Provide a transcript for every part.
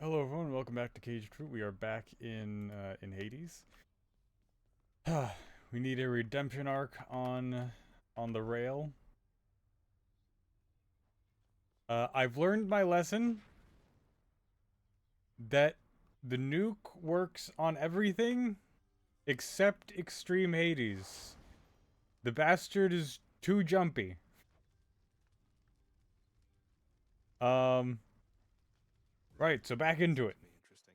Hello everyone, welcome back to Caged Fruit. We are back in Hades. We need a redemption arc on the rail. I've learned my lesson that the nuke works on everything except Extreme Hades. The bastard is too jumpy. Um, right, so back into it. Interesting.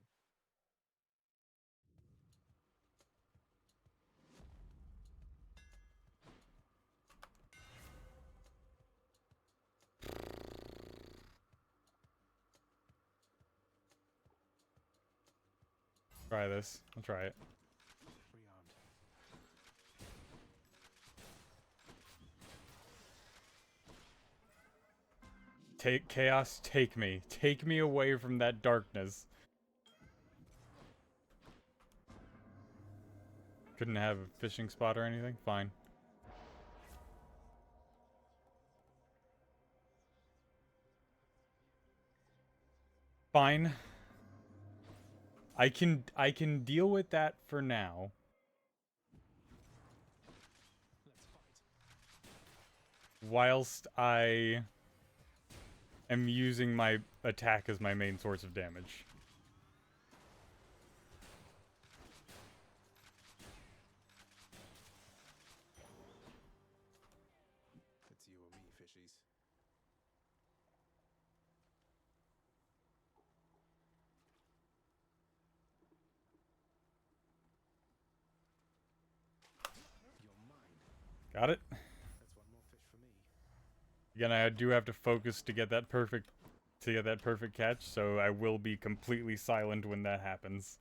Try this. I'll try it. Rearmed. Take Chaos, take me. Take me away from that darkness. Couldn't have a fishing spot or anything? Fine. Fine. I can deal with that for now. Let's fight. Whilst I am using my attack as my main source of damage. It's you or me, fishies. You're mine. Got it? That's one more fish for me. Again, I do have to focus to get that perfect catch, so I will be completely silent when that happens.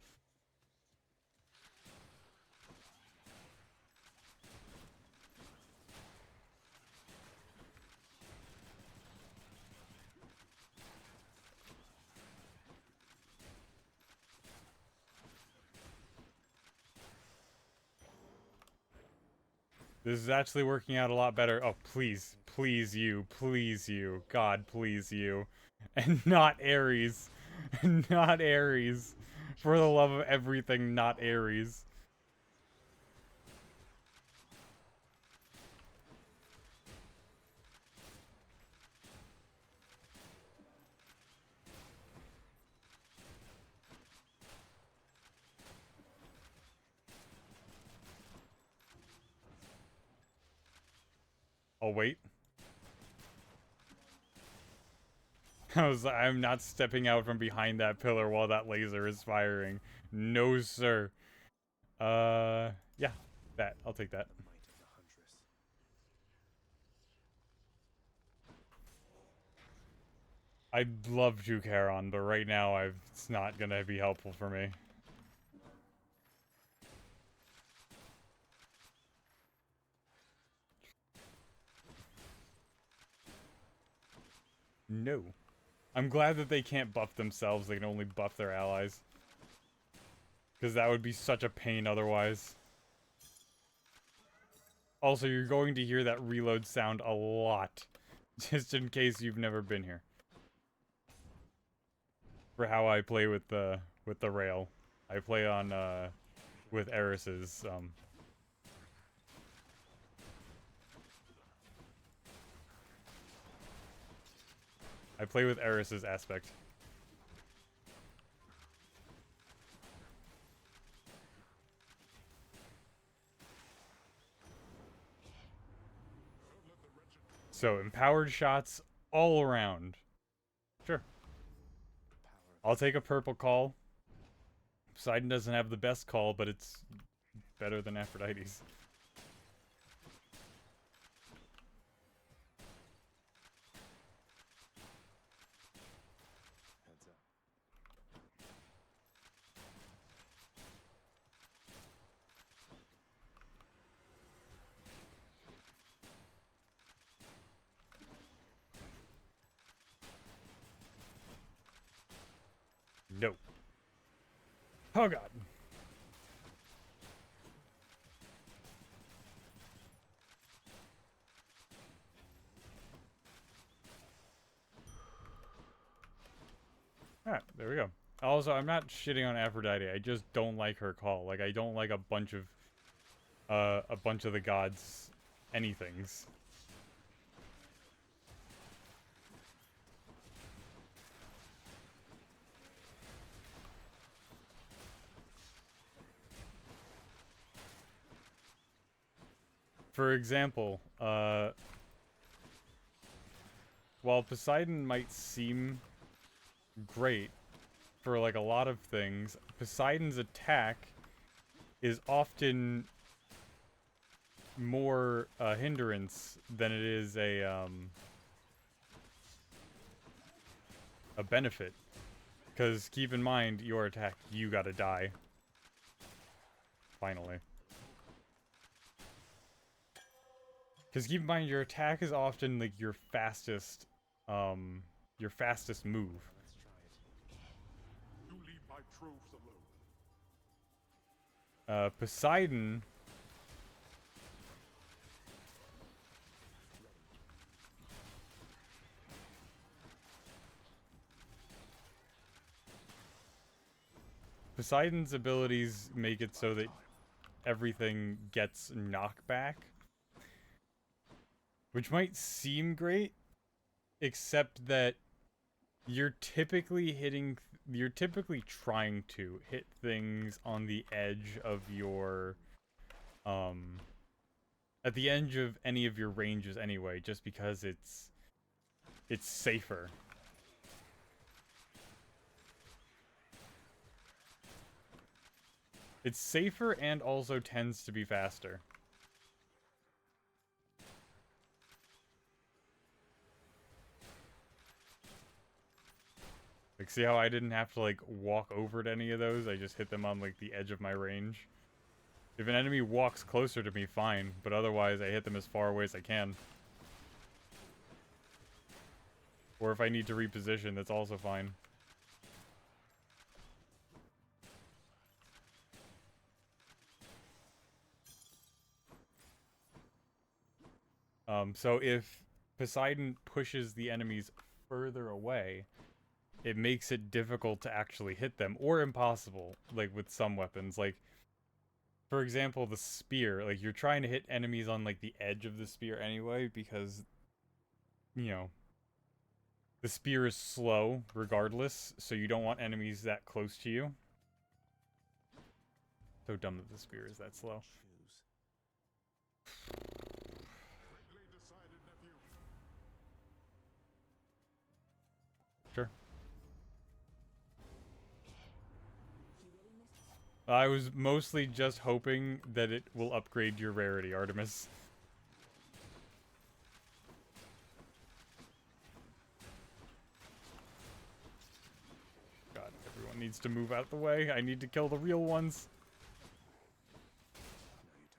This is actually working out a lot better. Oh, please. Please you. Please you. God, please you. And not Ares. Not Ares. For the love of everything, not Ares. I'll wait. I'm not stepping out from behind that pillar while that laser is firing. No, sir. Yeah. That. I'll take that. The might of the huntress. I'd love to, Charon, but right now it's not gonna be helpful for me. No. I'm glad that they can't buff themselves, they can only buff their allies. Because that would be such a pain otherwise. Also, you're going to hear that reload sound a lot. Just in case you've never been here. For how I play with the rail. I play on with Eris's I play with Eris's aspect. So, empowered shots all around. Sure. I'll take a purple call. Poseidon doesn't have the best call, but it's better than Aphrodite's. Heads up. No. Oh god. Alright, there we go. Also, I'm not shitting on Aphrodite. I just don't like her call. Like, I don't like a bunch of the gods' anythings. For example, while Poseidon might seem great for like a lot of things, Poseidon's attack is often more a hindrance than it is a benefit. Because keep in mind, your attack, you gotta die. Finally. Because keep in mind, your attack is often like your fastest move. Let's try it. You leave my troves alone. Poseidon. Poseidon's abilities make it so that everything gets knockback. Which might seem great, except that you're typically trying to hit things on the edge of your, at the edge of any of your ranges anyway, just because it's safer. It's safer and also tends to be faster. Like, see how I didn't have to, like, walk over to any of those? I just hit them on, like, the edge of my range. If an enemy walks closer to me, fine. But otherwise, I hit them as far away as I can. Or if I need to reposition, that's also fine. So if Poseidon pushes the enemies further away, it makes it difficult to actually hit them, or impossible, like with some weapons. Like, for example, the spear, like you're trying to hit enemies on like the edge of the spear anyway, because, you know, the spear is slow regardless, so you don't want enemies that close to you. So dumb that the spear is that slow. Choose. Quickly decided, nephew. Sure. I was mostly just hoping that it will upgrade your rarity, Artemis. God, everyone needs to move out the way. I need to kill the real ones. No, you don't.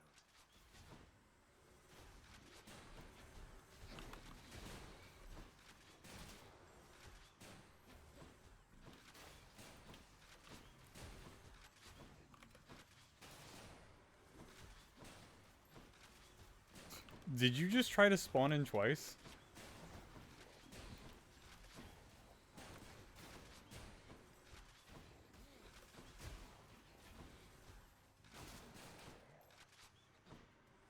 Did you just try to spawn in twice?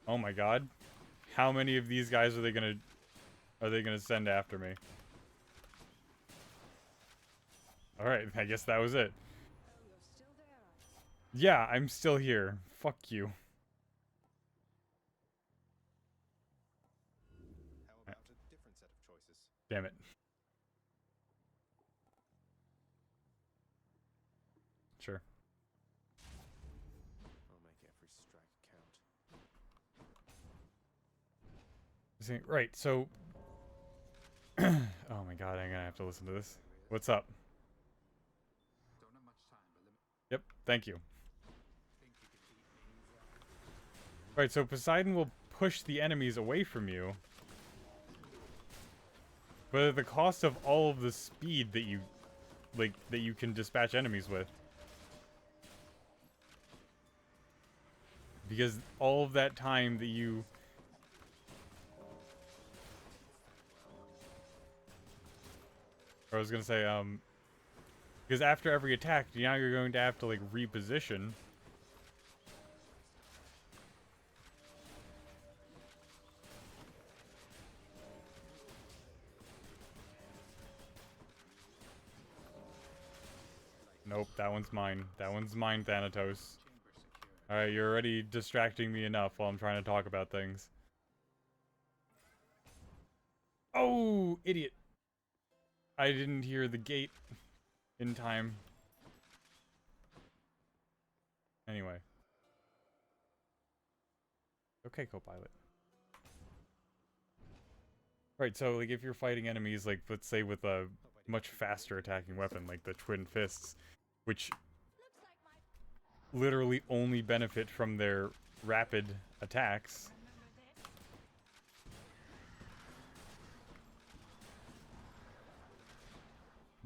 Oh my god. How many of these guys are they gonna send after me? Alright, I guess that was it. Oh, you're still there, are you? Yeah, I'm still here. Fuck you. How about a different set of choices? Damn it. Sure. I'll make every strike count. Right, so... oh my god, I'm gonna have to listen to this. What's up? Don't have much time, but let me Yep, thank you. think you can beat me. Right, so Poseidon will push the enemies away from you. But at the cost of all of the speed that you... like, that you can dispatch enemies with. Because all of that time that you... I was gonna say, Because after every attack, now you're going to have to, like, reposition. Nope, that one's mine. That one's mine, Thanatos. Alright, you're already distracting me enough while I'm trying to talk about things. Oh, idiot. I didn't hear the gate in time. Anyway. Okay, co-pilot. Right, so, like, if you're fighting enemies, like, let's say with a much faster attacking weapon, like the Twin Fists, which literally only benefit from their rapid attacks.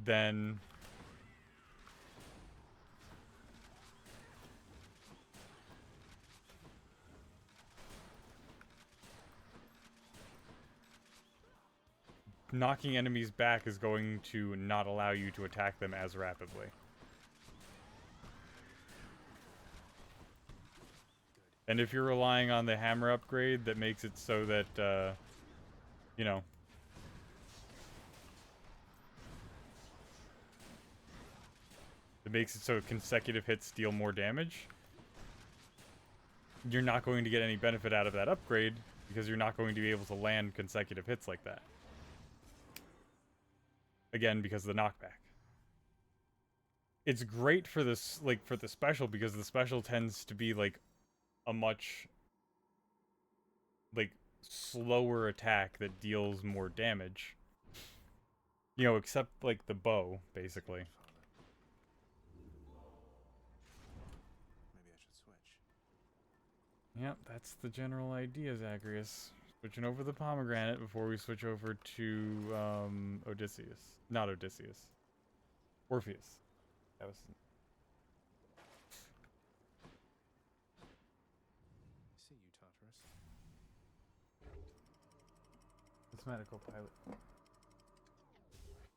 Then knocking enemies back is going to not allow you to attack them as rapidly. And if you're relying on the hammer upgrade, that makes it so that, you know, it makes it so consecutive hits deal more damage, you're not going to get any benefit out of that upgrade because you're not going to be able to land consecutive hits like that. Again, because of the knockback. It's great for this, like, for the special, because the special tends to be, like, a much, like, slower attack that deals more damage. You know, except, like, the bow, basically. Maybe I should switch. Yep, that's the general idea, Zagreus. Switching over the pomegranate before we switch over to, Odysseus. Not Odysseus. Orpheus. That was... I see you, Tartarus. It's medical pilot.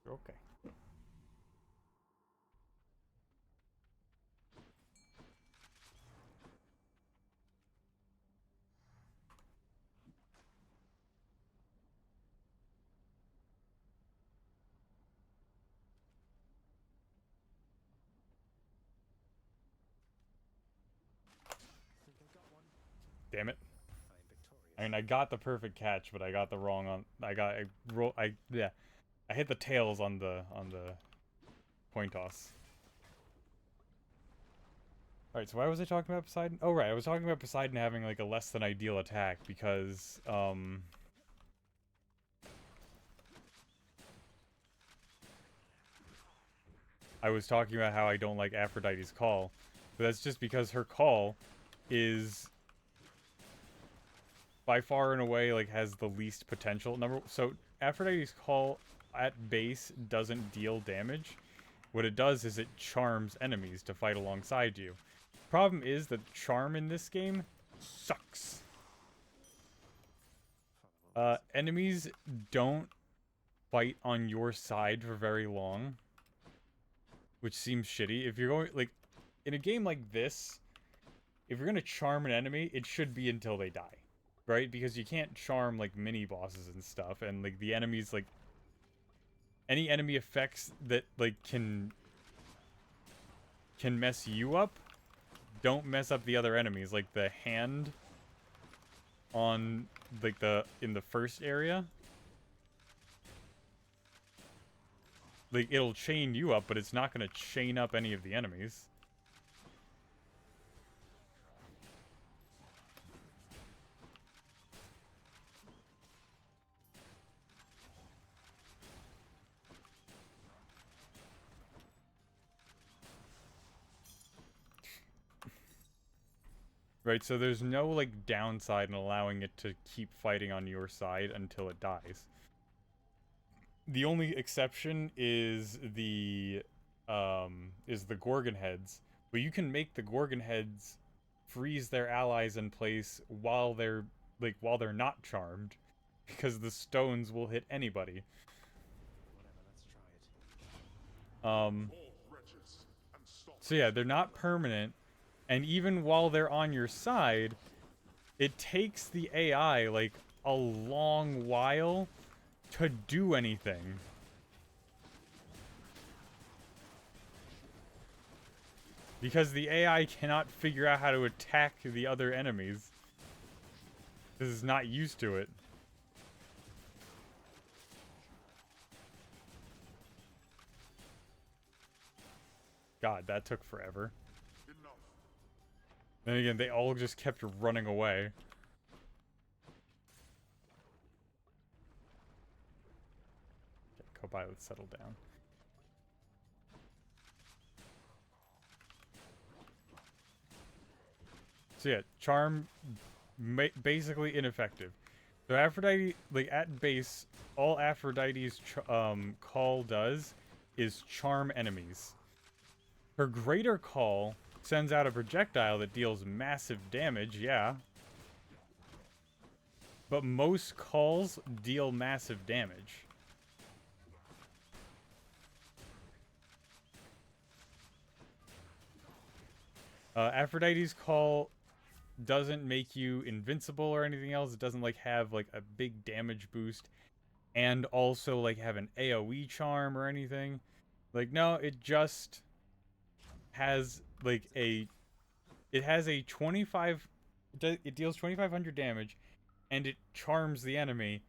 You're okay. I think I got one. Damn it. I am victorious. I mean, I got the perfect catch, but I got the wrong on... Yeah. I hit the tails on the coin toss. Alright, so why was I talking about Poseidon? Oh, right, I was talking about Poseidon having, like, a less than ideal attack because, I was talking about how I don't like Aphrodite's call, but that's just because her call is by far and away, like, has the least potential. So Aphrodite's call at base doesn't deal damage. What it does is it charms enemies to fight alongside you. Problem is that charm in this game sucks. Enemies don't fight on your side for very long, which seems shitty. If you're going, like, in a game like this, if you're gonna charm an enemy, it should be until they die, right? Because you can't charm, like, mini bosses and stuff, and, like, the enemies, like, any enemy effects that, like, can mess you up don't mess up the other enemies. Like the hand on, like, in the first area, like, it'll chain you up, but it's not gonna chain up any of the enemies. Right, so there's no, like, downside in allowing it to keep fighting on your side until it dies. The only exception is the Gorgon heads, but you can make the Gorgon heads freeze their allies in place while they're not charmed, because the stones will hit anybody. Whatever, let's try it. So yeah, they're not permanent, and even while they're on your side, it takes the AI like a long while to do anything. Because the AI cannot figure out how to attack the other enemies. This is not used to it. God, that took forever. Then again, they all just kept running away. Okay, co-pilot, settle down. So yeah, charm, basically ineffective. So Aphrodite, like at base, all Aphrodite's call does is charm enemies. Her greater call sends out a projectile that deals massive damage, yeah. But most calls deal massive damage. Aphrodite's call doesn't make you invincible or anything else. It doesn't like have like a big damage boost and also like have an AoE charm or anything. Like no, it just has like it has a 25, it deals 2500 damage and it charms the enemy,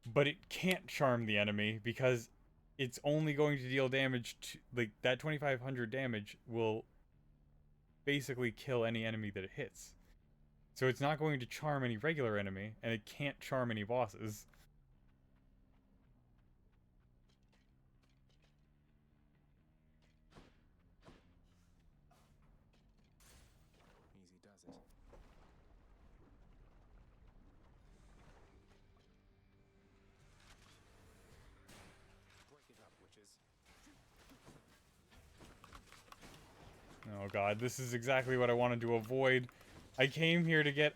but it can't charm the enemy because it's only going to deal damage to, like, that 2500 damage will basically kill any enemy that it hits. So it's not going to charm any regular enemy, and it can't charm any bosses. Easy does it. Break it up, witches. Oh god, this is exactly what I wanted to avoid. I came here to get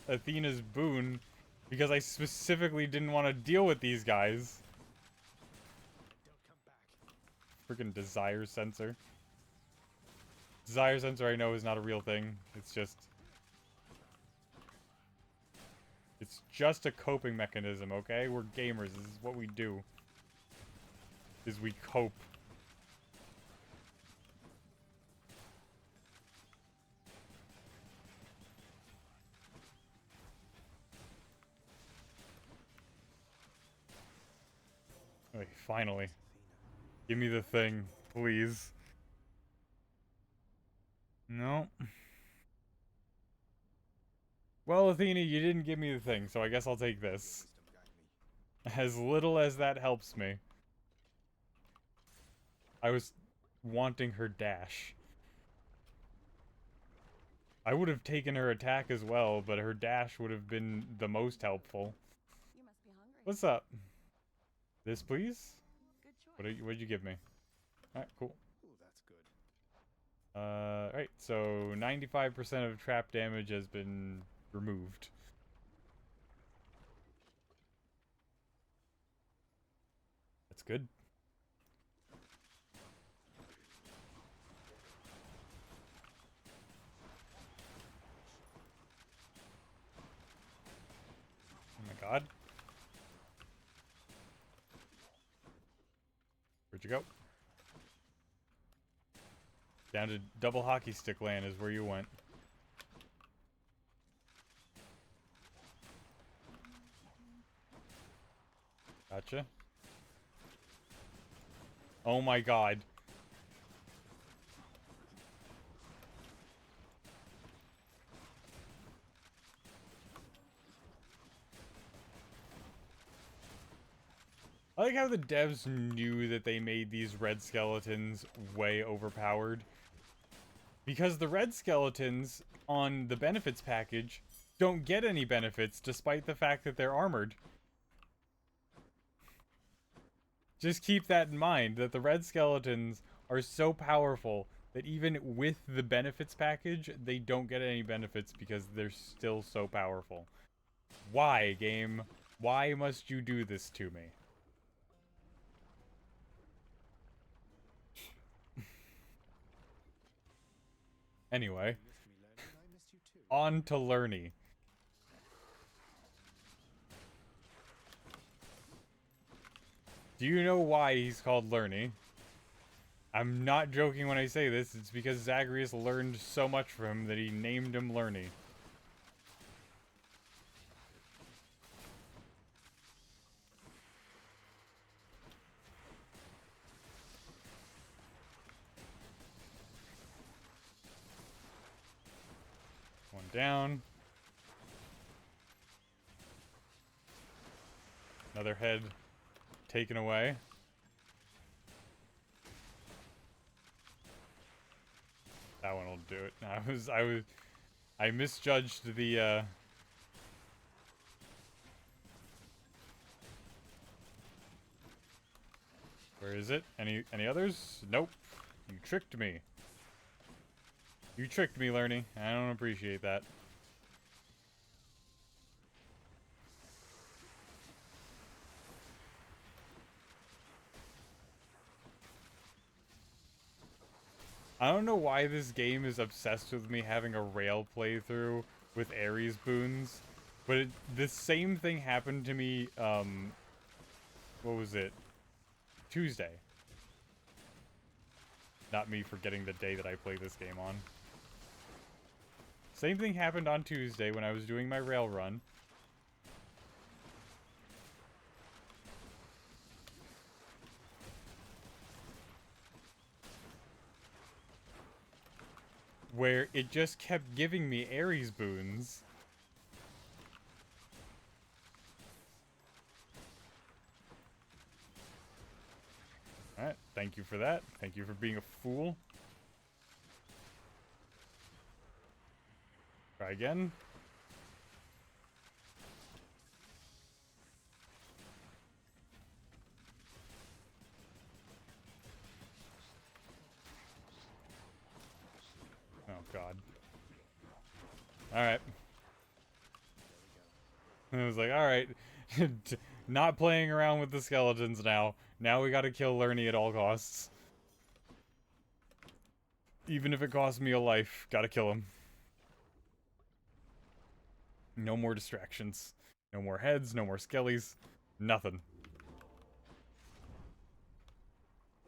Athena's boon because I specifically didn't want to deal with these guys. Don't come back. Freaking desire sensor. Desire sensor I know is not a real thing. It's just a coping mechanism, okay? We're gamers. This is what we do. Is we cope. Wait, finally. Give me the thing, please. No. Well, Athena, you didn't give me the thing, so I guess I'll take this. Wisdom guide me. As little as that helps me. I was wanting her dash. I would have taken her attack as well, but her dash would have been the most helpful. You must be hungry. What's up? This, please? Good choice. What'd you give me? Alright, cool. Ooh, that's good. Alright, so 95% of trap damage has been removed. That's good. Oh my god. Where'd you go? Down to double hockey stick land is where you went. Gotcha. Oh my god. I like how the devs knew that they made these red skeletons way overpowered. Because the red skeletons on the benefits package don't get any benefits despite the fact that they're armored. Just keep that in mind, that the red skeletons are so powerful that even with the benefits package, they don't get any benefits because they're still so powerful. Why, game? Why must you do this to me? Anyway, You missed me, Lerny, and I missed you too. on to Lerny. Do you know why he's called Lerny? I'm not joking when I say this. It's because Zagreus learned so much from him that he named him Lerny. One down. Another head taken away. That one will do it. I misjudged the Where is it? Any others? Nope. You tricked me. You tricked me, Lerny. I don't appreciate that. I don't know why this game is obsessed with me having a rail playthrough with Ares boons, but the same thing happened to me, what was it? Tuesday. Not me forgetting the day that I played this game on. Same thing happened on Tuesday when I was doing my rail run. Where it just kept giving me Ares boons. Alright, thank you for that. Thank you for being a fool. Try again. Oh god. Alright. I was like, alright. Not playing around with the skeletons now. Now we gotta kill Lerny at all costs. Even if it costs me a life, gotta kill him. No more distractions. No more heads, no more skellies. Nothing.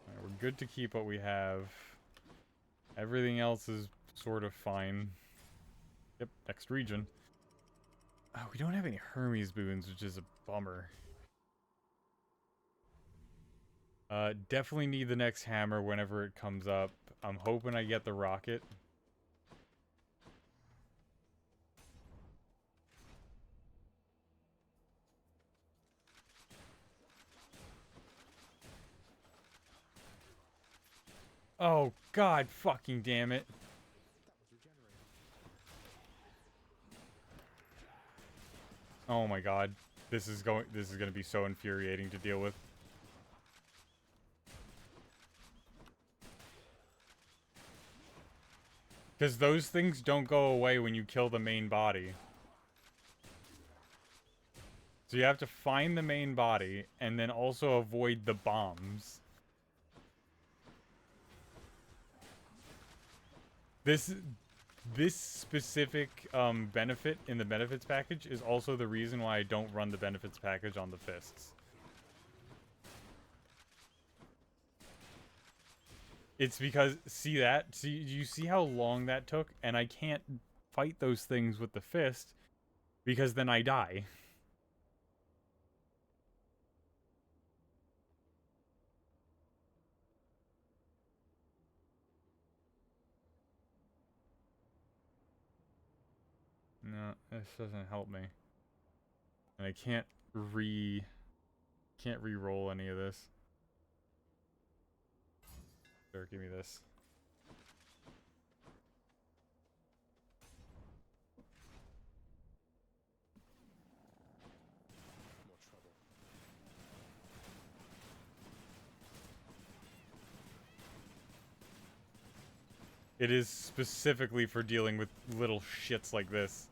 Alright, we're good to keep what we have. Everything else is sort of fine. Yep, next region. Oh, we don't have any Hermes boons, which is a bummer. Definitely need the next hammer whenever it comes up. I'm hoping I get the rocket. Oh, god fucking damn it. Oh my god. This is gonna be so infuriating to deal with. Because those things don't go away when you kill the main body. So you have to find the main body, and then also avoid the bombs. This specific benefit in the benefits package is also the reason why I don't run the benefits package on the fists. It's because, see that? See, you see how long that took? And I can't fight those things with the fist, because then I die. No, this doesn't help me. And I can't re-roll any of this. Sure, give me this. More trouble. It is specifically for dealing with little shits like this.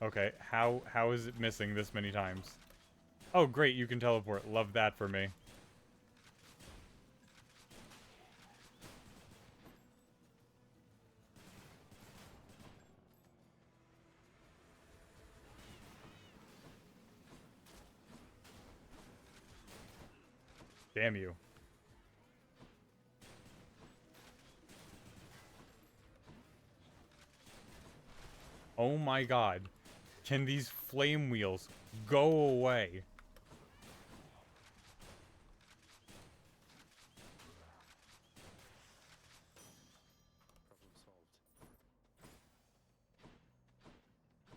Okay, how is it missing this many times? Oh, great, you can teleport. Love that for me. Damn you. Oh my god. Can these flame wheels go away? Problem solved.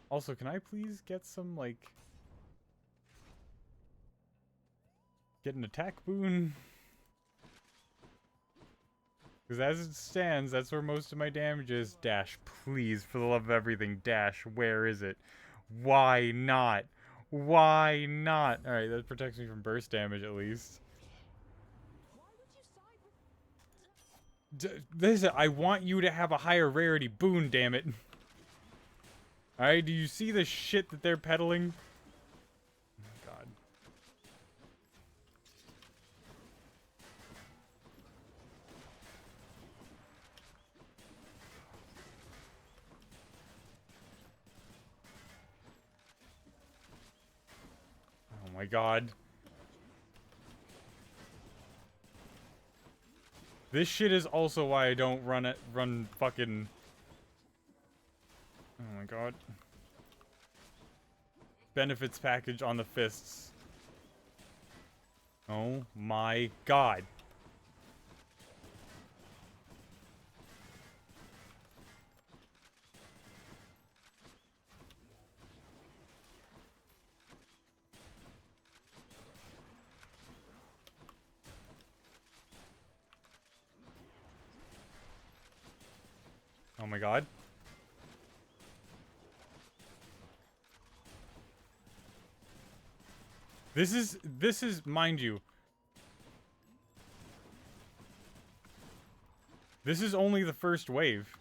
Also, can I please get some, like... Get an attack boon? Because as it stands, that's where most of my damage is. Dash, please, for the love of everything, Dash, where is it? Why not? Why not? Alright, that protects me from burst damage at least. Listen, I want you to have a higher rarity boon, damn it. Alright, do you see the shit that they're peddling? Oh my god. Oh my god. This shit is also why I don't run fucking... Oh my god. Benefits package on the fists. Oh my god. Oh my god. This is, mind you, this is only the first wave.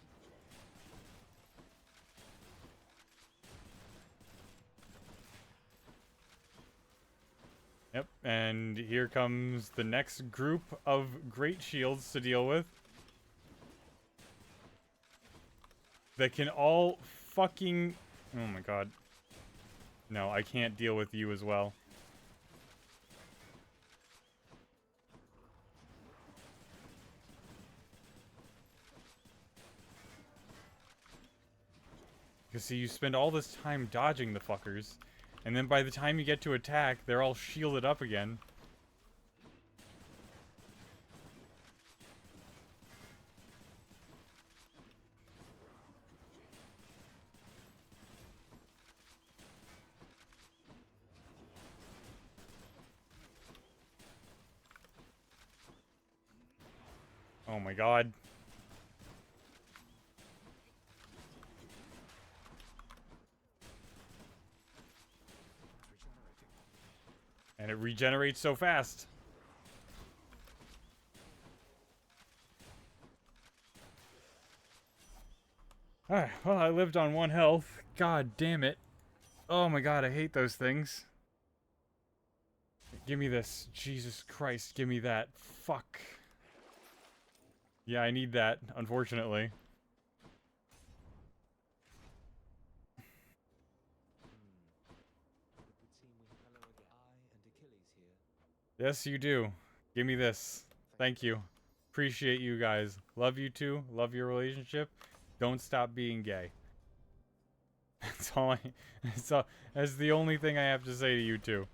Yep, and here comes the next group of great shields to deal with. That can all fucking... Oh my god. No, I can't deal with you as well. Because see, you spend all this time dodging the fuckers, and then by the time you get to attack, they're all shielded up again. Oh my god. And it regenerates so fast. Alright, well, I lived on 1 health. God damn it. Oh my god, I hate those things. Give me this. Jesus Christ, give me that. Fuck. Yeah, I need that, unfortunately. It would seem we have hello again. I and Achilles here. Yes, you do. Give me this. Thank you. Appreciate you guys. Love you too. Love your relationship. Don't stop being gay. That's all I... That's the only thing I have to say to you two.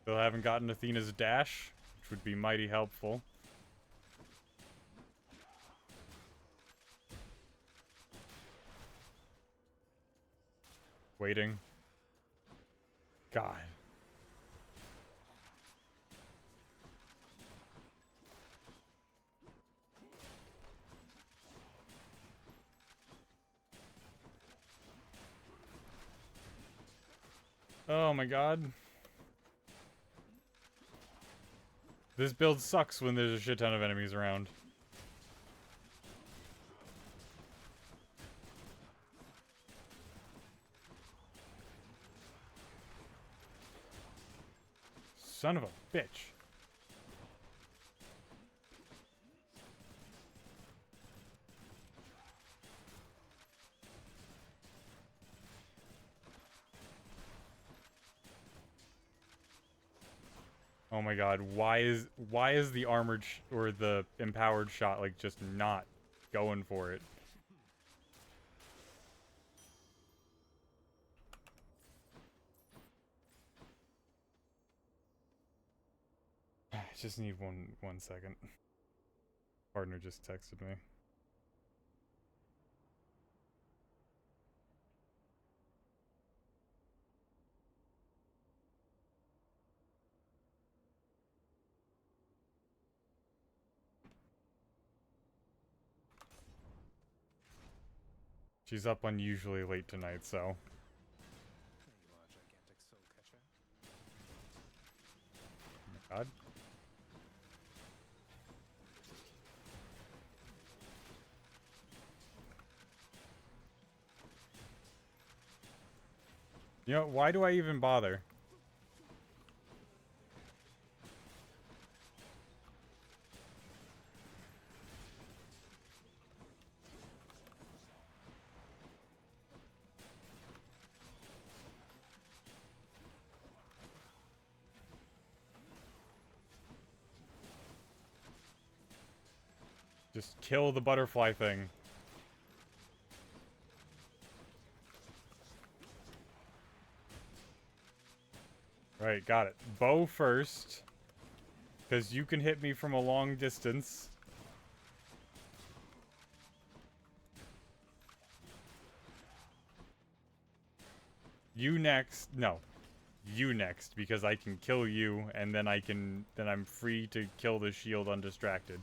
Still haven't gotten Athena's dash, which would be mighty helpful. waiting. God. Oh my god. This build sucks when there's a shit ton of enemies around. Son of a bitch. Oh my god, why is the armored or the empowered shot like just not going for it? I just need one second. Partner just texted me. She's up unusually late tonight, so. There you are, gigantic soul catcher. Oh my god. You know, why do I even bother? Just kill the butterfly thing. Right, got it. Bow first. Because you can hit me from a long distance. You next. No. You next, because I can kill you, and then I'm free to kill the shield undistracted.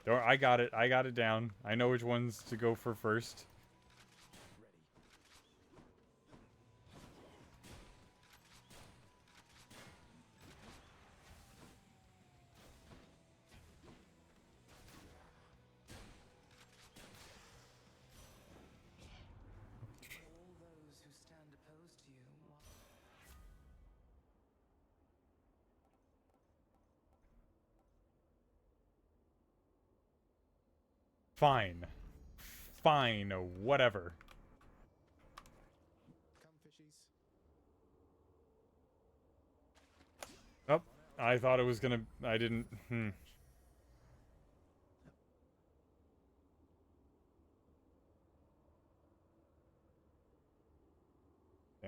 I got it. I got it down. I know which ones to go for first. All those who stand opposed to you. Fine. Fine, whatever. Come, fishies. Oh, I thought it was gonna... I didn't... Damn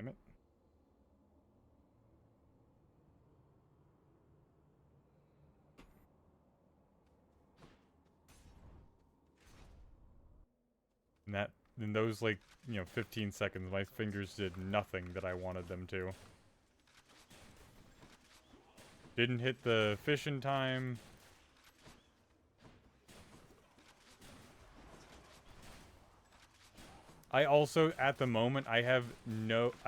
it. And that... In those, like, 15 seconds, my fingers did nothing that I wanted them to. Didn't hit the fish in time. I also, at the moment, I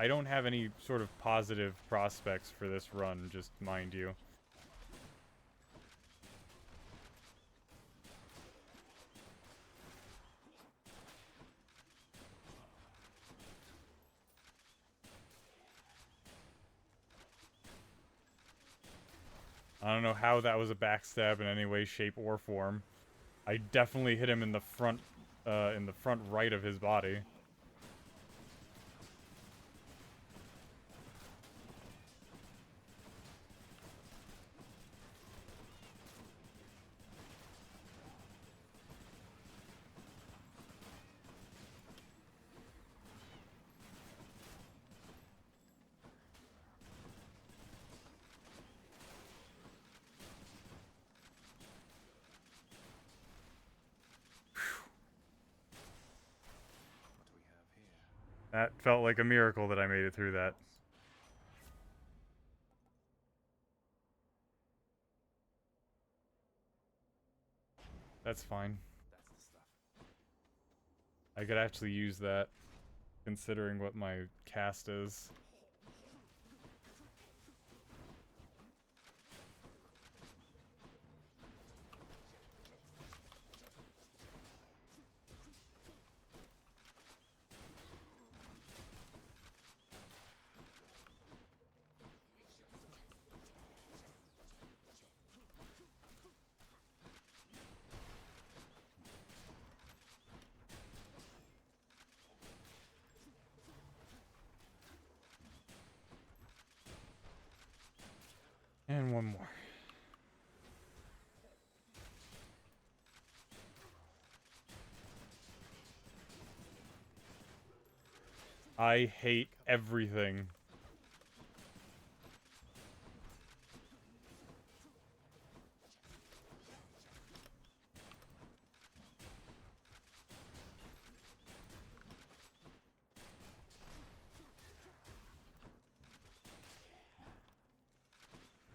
don't have any sort of positive prospects for this run, just mind you. I don't know how that was a backstab in any way, shape, or form. I definitely hit him in the front right of his body. What That felt like a miracle that I made it through that. That's fine. That's the stuff. I could actually use that, considering what my cast is. And one more. I hate everything.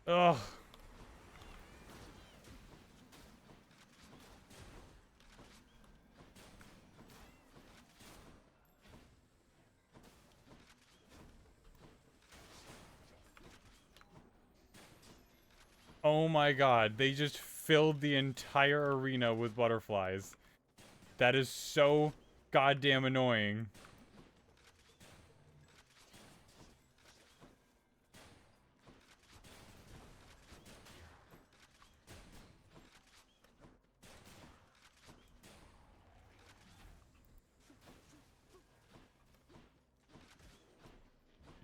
Ugh. Oh my god, they just filled the entire arena with butterflies. That is so goddamn annoying.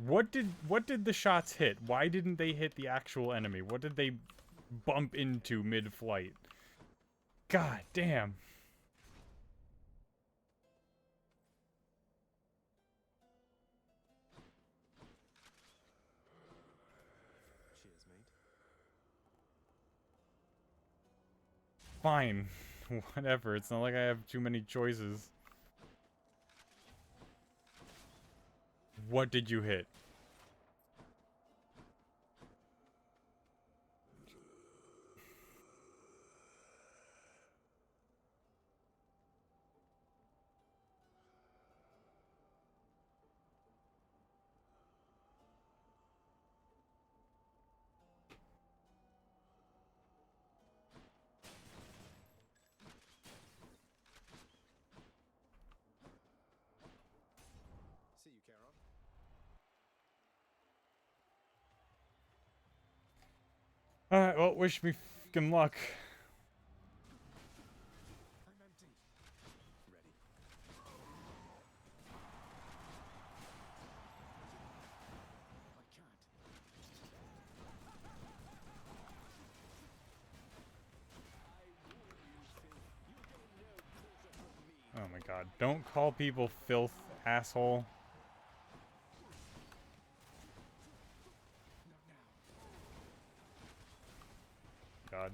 What did the shots hit? Why didn't they hit the actual enemy? What did they bump into mid-flight? God damn. Cheers, mate. Fine. Whatever. It's not like I have too many choices. What did you hit? See you, Charon. Alright, well, wish me fucking luck. I'm empty. Ready. I can't. Oh my god. Don't call people filth, asshole. God.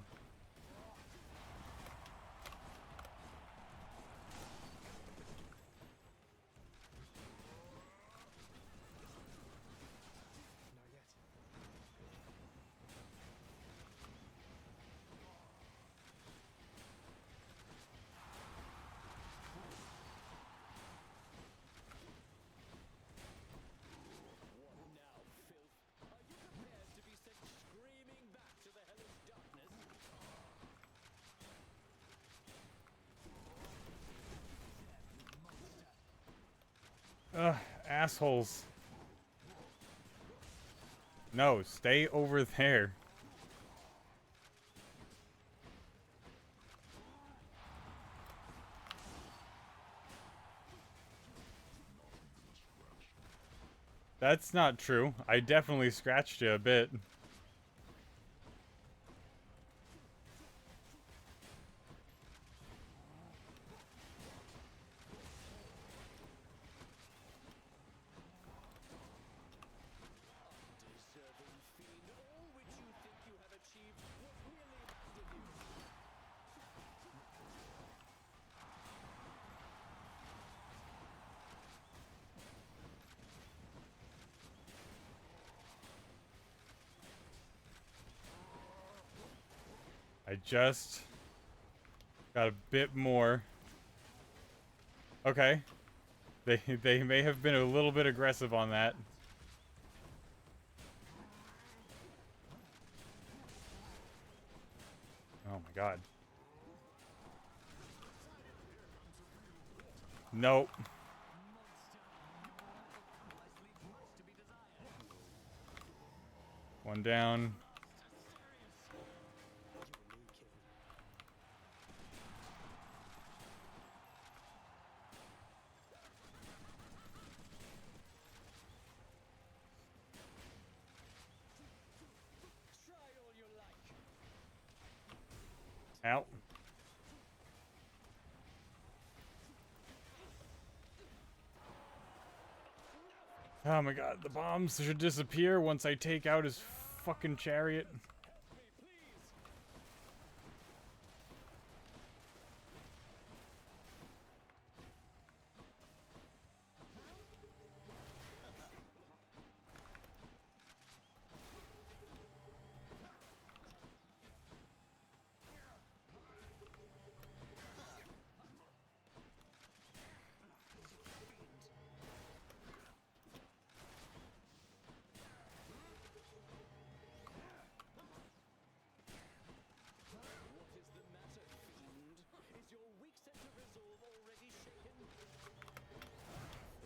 Not yet. Ugh, assholes. No, stay over there. That's not true. I definitely scratched you a bit. I just got a bit more. Okay. They may have been a little bit aggressive on that. Oh my god. Nope. One down. Out. Oh my god, the bombs should disappear once I take out his fucking chariot.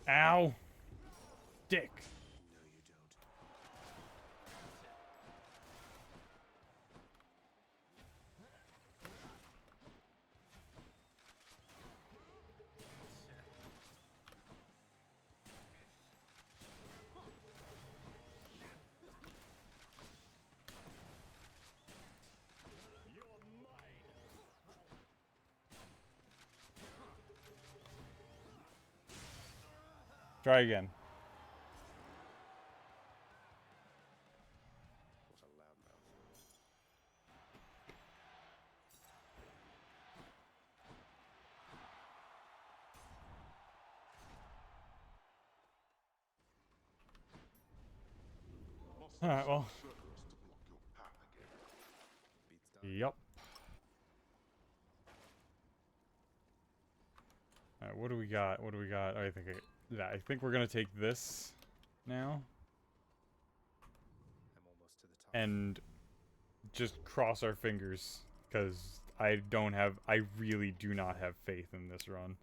Ow! Dick. Try again. Alright, well. Yup. Alright, what do we got? What do we got? I think we're gonna take this now. I'm almost to the top. And just cross our fingers. Because I really do not have faith in this run.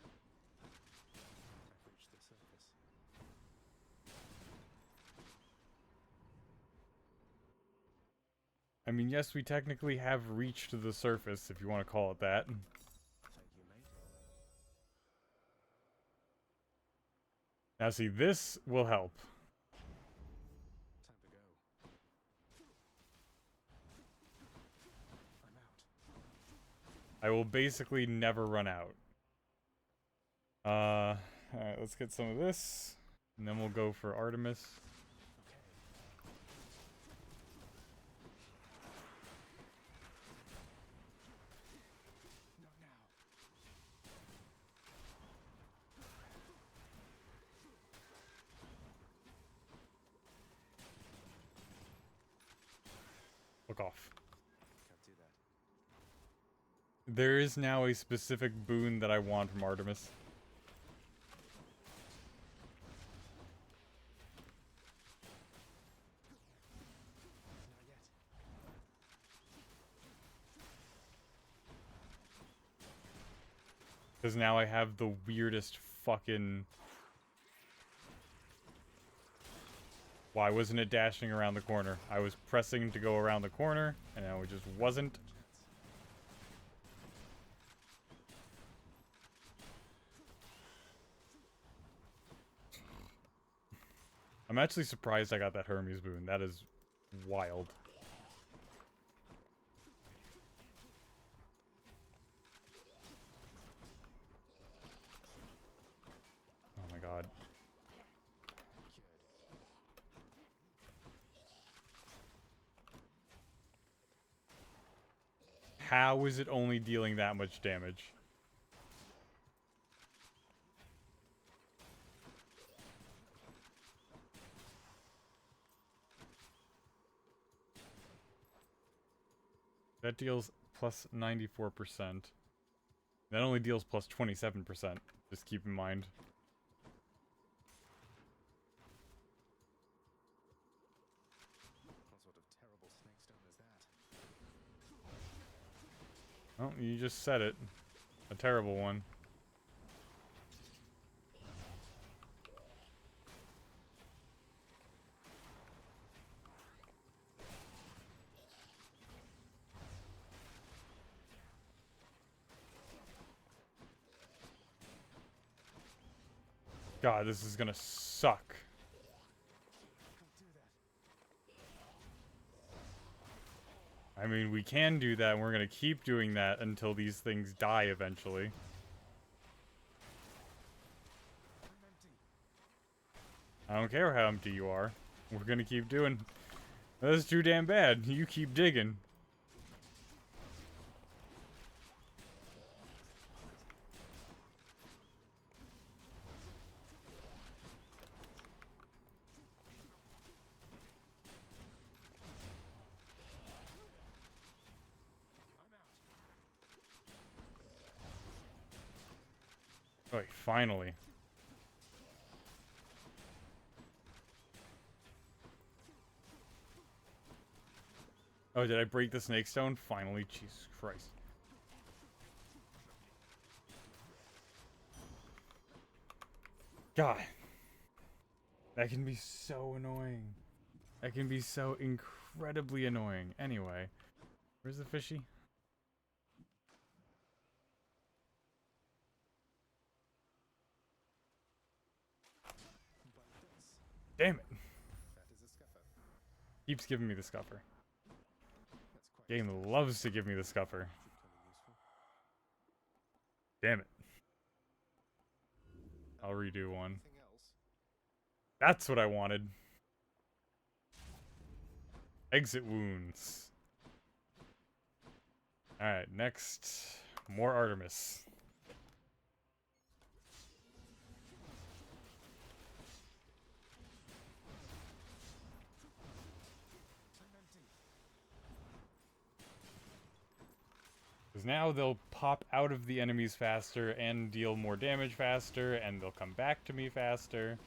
I've reached the surface. I mean, yes, we technically have reached the surface, if you want to call it that. Thank you, mate. Now, see, this will help. Time to go. I'm out. I will basically never run out. Alright, let's get some of this. And then we'll go for Artemis. Okay. Not now. Look off. Can't do that. There is now a specific boon that I want from Artemis. Not yet. Because now I have the weirdest fucking... Why wasn't it dashing around the corner? I was pressing to go around the corner, and now it just wasn't. I'm actually surprised I got that Hermes boon. That is wild. Oh my god. How is it only dealing that much damage? That deals plus 94%. That only deals plus 27%. Just keep in mind. What sort of terrible snakestone is that? Oh, you just said it. A terrible one. God, this is gonna suck. I mean, we can do that, and we're gonna keep doing that until these things die eventually. I don't care how empty you are. We're gonna keep doing. That's too damn bad. You keep digging. Oh, finally. Oh, did I break the snake stone? Finally, Jesus Christ. God. That can be so annoying. That can be so incredibly annoying. Anyway, where's the fishy? Damn it. That is a scuffer. Keeps giving me the scuffer. That's quite Game loves to give me the scuffer. particularly useful. Damn it. I'll redo one. Anything else? That's what I wanted. Exit wounds. Alright, next. More Artemis. Because now they'll pop out of the enemies faster and deal more damage faster, and they'll come back to me faster.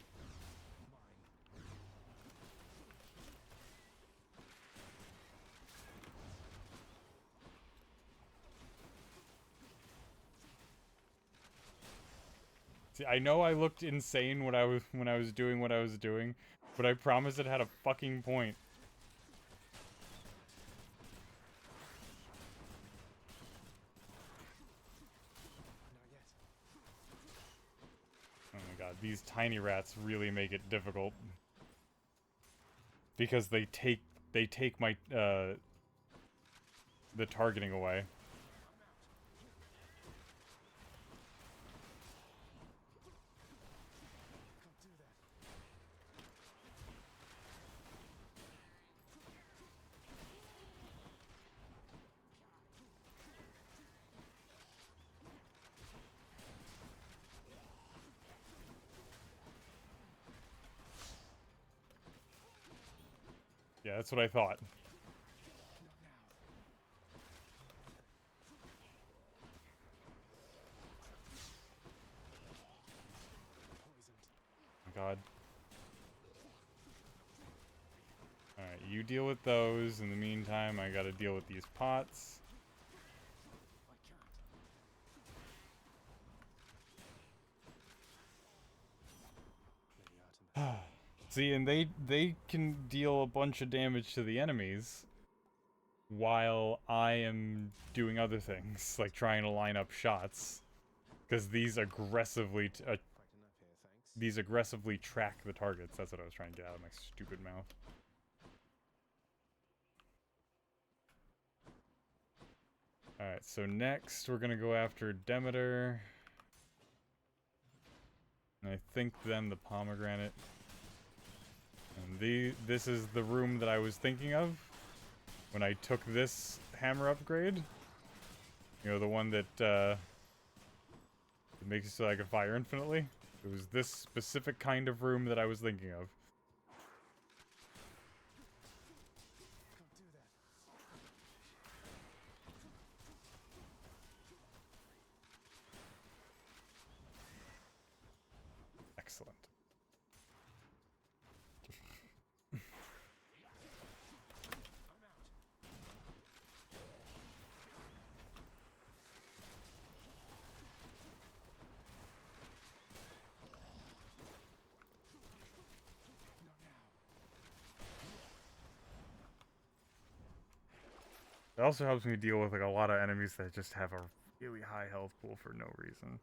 See, I know I looked insane when I was doing what I was doing, but I promise it had a fucking point. Not yet. Oh my god, these tiny rats really make it difficult. Because they take my the targeting away. Can't do that. Yeah, that's what I thought. Not now. Poisoned. Oh my god. Alright, you deal with those. In the meantime, I gotta deal with these pots. I can't. Maybe Artemis. See, and they can deal a bunch of damage to the enemies while I am doing other things, like trying to line up shots. Because these aggressively Quite enough here, thanks. these aggressively track the targets. That's what I was trying to get out of my stupid mouth. Alright, so next we're gonna go after Demeter. And I think then the pomegranate. And this is the room that I was thinking of when I took this hammer upgrade. You know, the one that it makes it so I can fire infinitely. It was this specific kind of room that I was thinking of. Can't do that. It also helps me deal with like a lot of enemies that just have a really high health pool for no reason.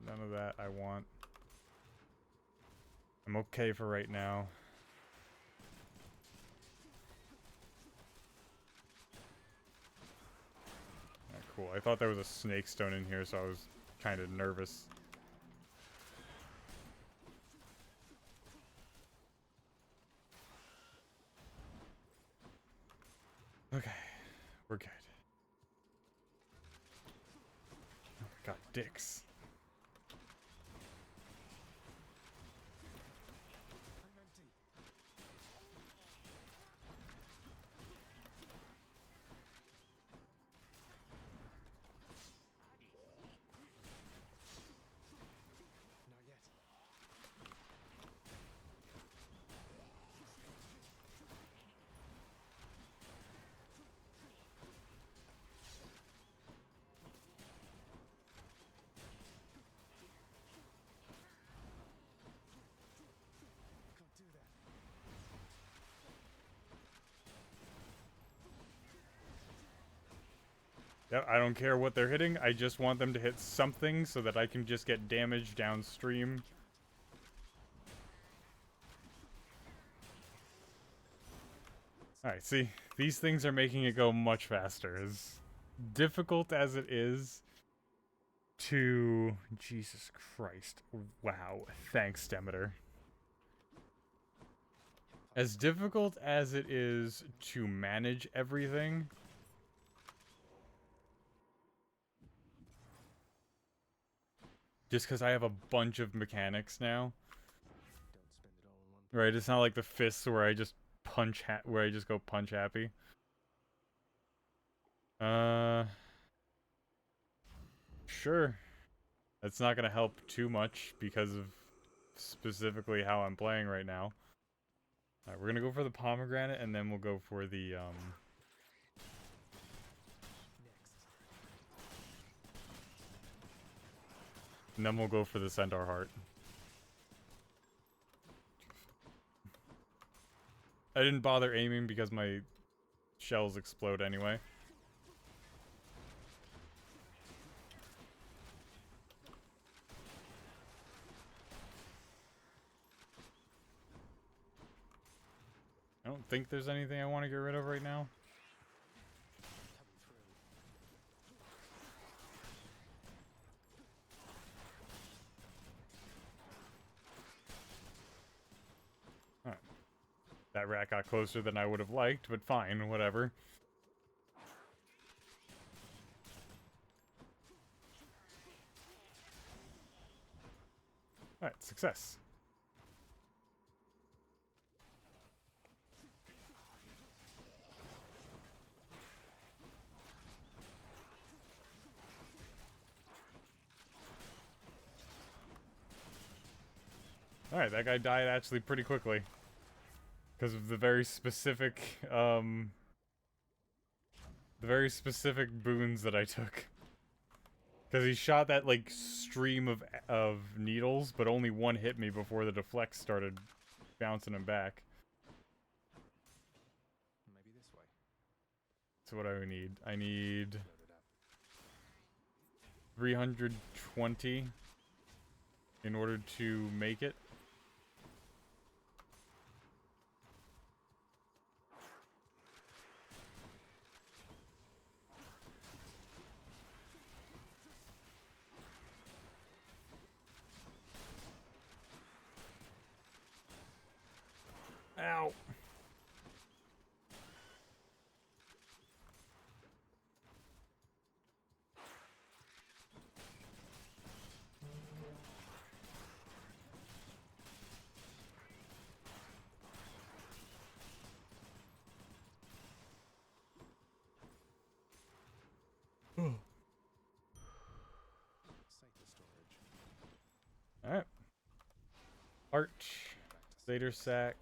None of that I want. I'm okay for right now. Yeah, cool. I thought there was a snake stone in here, so I was kind of nervous. Okay, we're good. Oh my god, dicks. I'm empty. Not yet. Can't do that. Yep, I don't care what they're hitting. I just want them to hit something so that I can just get damage downstream. Alright, see, these things are making it go much faster. As difficult as it is to... Jesus Christ. Wow. Thanks, Demeter. As difficult as it is to manage everything... Just because I have a bunch of mechanics now. Don't spend it all in one. Right, it's not like the fists where I just where I just go punch happy. Sure. That's not gonna help too much because of specifically how I'm playing right now. Alright, we're gonna go for the pomegranate and then we'll go for the Next. and then we'll go for the centaur heart. I didn't bother aiming because my shells explode anyway. I don't think there's anything I want to get rid of right now. Coming through. Alright. That rat got closer than I would have liked, but fine, whatever. Alright, success. Alright, that guy died actually pretty quickly. Because of the very specific, the very specific boons that I took. Because he shot that, like, stream of needles, but only one hit me before the deflect started bouncing him back. Maybe this way. So what do I need? I need Load it up. 320 in order to make it. Ow. Site the storage. Alright. Arch. Zeta sack.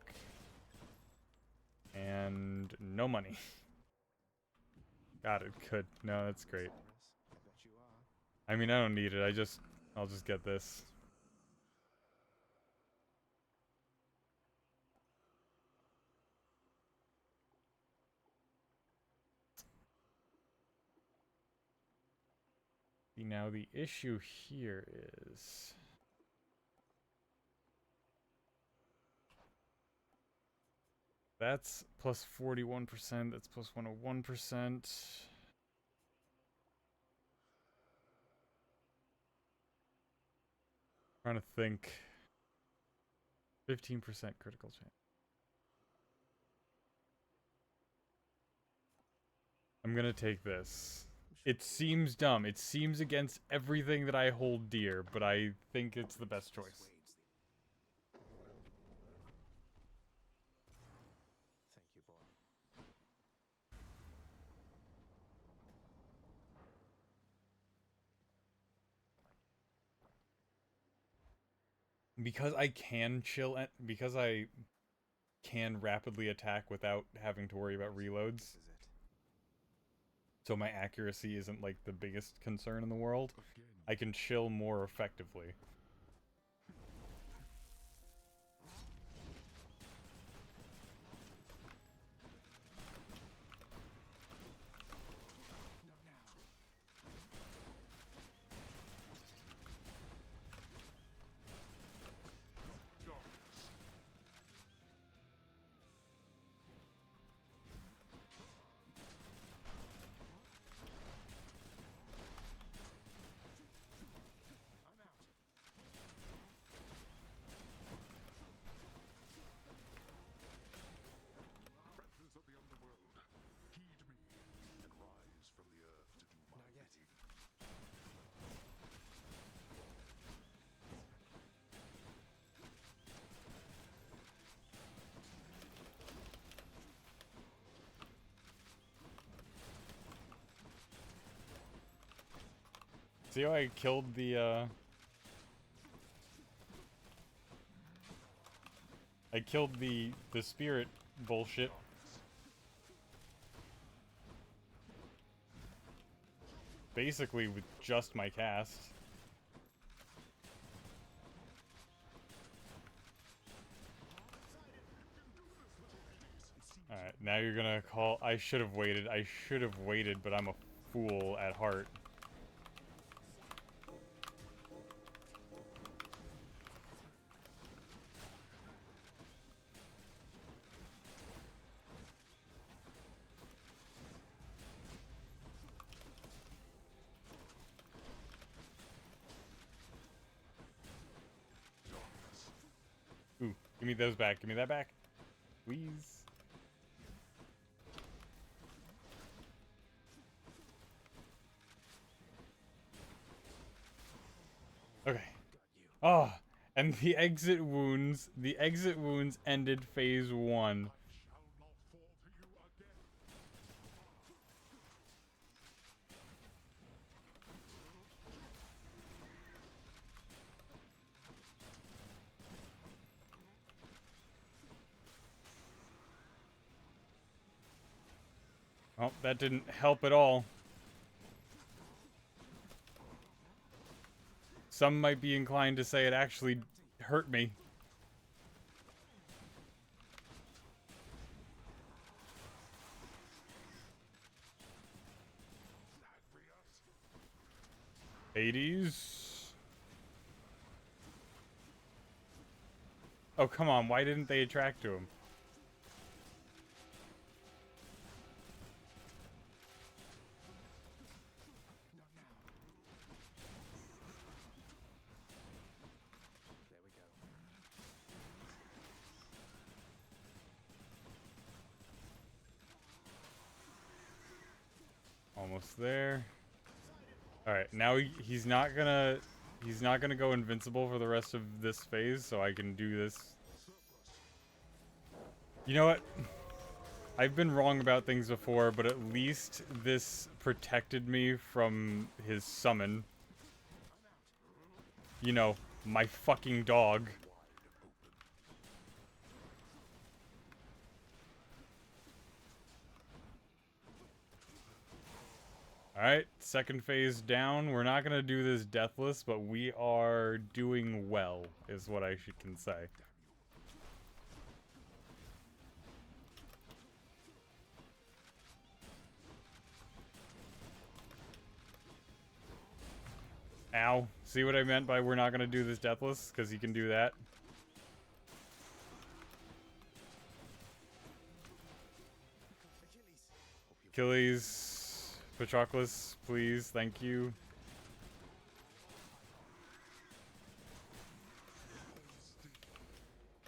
And no money. Got it. Good. No, that's great. Generous. I bet you are. I mean, I don't need it. I'll just get this. See, now the issue here is... That's plus 41%, that's plus 101%. Trying to think. 15% critical chance. I'm gonna take this. It seems dumb. It seems against everything that I hold dear, but I think it's the best choice. Thank you, boy. Because I can chill, because I can rapidly attack without having to worry about reloads, This is it. so my accuracy isn't like the biggest concern in the world, I can chill more effectively. Princes of the underworld, heed me and rise from the earth to do my Not yet. bidding. See how I killed the, I killed the spirit bullshit. Basically with just my cast. Alright, now you're gonna call... I should have waited. I should have waited, but I'm a fool at heart. Ooh, give me those back. Give me that back. Please. Okay. Oh, and the exit wounds ended phase 1. Shall not fall to you again. Oh, that didn't help at all. Some might be inclined to say it actually hurt me. Hades. Oh, come on. Why didn't they attract to him? There we go. Almost there. Alright, now he's not gonna go invincible for the rest of this phase, so I can do this. You know what? I've been wrong about things before, but at least this protected me from his summon. You know, my fucking dog. Alright, second phase down. We're not gonna do this deathless, but we are doing well, is what I can say. Ow. See what I meant by we're not gonna do this deathless? Because he can do that. Achilles. Patroclus, please. Thank you.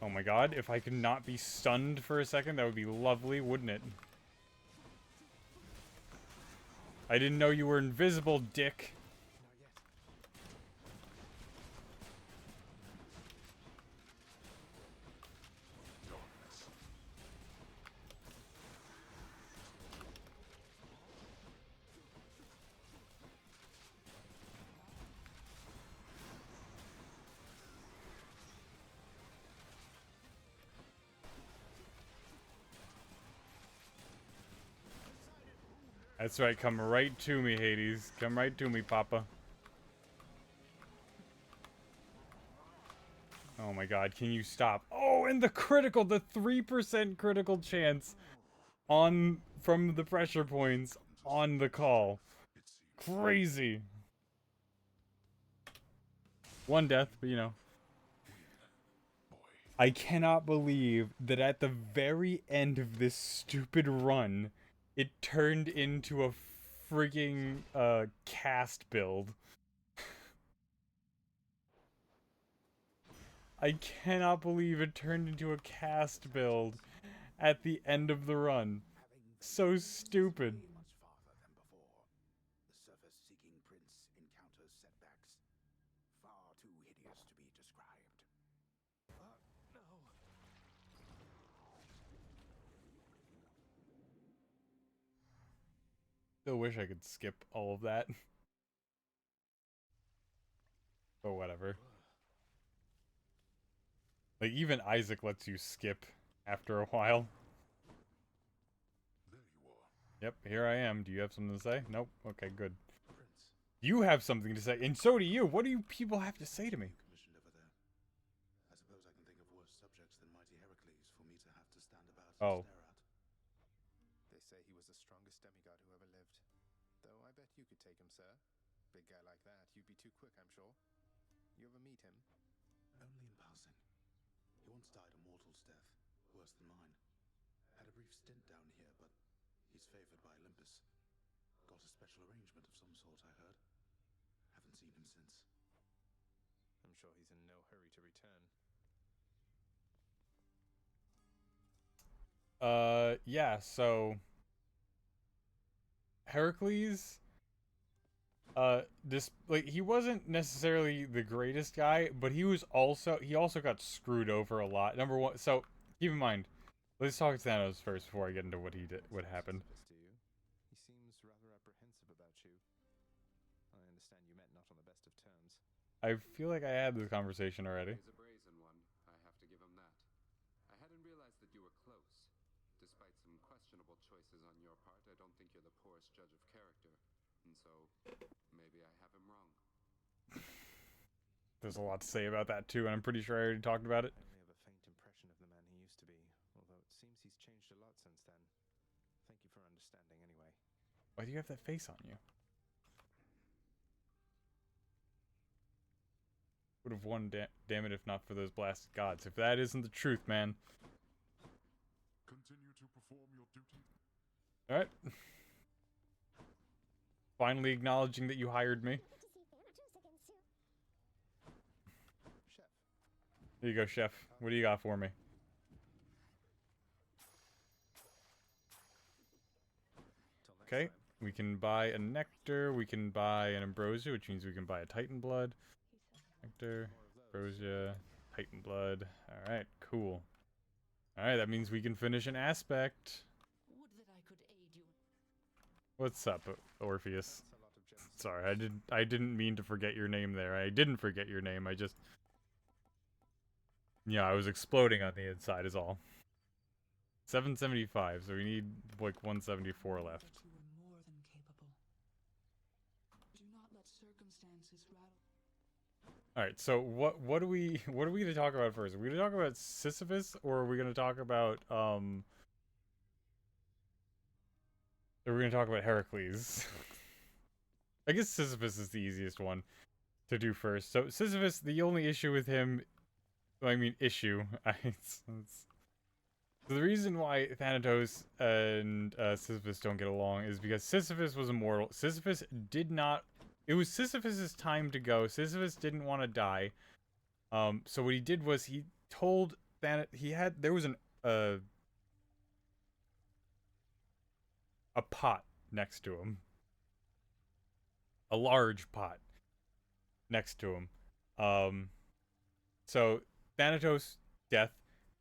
Oh my god, if I could not be stunned for a second, that would be lovely, wouldn't it? I didn't know you were invisible, dick. That's right, come right to me, Hades. Come right to me, Papa. Oh my god, can you stop? Oh, and the 3% critical chance on from the pressure points on the call. Crazy. One death, but you know. I cannot believe that at the very end of this stupid run, it turned into a frigging cast build. I cannot believe it turned into a cast build at the end of the run. So stupid. Much farther than before. The surface-seeking prince encounters setbacks far too hideous to be described. No. Still wish I could skip all of that. But whatever. Like, even Isaac lets you skip after a while. There you are, Yep, here I am. Do you have something to say? Nope. Okay, good. Prince. You have something to say, and so do you. What do you people have to say to me? Commissioned over there. I suppose I can think of worse subjects than mighty Heracles for me to have to stand about and Oh. stare at. They say he was the strongest demigod who ever lived. Though I bet you could take him, sir. Big guy like that, you'd be too quick, I'm sure. You ever meet him? Only in passing. He once died a mortal's death, worse than mine. Had a brief stint down here, but he's favored by Olympus. Got a special arrangement of some sort, I heard. Haven't seen him since. I'm sure he's in no hurry to return. Yeah, so Heracles, this, like, he wasn't necessarily the greatest guy, but he also got screwed over a lot. Number one, so keep in mind, let's talk Thanos first before I get into what he did, what happened. Do you? He seems rather apprehensive about you. I understand you met not on the best of terms. I feel like I had this conversation already. He's a brazen one, I have to give him that. I hadn't realized that you were close. Despite some questionable choices on your part, I don't think you're the poorest judge of character. And so, maybe I have him wrong. There's a lot to say about that too, and I'm pretty sure I already talked about it. I only have a faint impression of the man he used to be, although it seems he's changed a lot since then. Thank you for understanding anyway. Why do you have that face on you? Would have won, damn it, if not for those blasted gods. If that isn't the truth, man. Continue to perform your duty. Alright. Finally acknowledging that you hired me. Chef, Here you go, chef. What do you got for me? till next Okay. time. We can buy a nectar. We can buy an ambrosia, which means we can buy a titan blood. Nectar, More of those. ambrosia, titan blood. Alright, cool. Alright, that means we can finish an aspect. Would that I could aid you. What's up, Orpheus? That's a lot of jealousy. Sorry, I didn't mean to forget your name there. I didn't forget your name. I just, yeah, I was exploding on the inside is all. 775, so we need like 174 left. That you were more than capable. Do not let circumstances rattle. All right, so what are we going to talk about first? Are we going to talk about Sisyphus, or are we going to talk about Are we going to talk about Heracles? I guess Sisyphus is the easiest one. to do first. So Sisyphus, the only issue with him, well, I mean issue, so the reason why Thanatos and Sisyphus don't get along is because Sisyphus was immortal. Sisyphus did not. It was Sisyphus's time to go. Sisyphus didn't want to die. So what he did was he told Thanatos there was a pot next to him, a large pot next to him. So Thanatos' death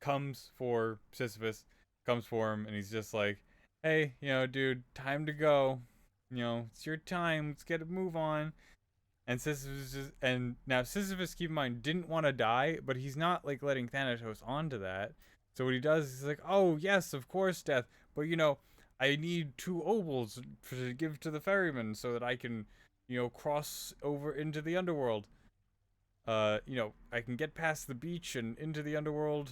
comes for Sisyphus, comes for him, and he's just like, hey, dude, time to go. It's your time. Let's get a move on. And now Sisyphus, keep in mind, didn't want to die, but he's not like letting Thanatos onto that. So what he does is he's like, oh yes, of course, death, but I need 2 obols to give to the ferryman so that I can, cross over into the underworld. I can get past the beach and into the underworld.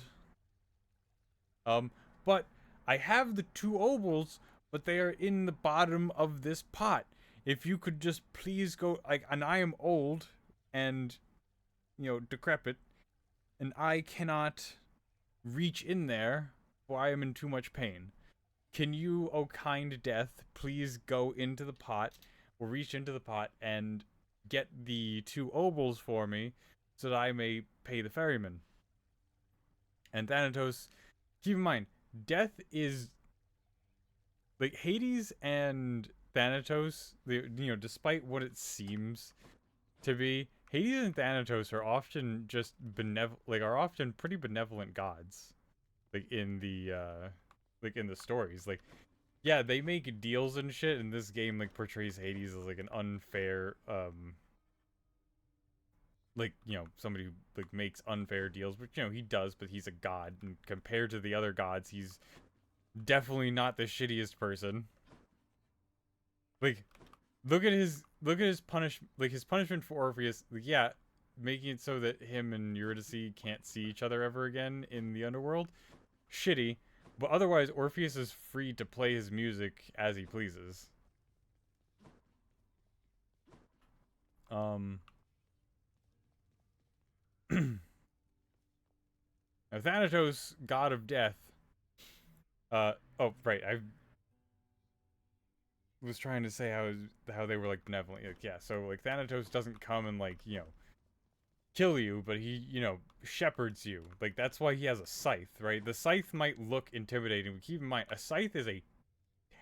But I have the 2 obols, but they are in the bottom of this pot. If you could just please go, and I am old and, decrepit, and I cannot reach in there, for I am in too much pain. Can you, O kind death, please go into the pot, or reach into the pot, and get the 2 obols for me, so that I may pay the ferryman? And Thanatos, keep in mind, death is, like, Hades and Thanatos, despite what it seems to be, Hades and Thanatos are often just are often pretty benevolent gods, in the stories. Yeah, they make deals and shit, and this game portrays Hades as an unfair somebody who makes unfair deals, which he does, but he's a god, and compared to the other gods, he's definitely not the shittiest person. Look at his his punishment for Orpheus. Yeah, making it so that him and Eurydice can't see each other ever again in the underworld. Shitty, but otherwise Orpheus is free to play his music as he pleases. Now, Thanatos, god of death. Oh right, I was trying to say how they were benevolent. Yeah, so Thanatos doesn't come and kill you, but he shepherds you. That's why he has a scythe, right? The scythe might look intimidating, but keep in mind, a scythe is a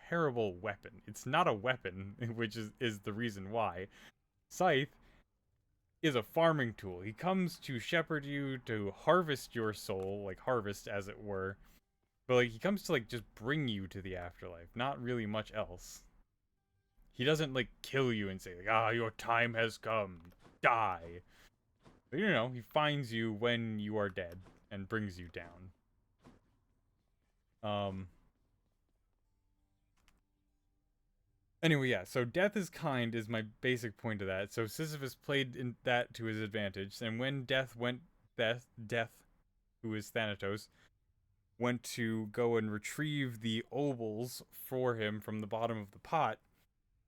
terrible weapon. It's not a weapon, which is the reason why. Scythe is a farming tool. He comes to shepherd you, to harvest your soul, harvest as it were. But he comes to just bring you to the afterlife. Not really much else. He doesn't kill you and say your time has come. Die. But, he finds you when you are dead and brings you down. Anyway, yeah, so death is kind is my basic point of that. So Sisyphus played in that to his advantage, and when death, who is Thanatos, went to go and retrieve the obols for him from the bottom of the pot,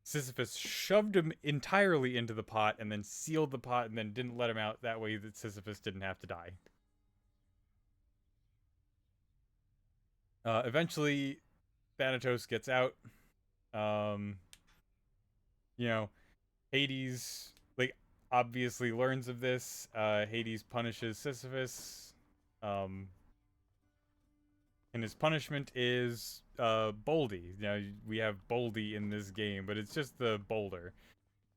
Sisyphus shoved him entirely into the pot and then sealed the pot and then didn't let him out. That way that Sisyphus didn't have to die. Eventually, Thanatos gets out. Hades, obviously learns of this. Hades punishes Sisyphus. And his punishment is Boldy. We have Boldy in this game, but it's just the boulder.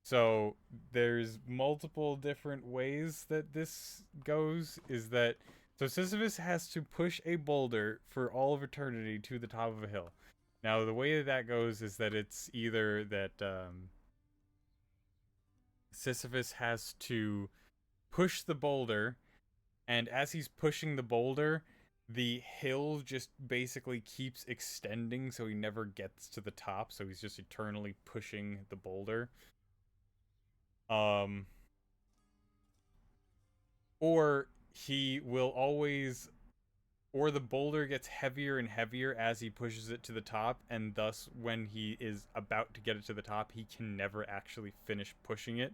So there's multiple different ways that this goes. So Sisyphus has to push a boulder for all of eternity to the top of a hill. Now the way that goes is that it's either that Sisyphus has to push the boulder, and as he's pushing the boulder, the hill just basically keeps extending, so he never gets to the top, so he's just eternally pushing the boulder. Or he will always, or the boulder gets heavier and heavier as he pushes it to the top, and thus when he is about to get it to the top, he can never actually finish pushing it.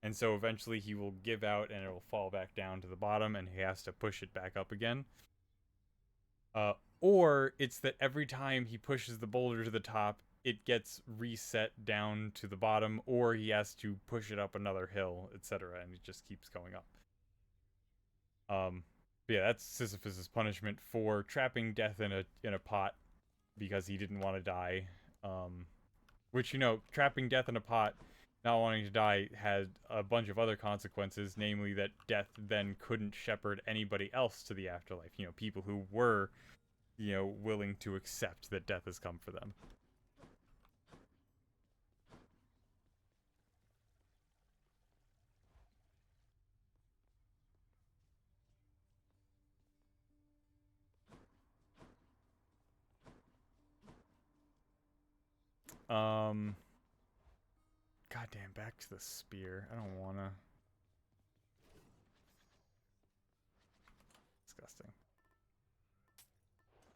And so eventually he will give out and it will fall back down to the bottom and he has to push it back up again. Or it's that every time he pushes the boulder to the top, it gets reset down to the bottom, or he has to push it up another hill, etc., and it just keeps going up. But yeah, that's Sisyphus's punishment for trapping death in a pot because he didn't want to die. Which, you know, trapping death in a pot, not wanting to die, had a bunch of other consequences, namely that death then couldn't shepherd anybody else to the afterlife. You know, people who were, you know, willing to accept that death has come for them. Goddamn, back to the spear. I don't wanna. Disgusting.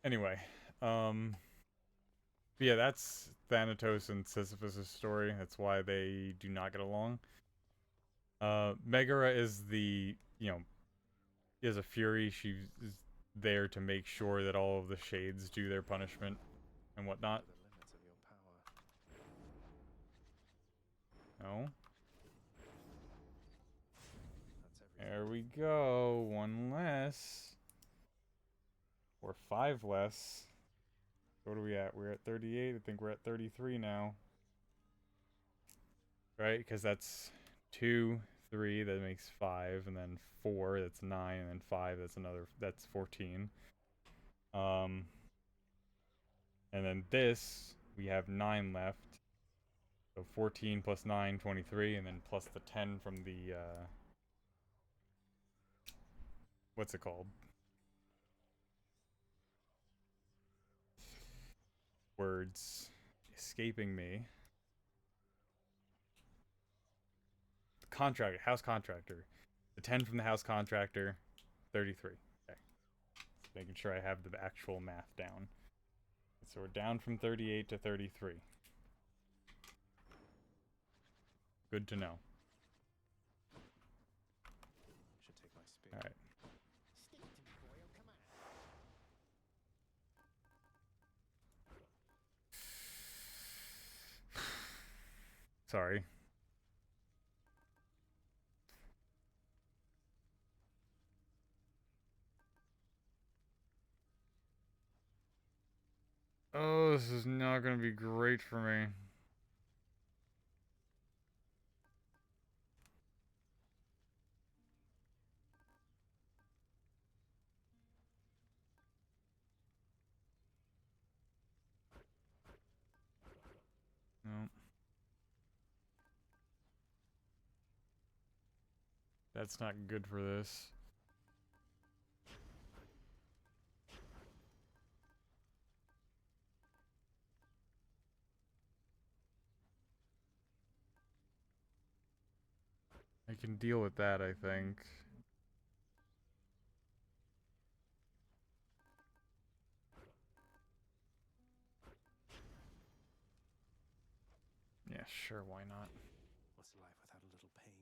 Anyway, yeah, that's Thanatos and Sisyphus' story. That's why they do not get along. Megara is the, you know, is a fury. She's there to make sure that all of the shades do their punishment and whatnot. The limits of your power. No. That's everything. There we go. One less. Or 5 less. What are we at? We're at 38. I think we're at 33 now. Right? Because that's 2, 3, that makes 5, and then 4, that's 9, and then 5, that's 14. And then this, we have 9 left. So 14 plus 9, 23, and then plus the 10 from the, what's it called? Words escaping me. Contractor, house contractor. The 10 from the house contractor, 33. Okay. Just making sure I have the actual math down. So we're down from 38 to 33. Good to know. Should take my spear. All right. Stick to me, Boyle, come on. Sorry. Oh, this is not going to be great for me. No. That's not good for this. I can deal with that, I think. Yeah, sure, why not? What's life without a little pain?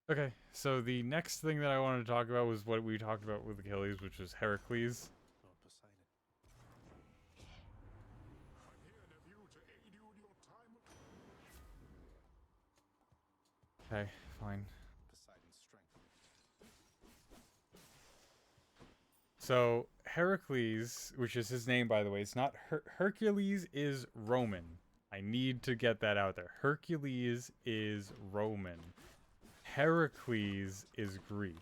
Okay, so the next thing that I wanted to talk about was what we talked about with Achilles, which was Heracles. Lord Poseidon. Okay, fine. Poseidon's strength. So Heracles, which is his name by the way, it's not Hercules is Roman. I need to get that out there. Hercules is Roman. Heracles is Greek.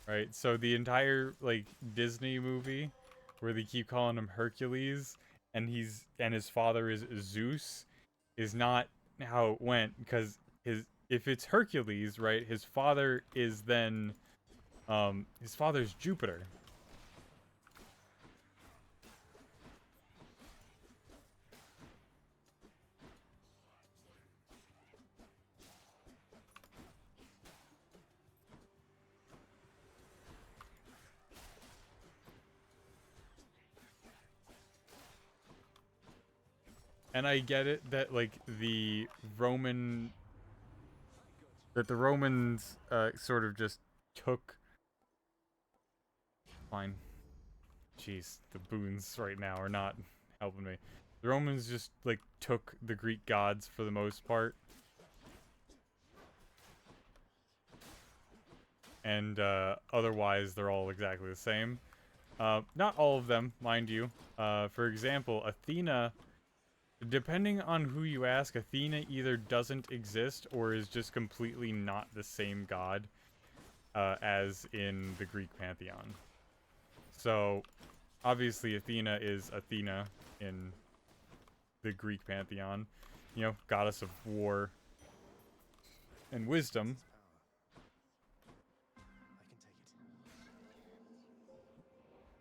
Right? So the entire like Disney movie where they keep calling him Hercules and his father is Zeus is not how it went, because if it's Hercules, right, his father is then his father's Jupiter. And I get it that like the Roman that the Romans sort of just took. Fine. Jeez, the boons right now are not helping me. The Romans just like took the Greek gods for the most part. And otherwise they're all exactly the same. Not all of them, mind you. For example, Athena, depending on who you ask, Athena either doesn't exist or is just completely not the same god as in the Greek pantheon. So, obviously Athena is Athena in the Greek pantheon. You know, goddess of war and wisdom. I can take it.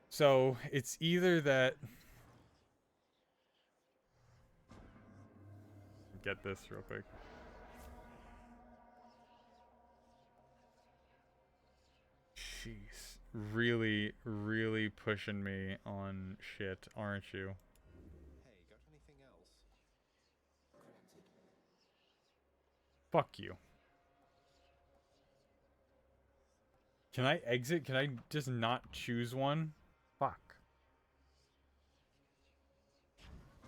So, it's either that... Get this real quick. Jeez. Really, really pushing me on shit, aren't you? Hey, got anything else? Fuck you. Can I exit? Can I just not choose one? Fuck.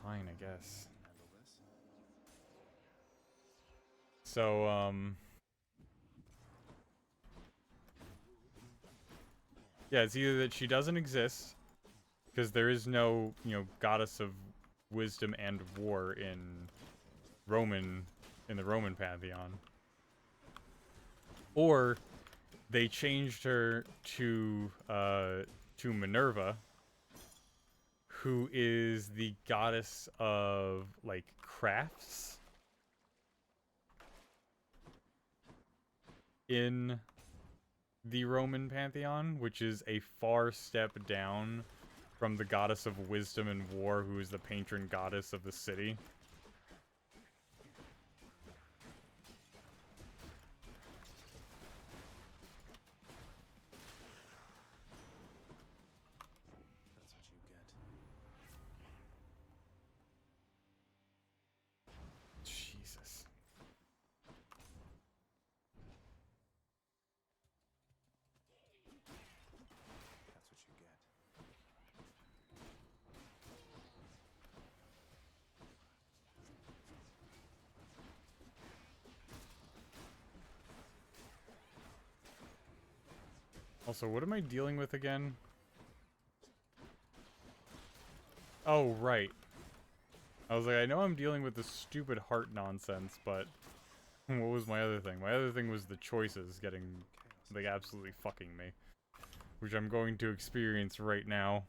Fine, I guess. Handle this. So, yeah, it's either that she doesn't exist, because there is no, you know, goddess of wisdom and war in the Roman pantheon. Or they changed her to Minerva, who is the goddess of, like, crafts in the Roman pantheon, which is a far step down from the goddess of wisdom and war, who is the patron goddess of the city. That's what you get. Jesus. That's what you get. Also, what am I dealing with again? Oh, right. I was like, I know I'm dealing with this stupid heart nonsense, but what was my other thing? My other thing was the choices getting, like, absolutely fucking me. Which I'm going to experience right now.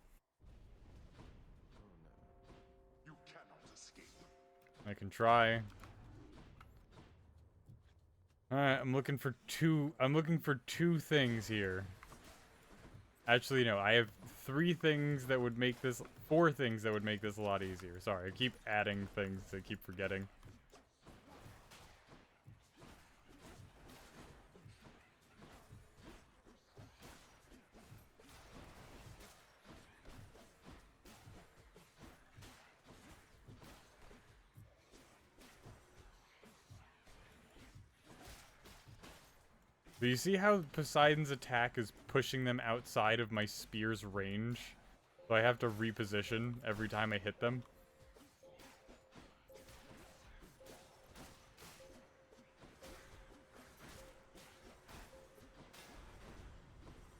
You cannot escape. I can try. Alright, I'm looking for two things here. Actually, no, I have four things that would make this a lot easier. Sorry, I keep adding things, I keep forgetting. Do you see how Poseidon's attack is pushing them outside of my spear's range? So I have to reposition every time I hit them?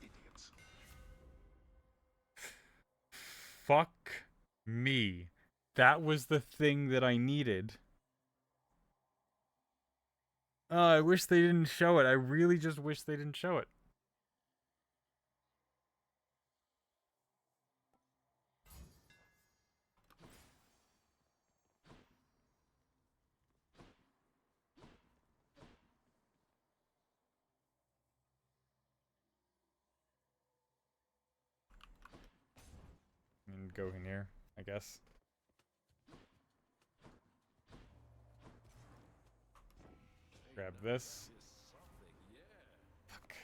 Idiots. Fuck me. That was the thing that I needed. I wish they didn't show it. I really just wish they didn't show it. And go in here, I guess. Grab this. Fuck.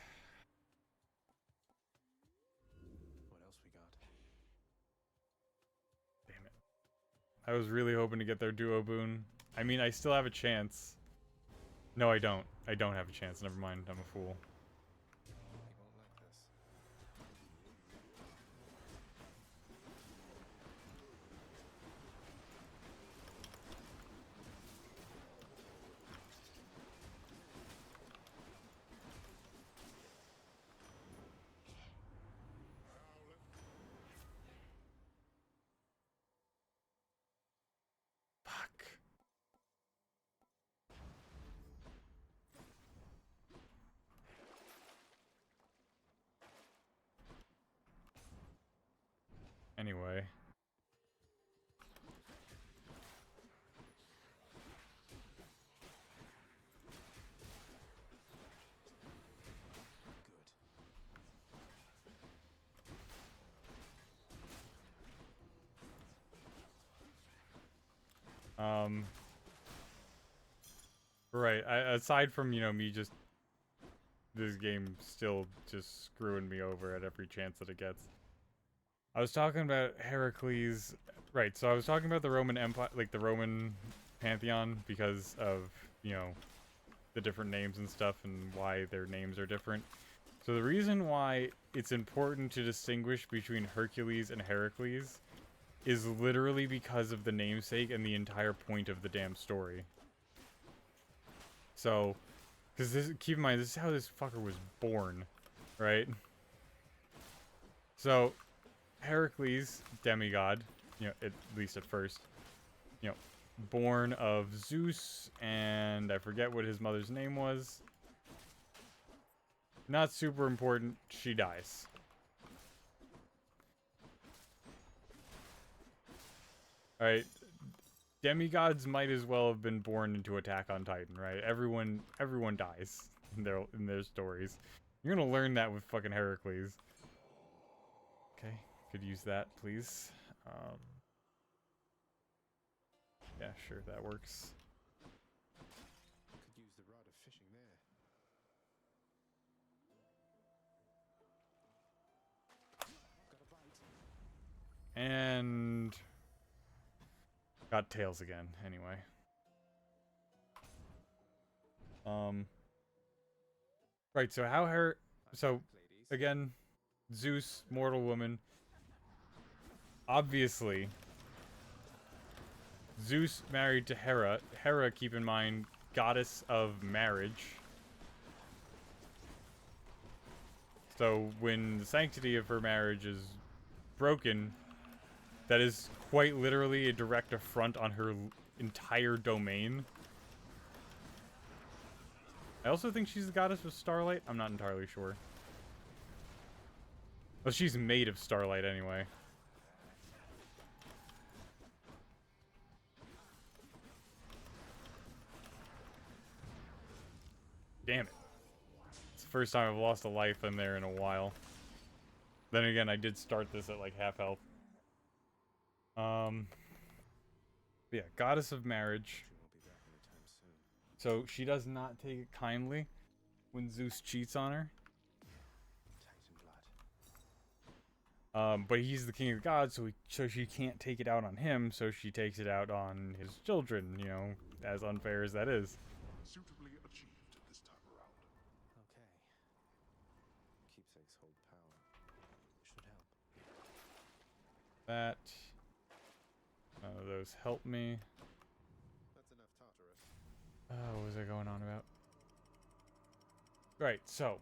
What else we got? Damn it. I was really hoping to get their duo boon. I mean, I still have a chance. No, I don't. I don't have a chance. Never mind. I'm a fool. He won't like this. Fuck. Anyway. Right. Aside from, you know, me just this game still just screwing me over at every chance that it gets. I was talking about Heracles, right? So I was talking about the Roman Empire, like the Roman pantheon, because of, you know, the different names and stuff and why their names are different. So the reason why it's important to distinguish between Hercules and Heracles is literally because of the namesake and the entire point of the damn story. So, because this, keep in mind, this is how this fucker was born, right? So, Heracles, demigod, you know, at least at first, you know, born of Zeus, and I forget what his mother's name was. Not super important, she dies. Alright, demigods might as well have been born into Attack on Titan, right? Everyone dies in their stories. You're gonna learn that with fucking Heracles. Okay, could use that, please. Yeah, sure, that works. Could use the rod of fishing there. Got a bite. And got tails again, anyway. Right, so how so Ladies. again, Zeus, mortal woman. Obviously, Zeus married to Hera. Hera, keep in mind, goddess of marriage. So when the sanctity of her marriage is broken, that is quite literally a direct affront on her entire domain. I also think she's the goddess of starlight. I'm not entirely sure. Well, she's made of starlight anyway. Damn it. It's the first time I've lost a life in there in a while. Then again, I did start this at like half health. Yeah, goddess of marriage. She won't be back anytime soon. So she does not take it kindly when Zeus cheats on her. Titan blood. But he's the king of the gods, so she can't take it out on him, so she takes it out on his children, you know, as unfair as that is. Suitably achieved this time around. Okay. Keepsakes hold power. Should help. That. None of those help me. That's enough Tartarus. What was I going on about? Right, so.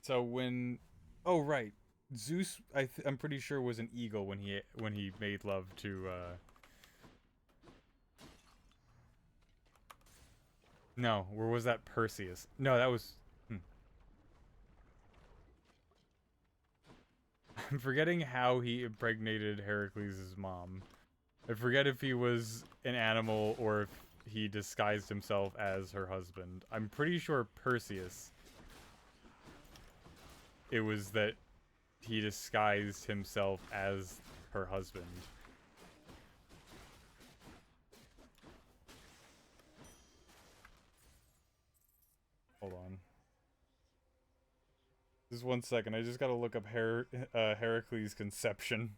So when. Oh, right. Zeus, I'm pretty sure, was an eagle when he made love to, No, or was that Perseus? No, that was... I'm forgetting how he impregnated Heracles' mom. I forget if he was an animal or if he disguised himself as her husband. I'm pretty sure Perseus. It was that he disguised himself as her husband. Hold on. Just 1 second. I just gotta look up Heracles' conception.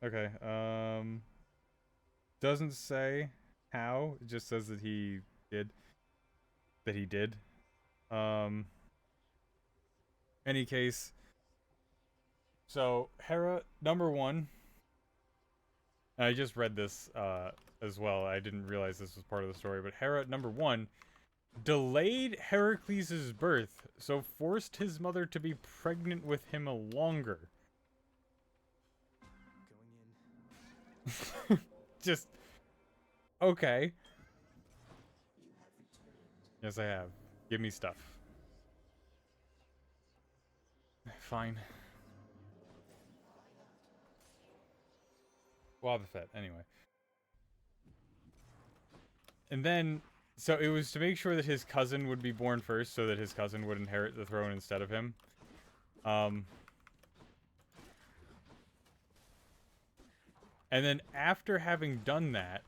Okay. Doesn't say how. It just says that he did. That he did. Any case. So Hera number 1. And I just read this as well. I didn't realize this was part of the story, but Hera number 1 delayed Heracles' birth, so forced his mother to be pregnant with him longer. Going in. Just okay. Yes, I have. Give me stuff. Fine. Boba Fett, anyway. And then, so it was to make sure that his cousin would be born first, so that his cousin would inherit the throne instead of him. And then after having done that,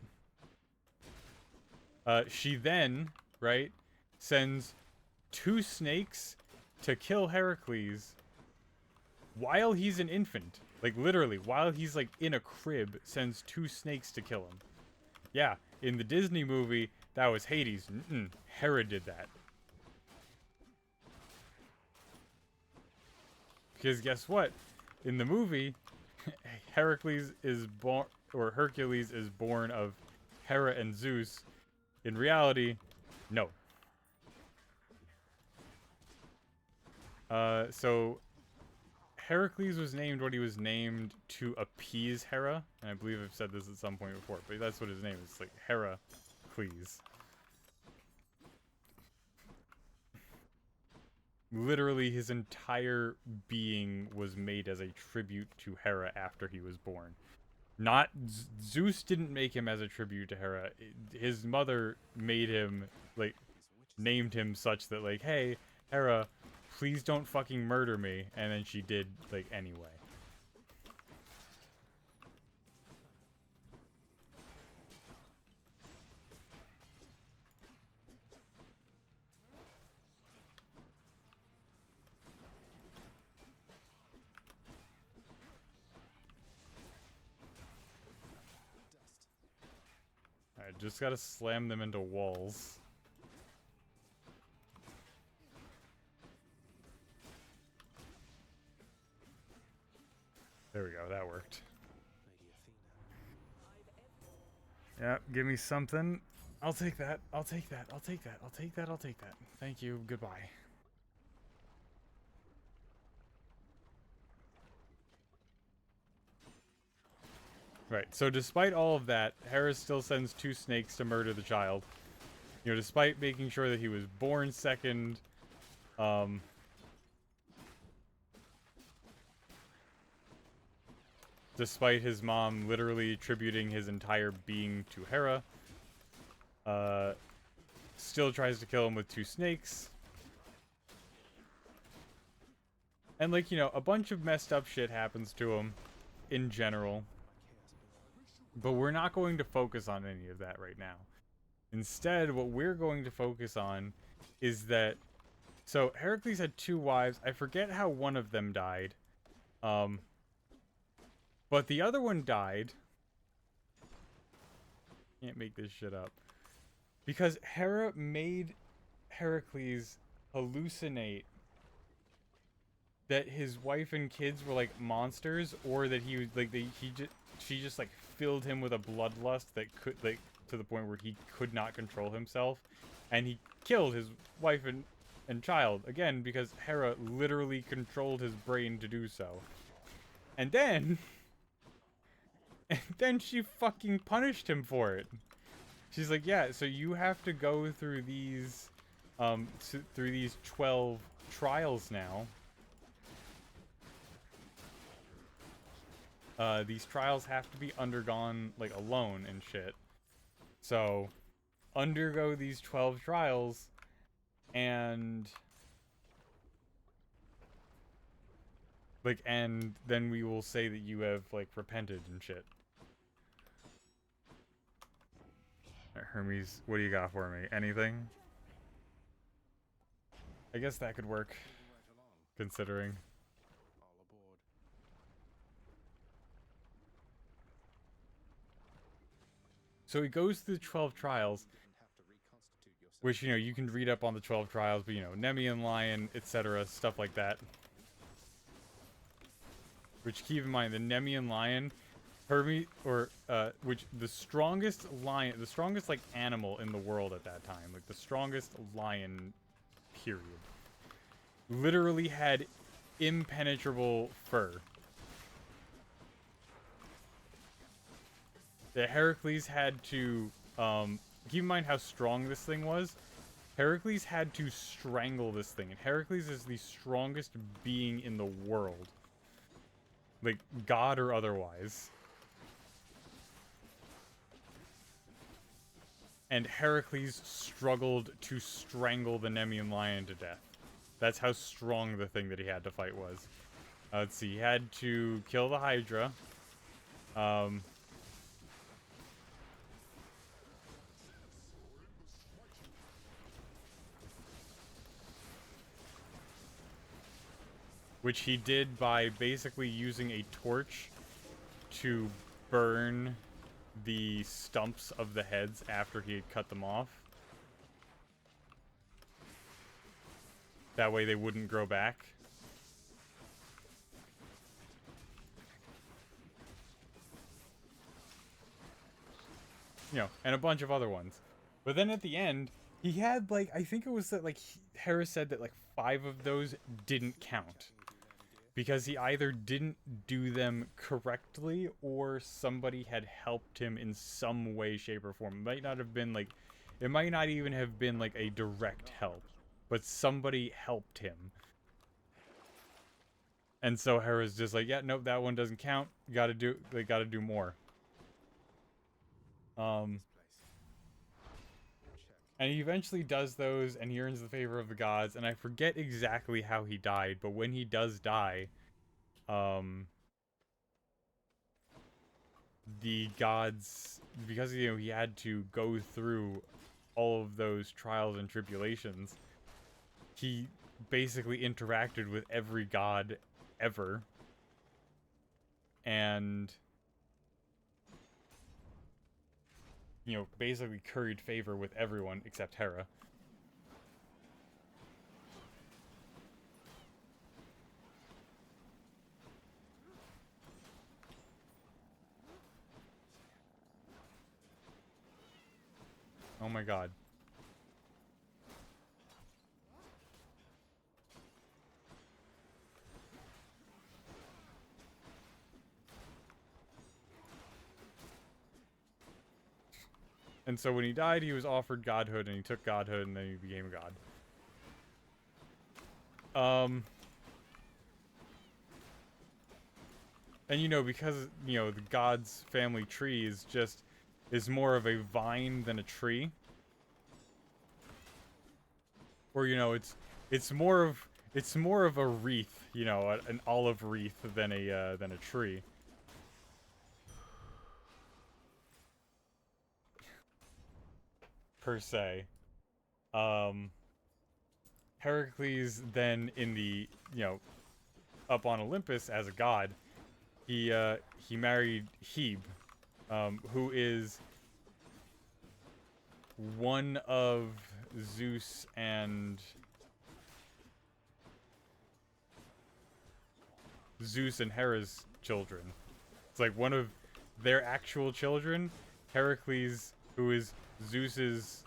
she then, right, sends 2 snakes to kill Heracles while he's an infant. Like, literally, while he's, like, in a crib, sends 2 snakes to kill him. Yeah, in the Disney movie, that was Hades. Hera did that. Because guess what? In the movie, Heracles is born, or Hercules is born of Hera and Zeus. In reality, no. So Heracles was named what he was named to appease Hera, and I believe I've said this at some point before, but that's what his name is, like Heracles. Literally, his entire being was made as a tribute to Hera after he was born. Not Zeus didn't make him as a tribute to Hera. His mother made him, like, named him such that, like, hey, Hera, please don't fucking murder me. And then she did, like, anyway. Alright, just gotta slam them into walls. There we go, that worked. Yeah, give me something. I'll take that. I'll take that. I'll take that. I'll take that. I'll take that. Thank you. Goodbye. Right, so despite all of that, Hera still sends 2 snakes to murder the child. You know, despite making sure that he was born second, despite his mom literally attributing his entire being to Hera, still tries to kill him with 2 snakes. And, like, you know, a bunch of messed up shit happens to him in general. But we're not going to focus on any of that right now. Instead, what we're going to focus on is that... So, Heracles had 2 wives. I forget how one of them died. But the other one died. Can't make this shit up. Because Hera made Heracles hallucinate that his wife and kids were like monsters, or that he was like she just like filled him with a bloodlust that could, like, to the point where he could not control himself, and he killed his wife and child again because Hera literally controlled his brain to do so. And then she fucking punished him for it. She's like, yeah, so you have to go through these 12 trials now. These trials have to be undergone, like, alone and shit. So, undergo these 12 trials, and... like, and then we will say that you have, like, repented and shit. Alright, Hermes, what do you got for me? Anything? I guess that could work, considering. All aboard. So he goes through the 12 trials, You didn't have to reconstitute yourself. which, you know, you can read up on the 12 trials, but, you know, Nemean Lion, etc., stuff like that. Which, keep in mind, the Nemean Lion, which the strongest lion, the strongest, like, animal in the world at that time, like, the strongest lion, period, literally had impenetrable fur. The Heracles had to, keep in mind how strong this thing was. Heracles had to strangle this thing, and Heracles is the strongest being in the world. Like, god or otherwise. And Heracles struggled to strangle the Nemean Lion to death. That's how strong the thing that he had to fight was. Let's see, he had to kill the Hydra. Which he did by basically using a torch to burn the stumps of the heads after he had cut them off. That way they wouldn't grow back. You know, and a bunch of other ones. But then at the end, he had, like, I think it was that, like, Hera said that, like, 5 of those didn't count. Because he either didn't do them correctly, or somebody had helped him in some way, shape, or form. It might not have been, like, it might not even have been, like, a direct help. But somebody helped him. And so Hera's just like, yeah, nope, that one doesn't count. They gotta do more. And he eventually does those, and he earns the favor of the gods, and I forget exactly how he died, but when he does die, the gods, because, you know, he had to go through all of those trials and tribulations, he basically interacted with every god ever, and, you know, basically curried favor with everyone except Hera. Oh my god. And so when he died, he was offered godhood, and he took godhood, and then he became a god. And, you know, because, you know, the god's family tree is more of a vine than a tree. Or, you know, it's more of a wreath, you know, an olive wreath than a tree. Per se. Heracles then in the, you know, up on Olympus as a god, he married Hebe, who is one of Zeus and Hera's children. It's like one of their actual children, Heracles, who is Zeus's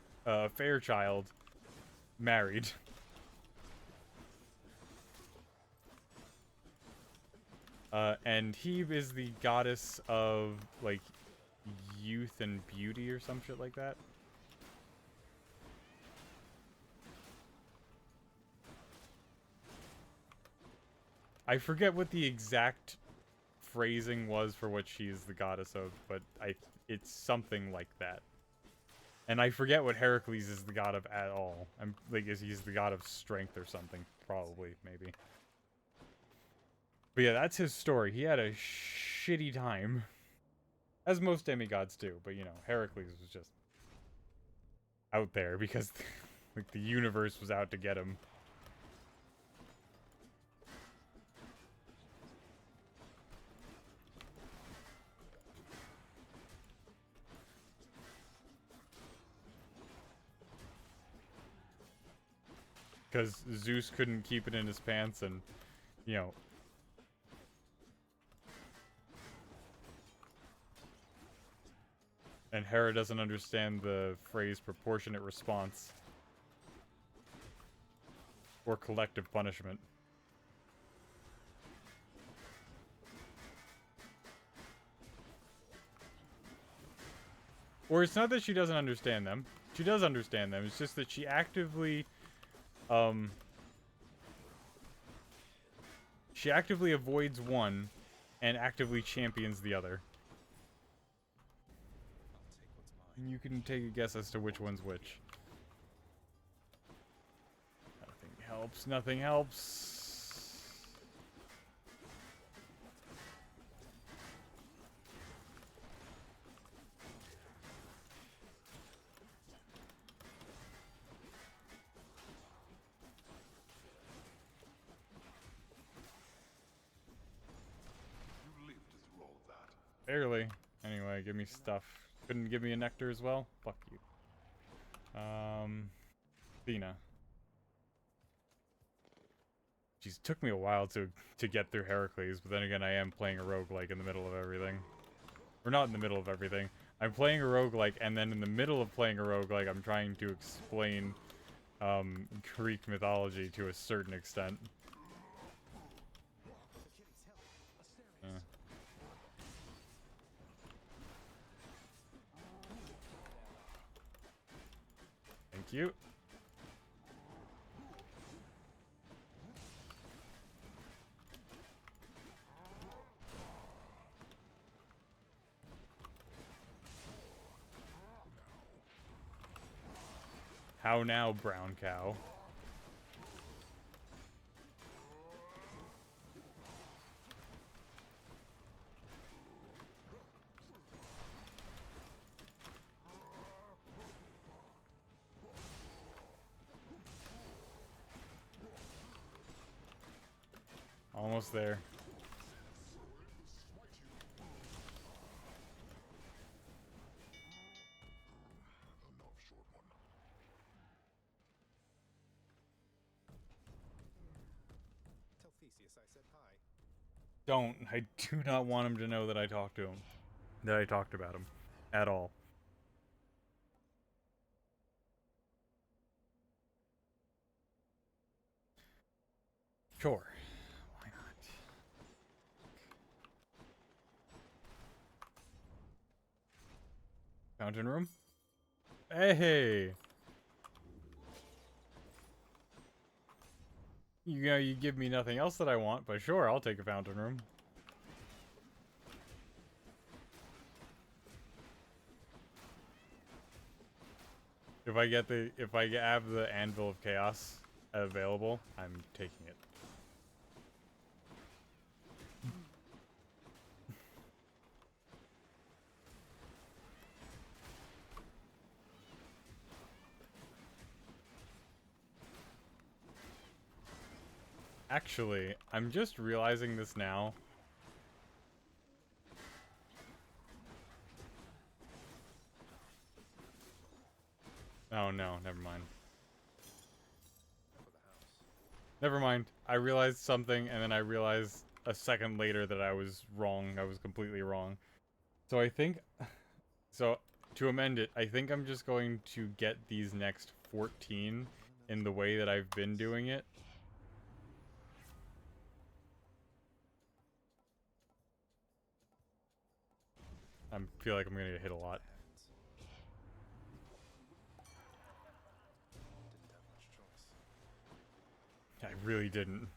Fairchild, married. And Hebe is the goddess of, like, youth and beauty or some shit like that. I forget what the exact phrasing was for what she's the goddess of, but it's something like that. And I forget what Heracles is the god of at all. I'm like, he's the god of strength or something, probably, maybe. But yeah, that's his story. He had a shitty time. As most demigods do, but, you know, Heracles was just out there because like the universe was out to get him. Because Zeus couldn't keep it in his pants and, you know. And Hera doesn't understand the phrase proportionate response. Or collective punishment. Or it's not that she doesn't understand them. She does understand them. It's just that she actively, she actively avoids one and actively champions the other. I'll take what's mine. And you can take a guess as to which one's which. Nothing helps. Nothing helps. You lived through all of that. Barely. Anyway, give me stuff. Couldn't give me a nectar as well? Fuck you. Athena. Jeez, took me a while to get through Heracles, but then again, I am playing a roguelike in the middle of everything. Or not in the middle of everything. I'm playing a roguelike, and then in the middle of playing a roguelike, I'm trying to explain Greek mythology to a certain extent. Yeah. Thank you. How now, brown cow? Almost there. Tell Theseus I said hi. Don't. I do not want him to know that I talked to him. That I talked about him. At all. Sure. Why not? Fountain room? Hey! You know, you give me nothing else that I want, but sure, I'll take a fountain room. If I have the Anvil of Chaos available, I'm taking it. Actually, I'm just realizing this now. Oh no, never mind. For the house. Never mind. I realized something, and then I realized a second later that I was wrong. I was completely wrong. So I think... So, to amend it, I think I'm just going to get these next 14 in the way that I've been doing it. I feel like I'm gonna get hit a lot. Hands. Didn't have much choice. I really didn't.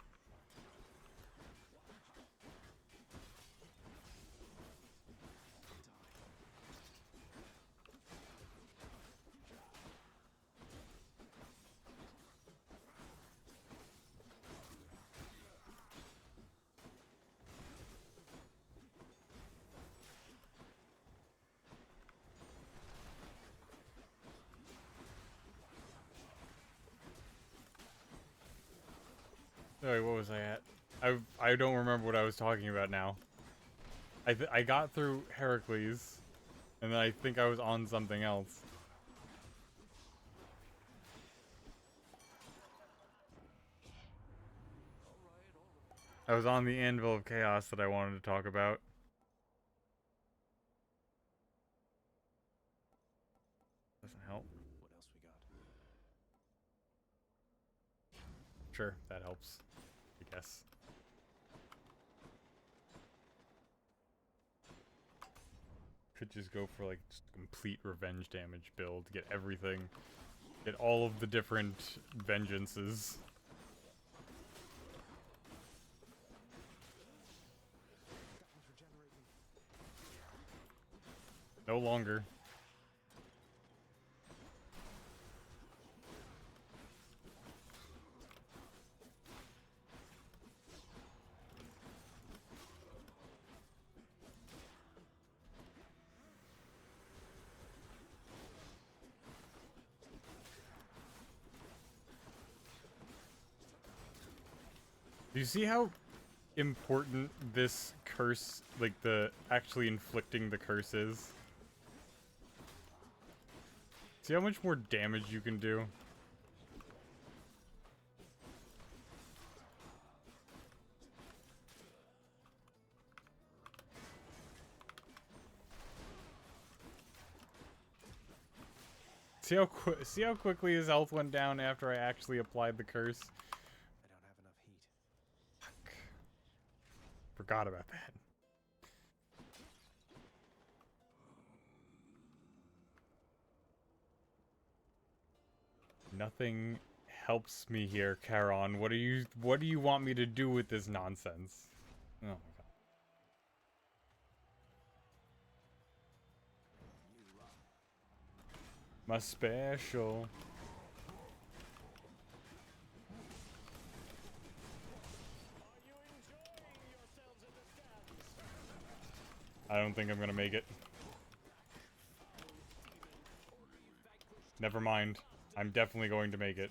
Sorry, what was I at? I don't remember what I was talking about now. I got through Heracles, and then I think I was on something else. I was on the Anvil of Chaos that I wanted to talk about. Doesn't help. What else we got? Sure, that helps. I guess. Could just go for like just complete revenge damage build, get everything, get all of the different vengeances. No longer. Do you see how important this curse, like the actually inflicting the curse is? See how much more damage you can do? See how quickly his health went down after I actually applied the curse? I don't have enough heat. Fuck. Forgot about that. Nothing helps me here, Charon. What do you want me to do with this nonsense? Oh my god. My special. I don't think I'm gonna make it. Never mind. I'm definitely going to make it.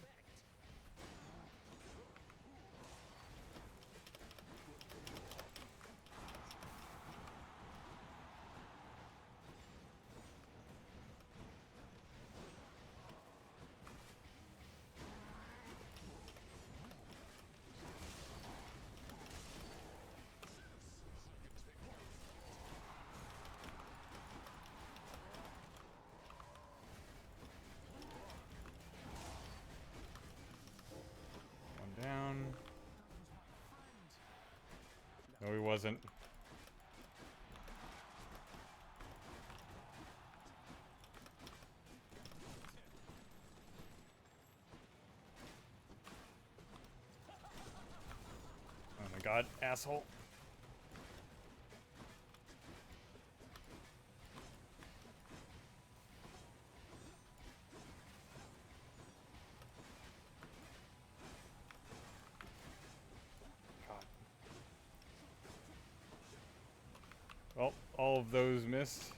Down. No, he wasn't. Oh my god, asshole. Well, all of those missed.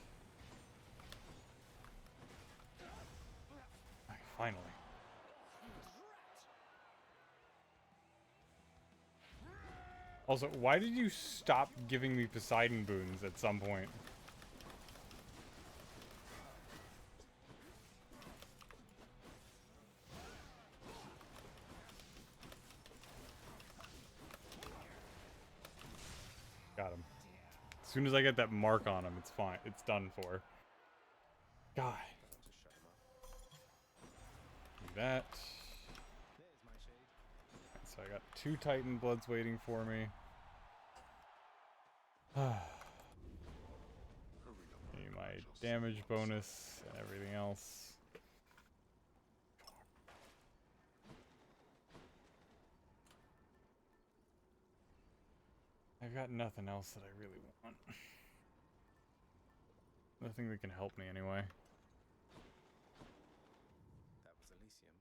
Finally. Also, why did you stop giving me Poseidon boons at some point? Got him. As soon as I get that mark on him, it's fine. It's done for. God. Do that. So I got 2 Titan Bloods waiting for me. Need my damage bonus and everything else. I've got nothing else that I really want. Nothing that can help me anyway. That was Elysium.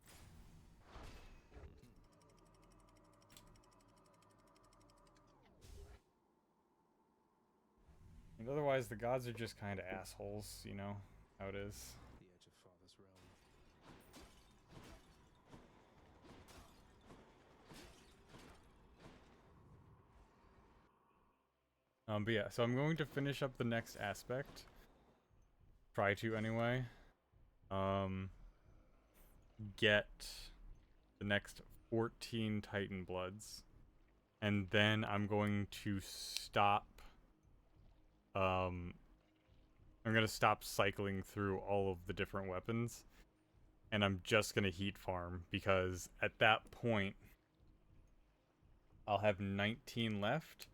And otherwise, the gods are just kind of assholes, you know how it is. The edge of Father's realm. But yeah, so I'm going to finish up the next aspect. Try to anyway. Get the next 14 Titan Bloods. And then I'm going to stop. I'm going to stop cycling through all of the different weapons. And I'm just going to heat farm. Because at that point, I'll have 19 left.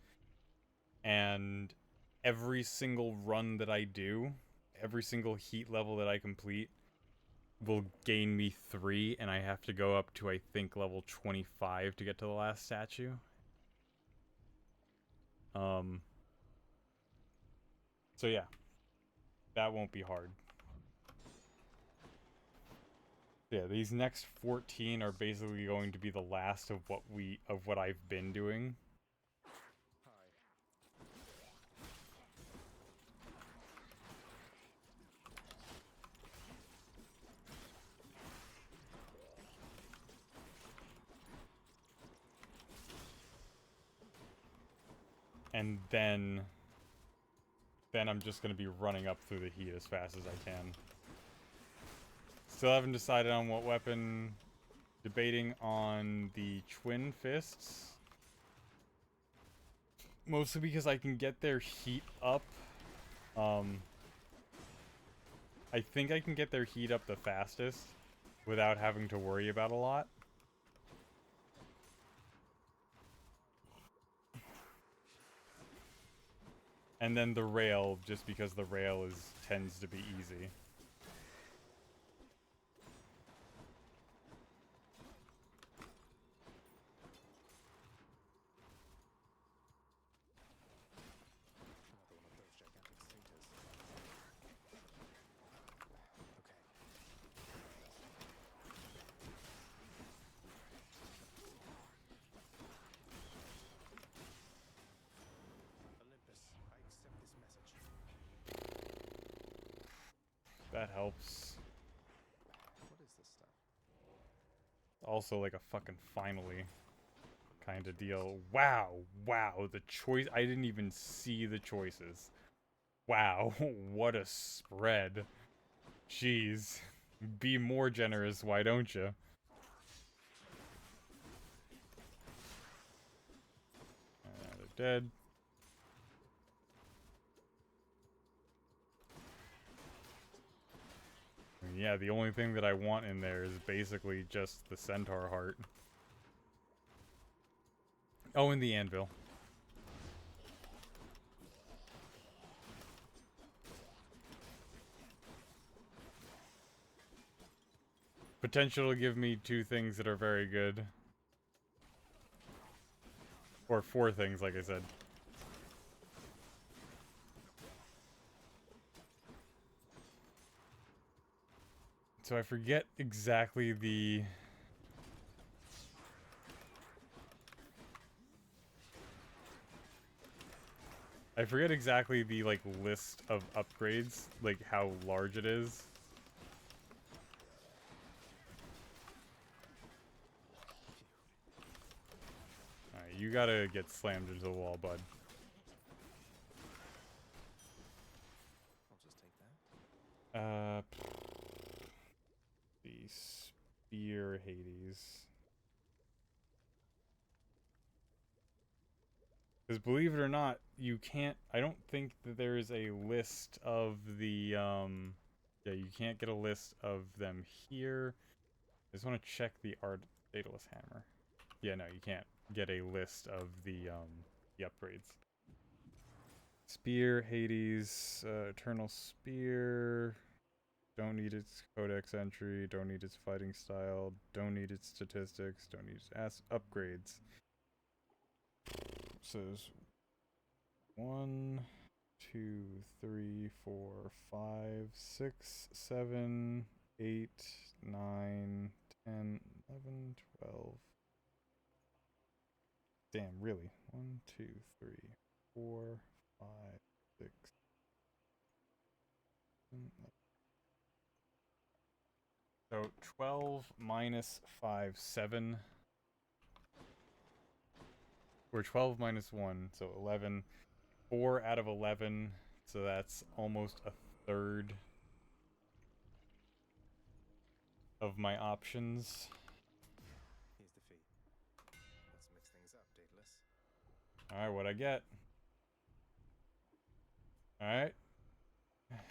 And every single run that I do, every single heat level that I complete, will gain me 3, and I have to go up to, I think, level 25 to get to the last statue. So yeah, that won't be hard. Yeah, these next 14 are basically going to be the last of what I've been doing. And then I'm just going to be running up through the heat as fast as I can. Still haven't decided on what weapon. Debating on the twin fists. Mostly because I can get their heat up. I think I can get their heat up the fastest without having to worry about a lot. And then the rail, just because the rail tends to be easy. That helps. What is this stuff? Also like a fucking finally kind of deal. Wow, the choice. I didn't even see the choices. Wow, what a spread. Jeez. Be more generous, why don't you? They're dead. Yeah, the only thing that I want in there is basically just the centaur heart. Oh, and the anvil. Potential to give me 2 things that are very good. Or 4 things, like I said. So I forget exactly the... I forget exactly the, like, list of upgrades, like, how large it is. Alright, you gotta get slammed into the wall, bud. I'll just take that. The Spear Hades. Because believe it or not, you can't... I don't think that there is a list of the, yeah, you can't get a list of them here. I just want to check the Daedalus Hammer. Yeah, no, you can't get a list of the upgrades. Spear, Hades, Eternal Spear... Don't need its codex entry, don't need its fighting style, don't need its statistics, don't need its upgrades. So there's 1, 2, 3, 4, 5, 6, 7, 8, 9, 10, 11, 12. Damn, really? 1, 2, 3, 4, 5, 6, 7, 8. So 12 minus 5, 7. Or 12 minus 1, so 11. 4 out of 11, so that's almost a third of my options. Here's the fee. Let's mix things up, Daedalus. Alright, what'd I get? Alright. That's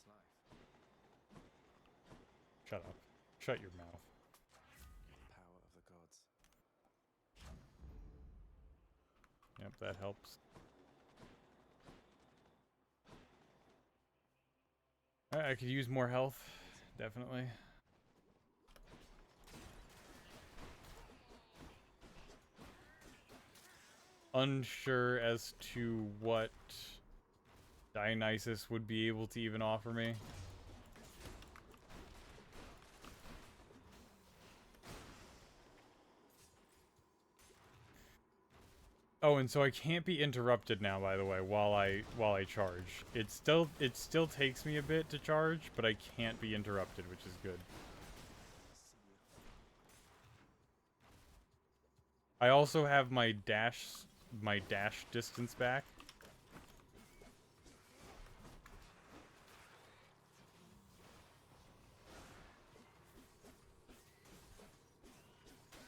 life. Shut up. Shut your mouth. The power of the gods. Yep, that helps. Alright, I could use more health. Definitely. Unsure as to what Dionysus would be able to even offer me. Oh, and so I can't be interrupted now, by the way, while I charge. It still takes me a bit to charge, but I can't be interrupted, which is good. I also have my dash distance back.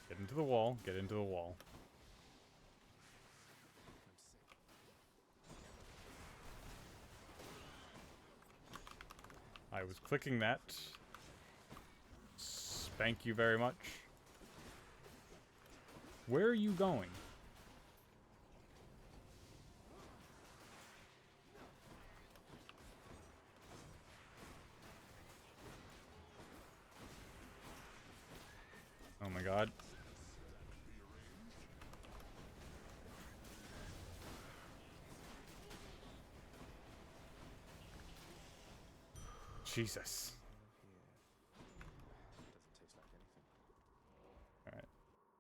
Get into the wall, get into the wall. I was clicking that. Thank you very much. Where are you going? Oh my god. Jesus. Doesn't taste like anything. Alright.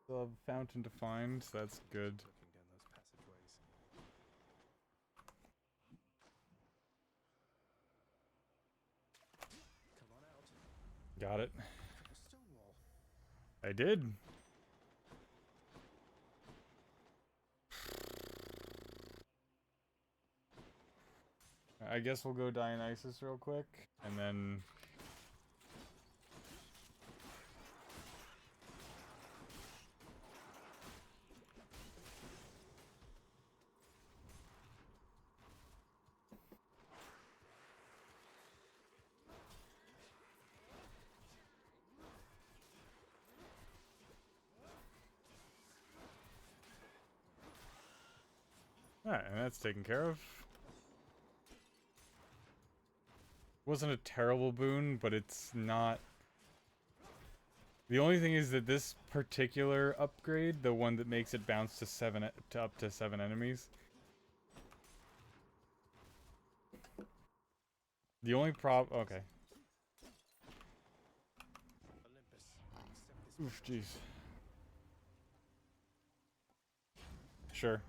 Still have a fountain to find, so that's good. Looking down those passageways. Come on out. Got it. A stone wall. I did. I guess we'll go Dionysus real quick, and then... Alright, and that's taken care of. Wasn't a terrible boon, but it's not... The only thing is that this particular upgrade, the one that makes it bounce to up to 7 enemies. The only problem... Okay. Olympus. Oof, jeez. Sure.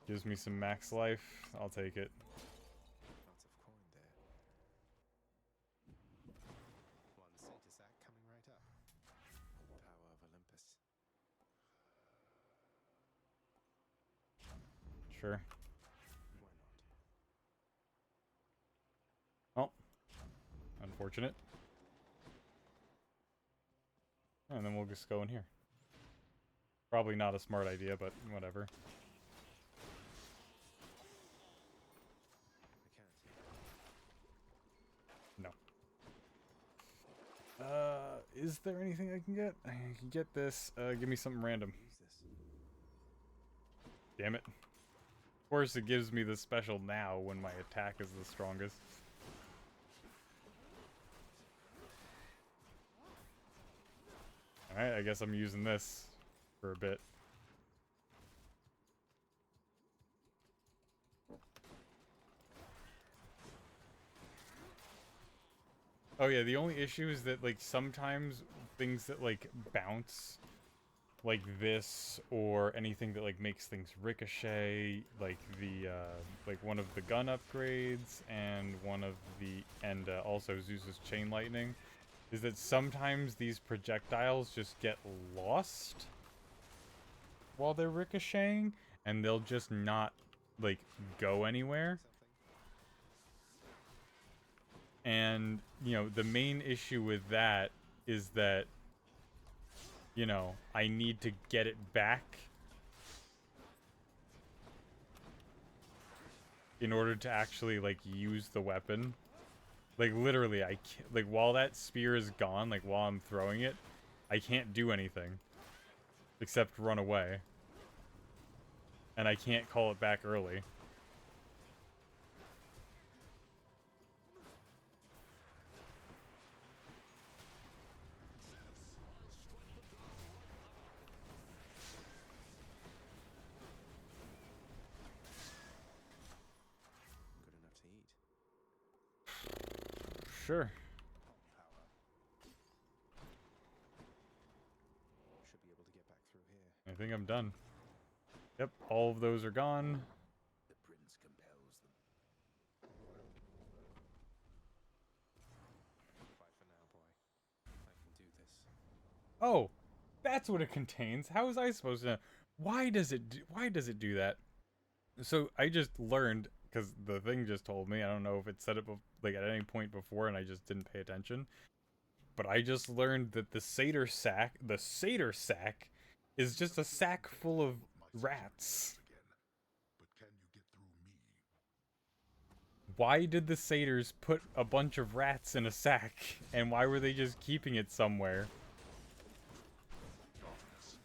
Gives me some max life. I'll take it. Lots of coin there. 1 cent is that coming right up. Power of Olympus. Sure. Why not? Oh. Unfortunate. And then we'll just go in here. Probably not a smart idea, but whatever. I can't. Is there anything I can get? I can get this. Give me something random. Use this. Damn it. Of course it gives me the special now when my attack is the strongest. Alright, I guess I'm using this for a bit. Oh yeah, the only issue is that, like, sometimes things that, like, bounce, like this, or anything that, like, makes things ricochet, like the, like, one of the gun upgrades, and also Zeus's Chain Lightning, is that sometimes these projectiles just get lost while they're ricocheting, and they'll just not, like, go anywhere. And, you know, the main issue with that is that you know, I need to get it back in order to actually, like, use the weapon. Like, literally, I can't, like, while that spear is gone, like, while I'm throwing it, I can't do anything. Except run away. And I can't call it back early. Good enough to eat. Sure. Power. Should be able to get back through here. I think I'm done. Yep, all of those are gone. The prince compels them. Fight for now, boy. I can do this. Oh, that's what it contains. How was I supposed to? Why does it do that? So I just learned, because the thing just told me. I don't know if it said it like at any point before, and I just didn't pay attention. But I just learned that the satyr sack, is just a sack full of rats. Again. But can you get through me? Why did the satyrs put a bunch of rats in a sack? And why were they just keeping it somewhere? Darkness.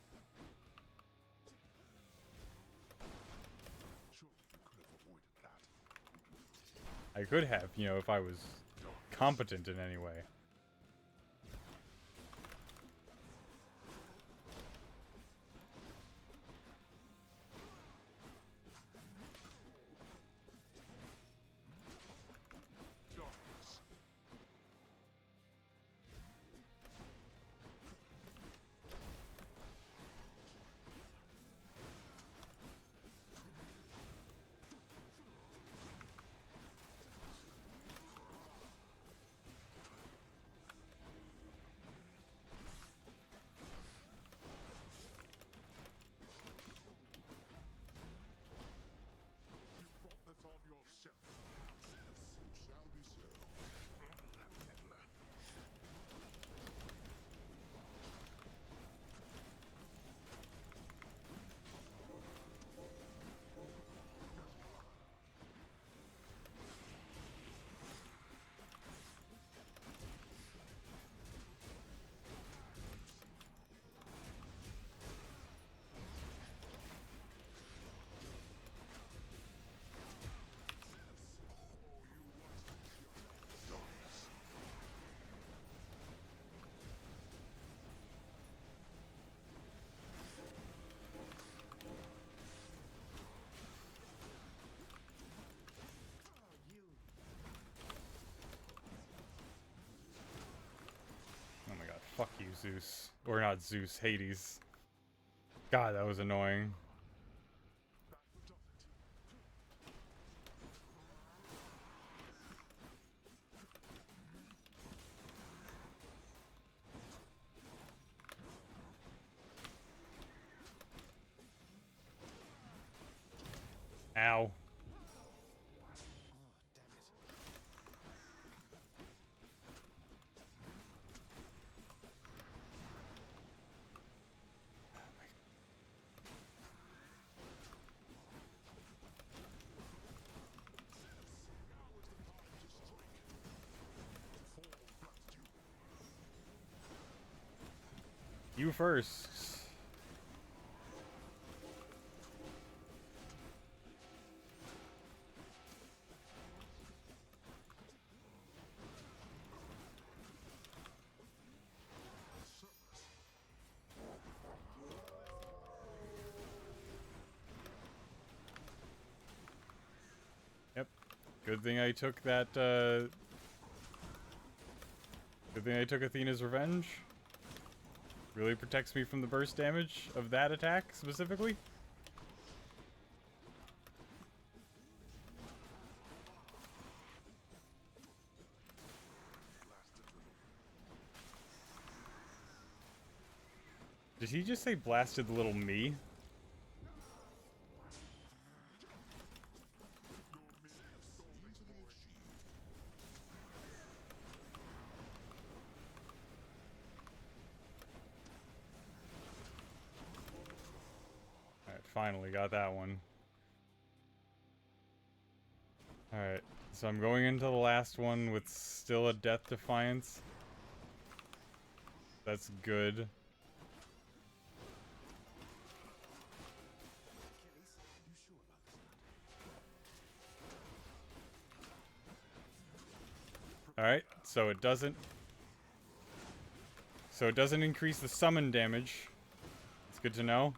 Surely you could have avoided that. I could have, you know, if I was competent in any way. Darkness. You brought this on yourself. It shall be so. Meddler. Oh my god, fuck you, Zeus. Or not Zeus, Hades. God, that was annoying. Ow. Oh, damn it. You first. Yep. Good thing I took that, good thing I took Athena's Revenge. Really protects me from the burst damage of that attack, specifically. Did he just say blasted little me? finally got that one. Alright, so I'm going into the last one with still a Death Defiance. That's good. Alright, so it doesn't increase the summon damage. It's good to know.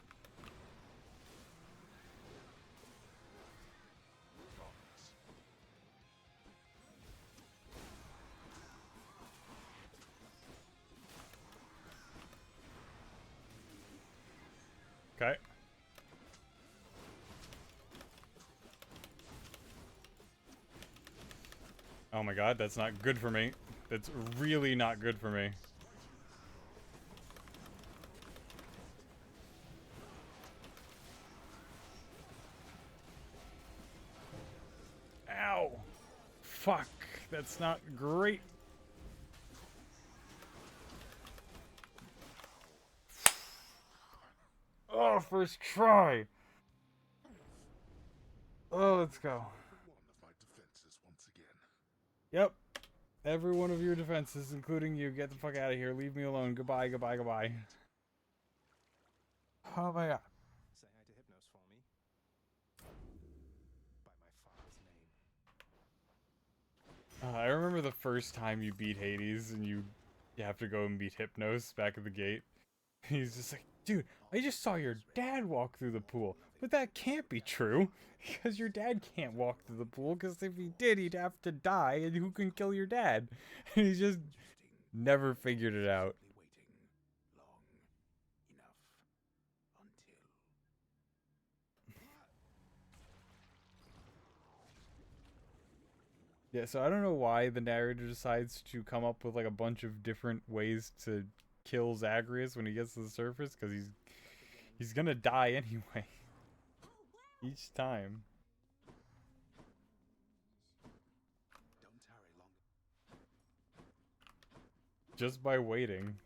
Okay. Oh my god, that's not good for me. That's really not good for me. Ow! Fuck, that's not great. Oh, first try! Oh, let's go. One of my defenses once again. Yep. Every one of your defenses, including you, get the fuck out of here. Leave me alone. Goodbye, goodbye, goodbye. Oh my god. Say hi to Hypnos for me. By my father's name. I remember the first time you beat Hades and you have to go and beat Hypnos back at the gate. He's just like, dude, I just saw your dad walk through the pool. But that can't be true, because your dad can't walk through the pool, because if he did, he'd have to die, and who can kill your dad? And he's just never figured it out. Waiting long enough until. Yeah, so I don't know why the narrator decides to come up with like a bunch of different ways to kill Zagreus when he gets to the surface, because he's gonna die anyway. Each time. Don't tarry long. Just by waiting.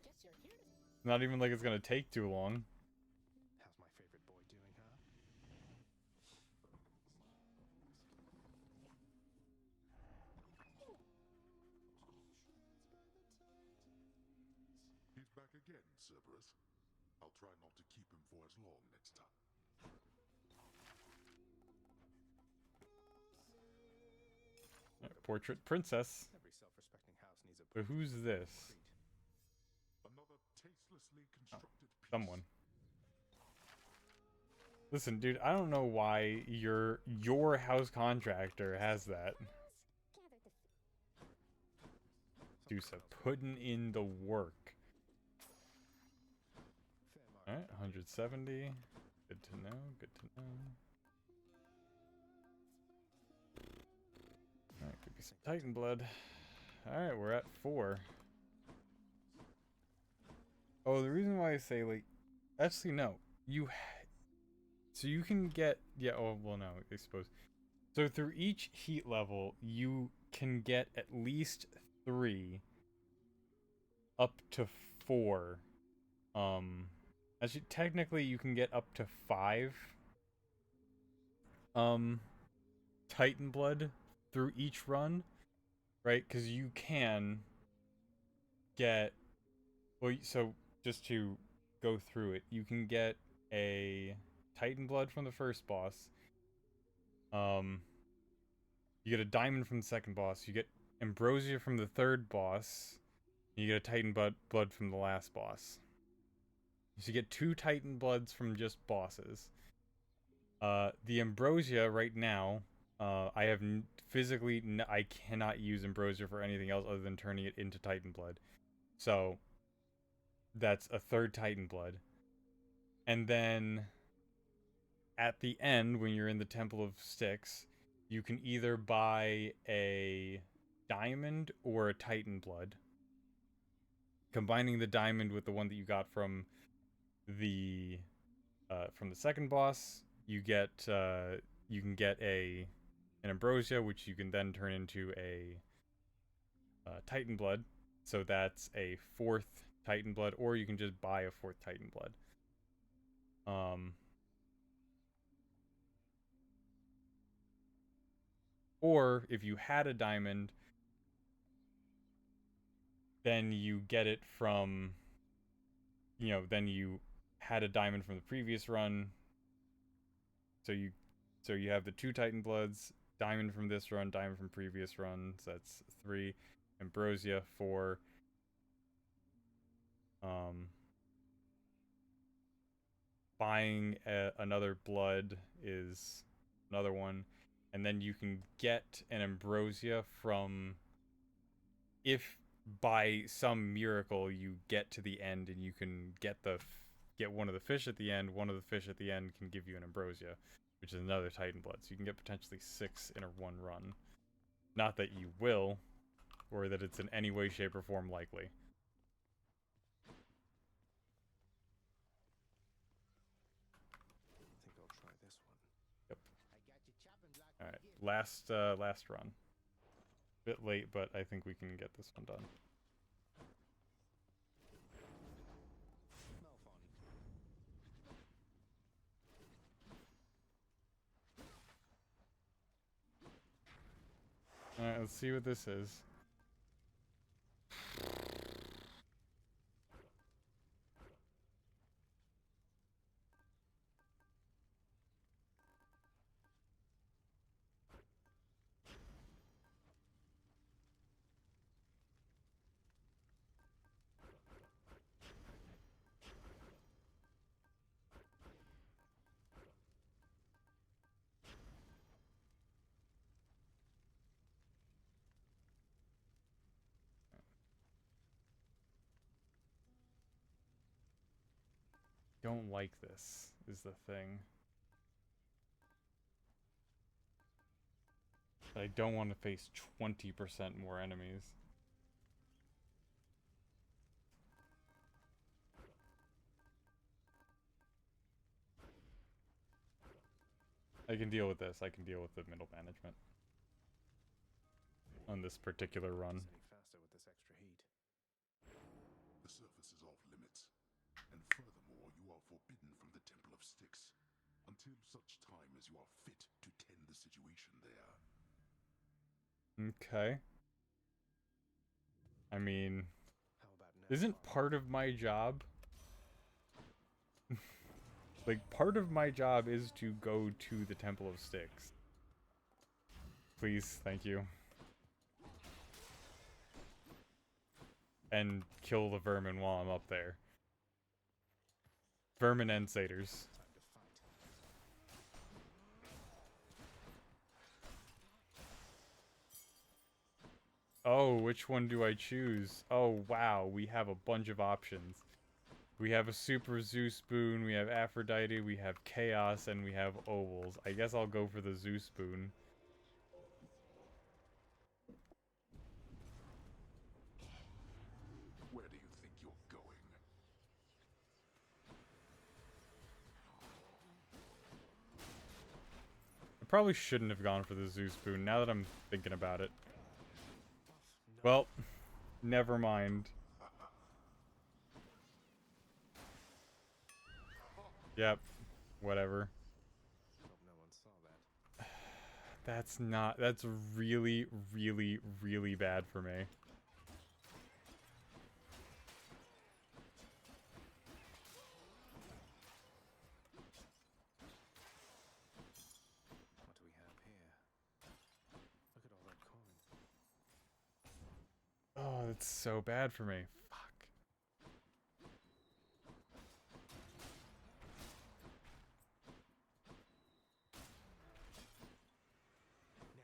Not even like it's gonna take too long. How's my favorite boy doing, huh? He's back again, Cerberus. I'll try not to keep him for as long next time. Portrait princess. Every self-respecting house needs a But who's this? Another tastelessly constructed piece. Someone. Listen, dude, I don't know why your house contractor has that. Dusa, putting in the work. fair Alright, 170. Good to know, good to know. Alright, could be some Titan blood. Alright, we're at 4. Oh, the reason why I say, like, actually, no. So you can get, yeah, oh, well, no, I suppose. So through each heat level, you can get at least 3 up to 4. Actually, technically, you can get up to 5 Titan blood through each run, right? Because you can get, well, so just to go through it, you can get a Titan blood from the first boss. You get a diamond from the second boss. You get ambrosia from the third boss. You get a Titan blood from the last boss. So you get 2 Titan bloods from just bosses. The ambrosia right now, I have I cannot use ambrosia for anything else other than turning it into Titan blood. So that's a 3rd Titan blood. And then at the end, when you're in the Temple of Styx, you can either buy a diamond or a Titan blood. Combining the diamond with the one that you got from the second boss, you get you can get an ambrosia, which you can then turn into a Titan blood. So that's a 4th Titan blood, or you can just buy a 4th Titan blood. Or if you had a diamond, then you get it from, then you had a diamond from the previous run. So you have the 2 Titan Bloods, diamond from this run, diamond from previous runs. That's 3. Ambrosia, 4. Buying another blood is another one. And then you can get an Ambrosia from, if by some miracle you get to the end and you can get one of the fish at the end, one of the fish at the end can give you an Ambrosia, which is another Titan Blood. So you can get potentially 6 in a one run. Not that you will, or that it's in any way, shape, or form likely. I think I'll try this one. Yep. I got you chopping block. Last run. Bit late, but I think we can get this one done. Smell funny. Alright, let's see what this is. Don't like this, is the thing. I don't want to face 20% more enemies. I can deal with this. I can deal with the middle management on this particular run. Sitting faster with this extra heat. The surface is off limits, and furthermore, you are forbidden from the Temple of Styx until such time as you are fit to tend the situation there. Okay. I mean, How about now? isn't part of my job... like, part of my job is to go to the Temple of Styx. Please, thank you. And kill the vermin while I'm up there. Vermin and satyrs. Time to fight. Oh, which one do I choose? Oh, wow, we have a bunch of options. We have a Super Zeus Boon, we have Aphrodite, we have Chaos, and we have Ovals. I guess I'll go for the Zeus Boon. Where do you think you're going? I probably shouldn't have gone for the Zeus Boon, now that I'm thinking about it. No. Well, never mind. Yep, whatever. Hope no one saw that. That's really, really, really bad for me. What do we have here? Look at all that coin. Oh, that's so bad for me. Fuck.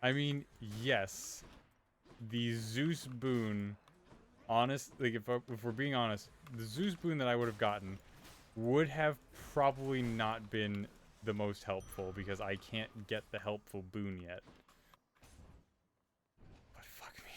I mean, yes. The Zeus Boon, if we're being honest, the Zeus Boon that I would have gotten would have probably not been the most helpful because I can't get the helpful boon yet. But fuck me.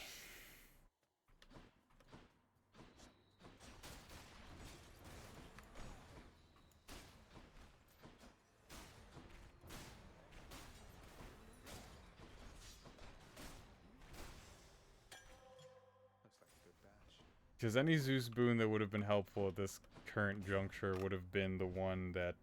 Looks like a good batch. Because any Zeus boon that would have been helpful at this current juncture would have been the one that,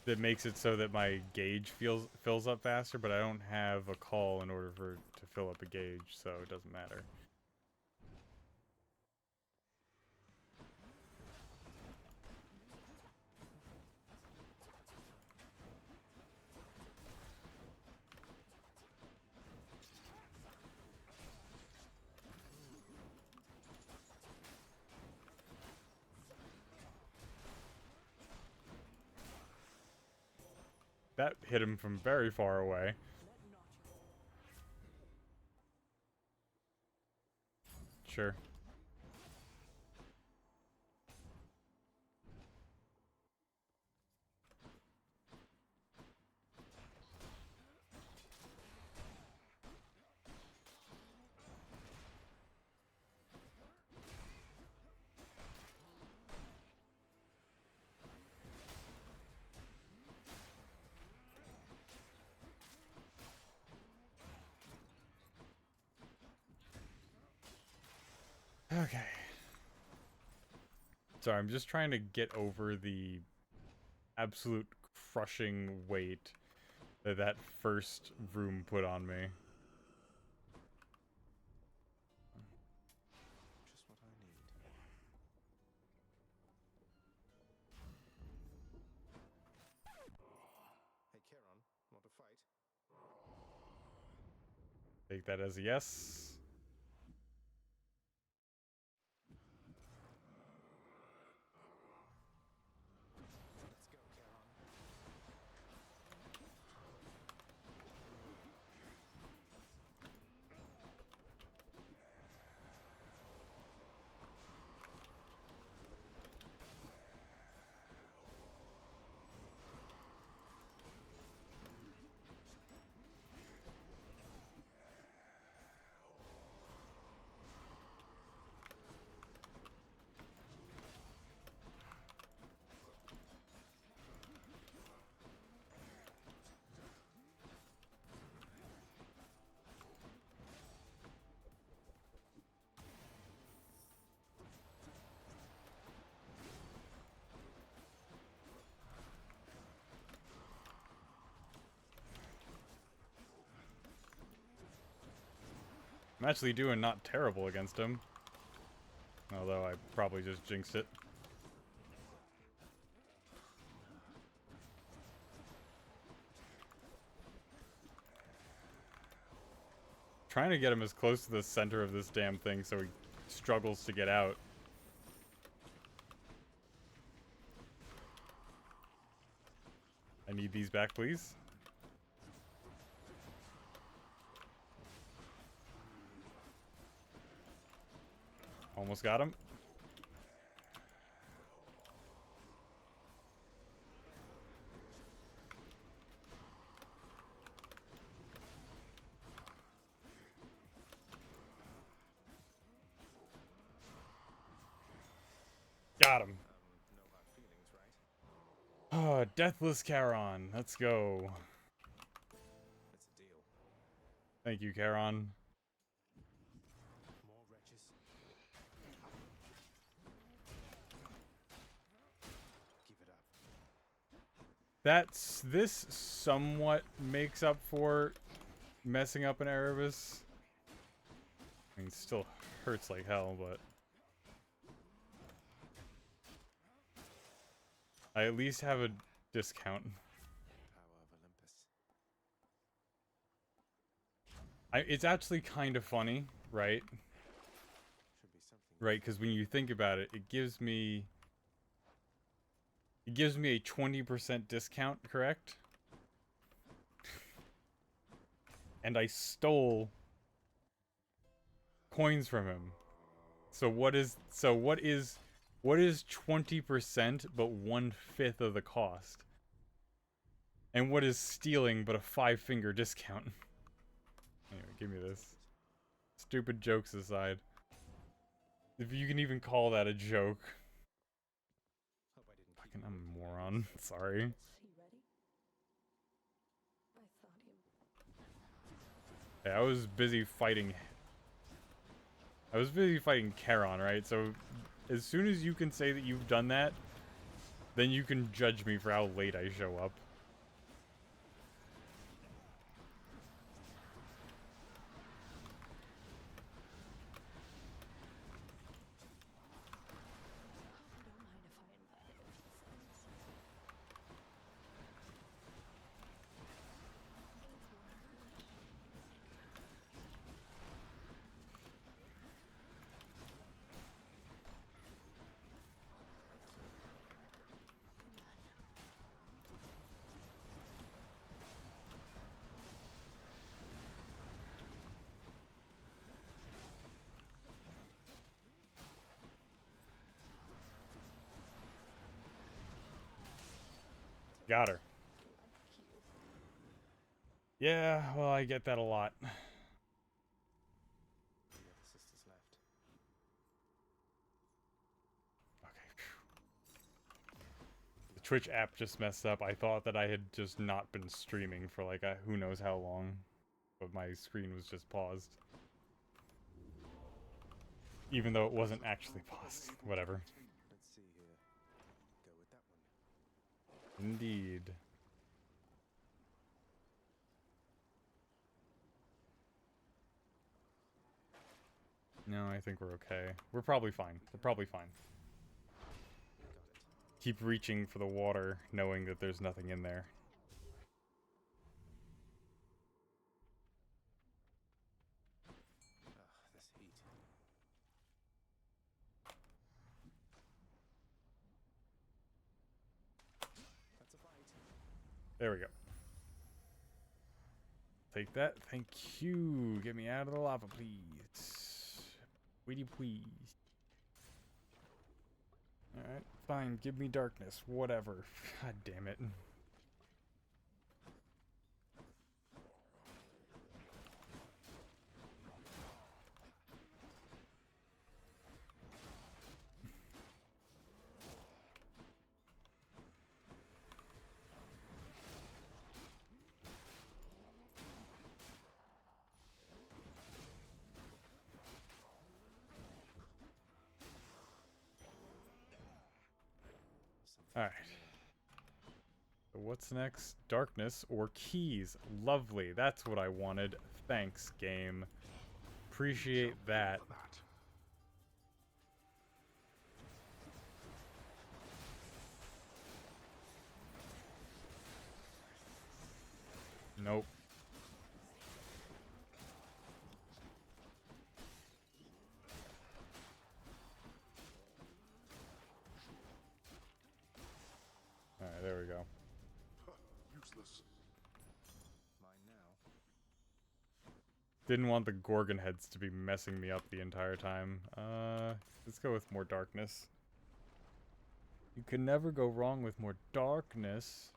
that makes it so that my gauge fills up faster, but I don't have a call in order for it to fill up a gauge, so it doesn't matter. That hit him from very far away. Sure. Okay. Sorry, I'm just trying to get over the absolute crushing weight that that first room put on me. Just what I need. Hey, Charon, want to fight? Take that as a yes. Let's go, Charon. I'm actually doing not terrible against him. Although I probably just jinxed it. Trying to get him as close to the center of this damn thing so he struggles to get out. I need these back, please. Almost got him. Got him. No hard feelings, right? Oh, Deathless Charon. Let's go. It's a deal. Thank you, Charon. More wretches. Give it up. This somewhat makes up for messing up an Erebus. I mean, it still hurts like hell, but I at least have a discount. Power of Olympus. It's actually kind of funny, right? Should be something. Right, because when you think about it, it gives me a 20% discount, correct? And I stole coins from him. So what is 20% but 1/5 of the cost? And what is stealing but a 5-finger discount? Anyway, give me this. Stupid jokes aside. If you can even call that a joke. Hope I didn't keep Fucking, you I'm a waiting. moron. Sorry. Is he ready? I thought he... Yeah, I was busy fighting Charon, right? So as soon as you can say that you've done that, Then you can judge me for how late I show up. Don't mind if I invited a few friends. Got her. Yeah, well, I get that a lot. The other sisters left. Okay. The Twitch app just messed up. I thought that I had just not been streaming for like who knows how long, but my screen was just paused. Even though it wasn't actually paused. Whatever. Let's see here. Go with that one. Indeed. No, I think we're okay. We're probably fine. We're probably fine. Got it. Keep reaching for the water, knowing that there's nothing in there. Ah, this heat. That's a fight. There we go. Take that. Thank you. Get me out of the lava, please. Weedy please. Alright, fine. Give me darkness. Whatever. God damn it. Alright. So what's next? Darkness or keys? Lovely. That's what I wanted. Thanks, game. Appreciate that. Nope. Alright, there we go. Useless. Mine now. Didn't want the Gorgon heads to be messing me up the entire time. Let's go with more darkness. You can never go wrong with more darkness.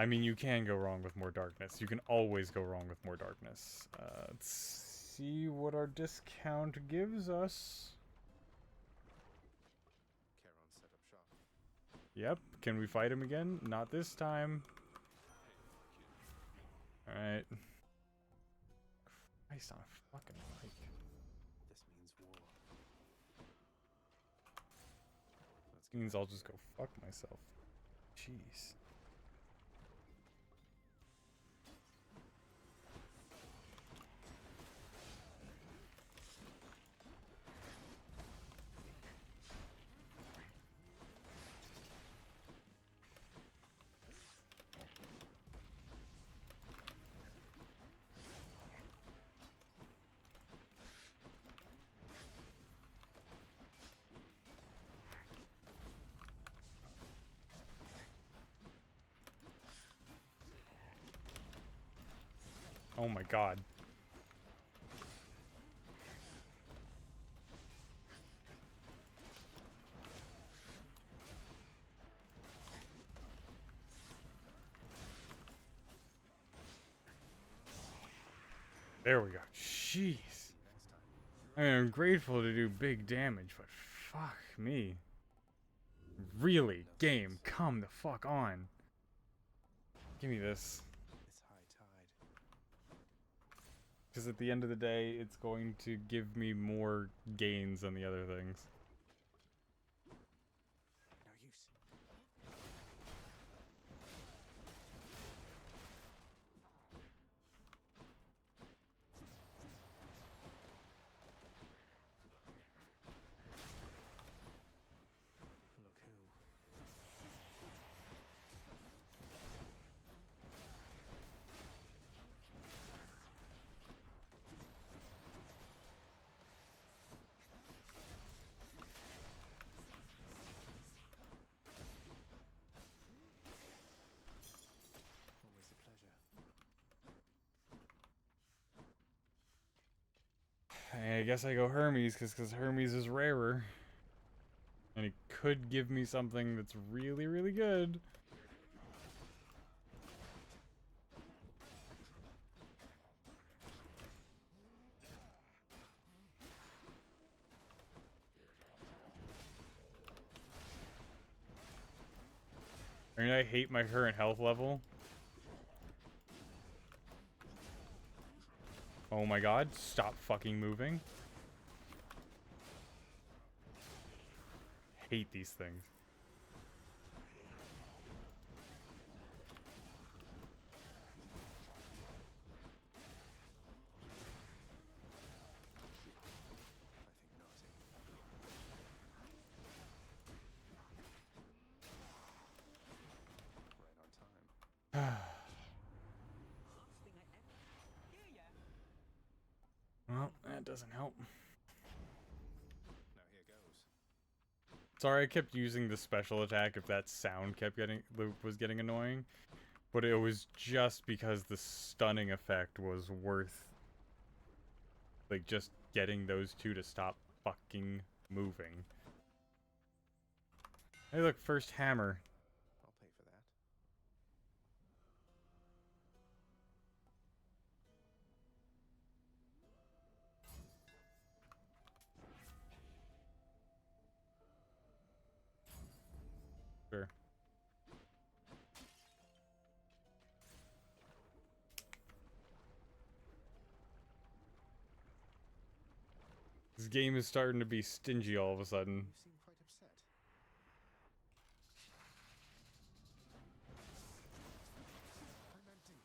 I mean, you can go wrong with more darkness. You can always go wrong with more darkness. Let's see what our discount gives us. Charon set up shop. Yep. Can we fight him again? Not this time. Alright. Christ on a fucking bike. This means war. This means I'll just go fuck myself. Jeez. Oh my god. There we go. Jeez. I mean, I'm grateful to do big damage, but fuck me. Really? Game, come the fuck on. Give me this. This high tide. Because at the end of the day, it's going to give me more gains than the other things. No use. Look who. Always a pleasure. I guess I go Hermes, because Hermes is rarer. And it could give me something that's really, really good. I mean, I hate my current health level. Oh my god, stop fucking moving. Hate these things. I think naughty. Right on time. Well, that doesn't help. Now here goes. Sorry, I kept using the special attack if that sound was getting annoying. But it was just because the stunning effect was worth, like, just getting those two to stop fucking moving. Hey look, first hammer. I'll pay for that. Sure. This game is starting to be stingy all of a sudden. You seem quite upset. I'm empty.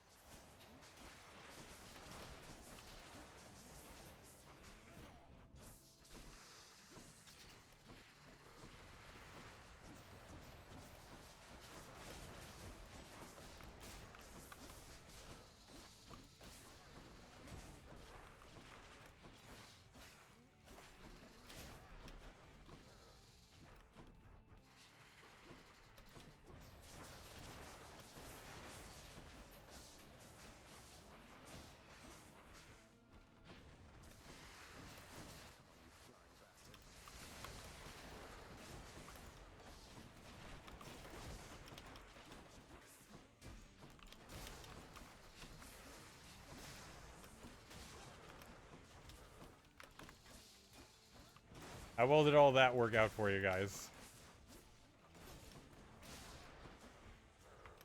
How well did all that work out for you guys?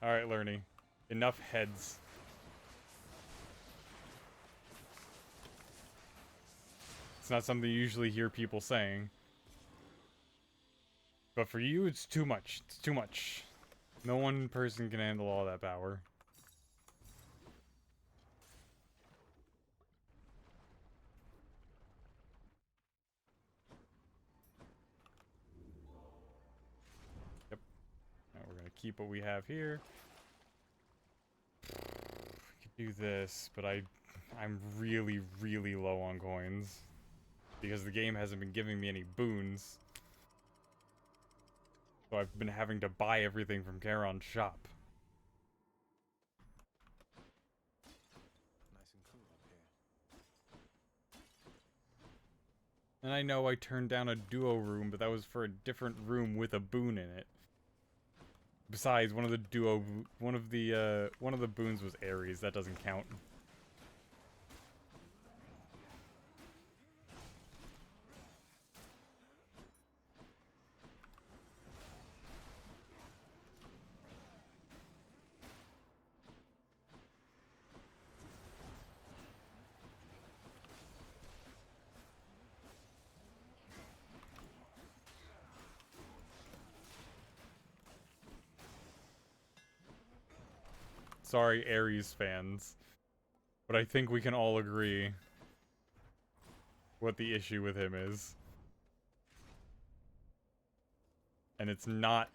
Alright, Lerny. Enough heads. It's not something you usually hear people saying. But for you, it's too much. It's too much. No one person can handle all that power. Yep. Now we're gonna keep what we have here. We could do this, but I'm really, really low on coins. Because the game hasn't been giving me any boons. So I've been having to buy everything from Charon's shop. Nice and cool up here. And I know I turned down a duo room, but that was for a different room with a boon in it. Besides, one of the boons was Ares. That doesn't count. Sorry, Ares fans. But I think we can all agree what the issue with him is. And it's not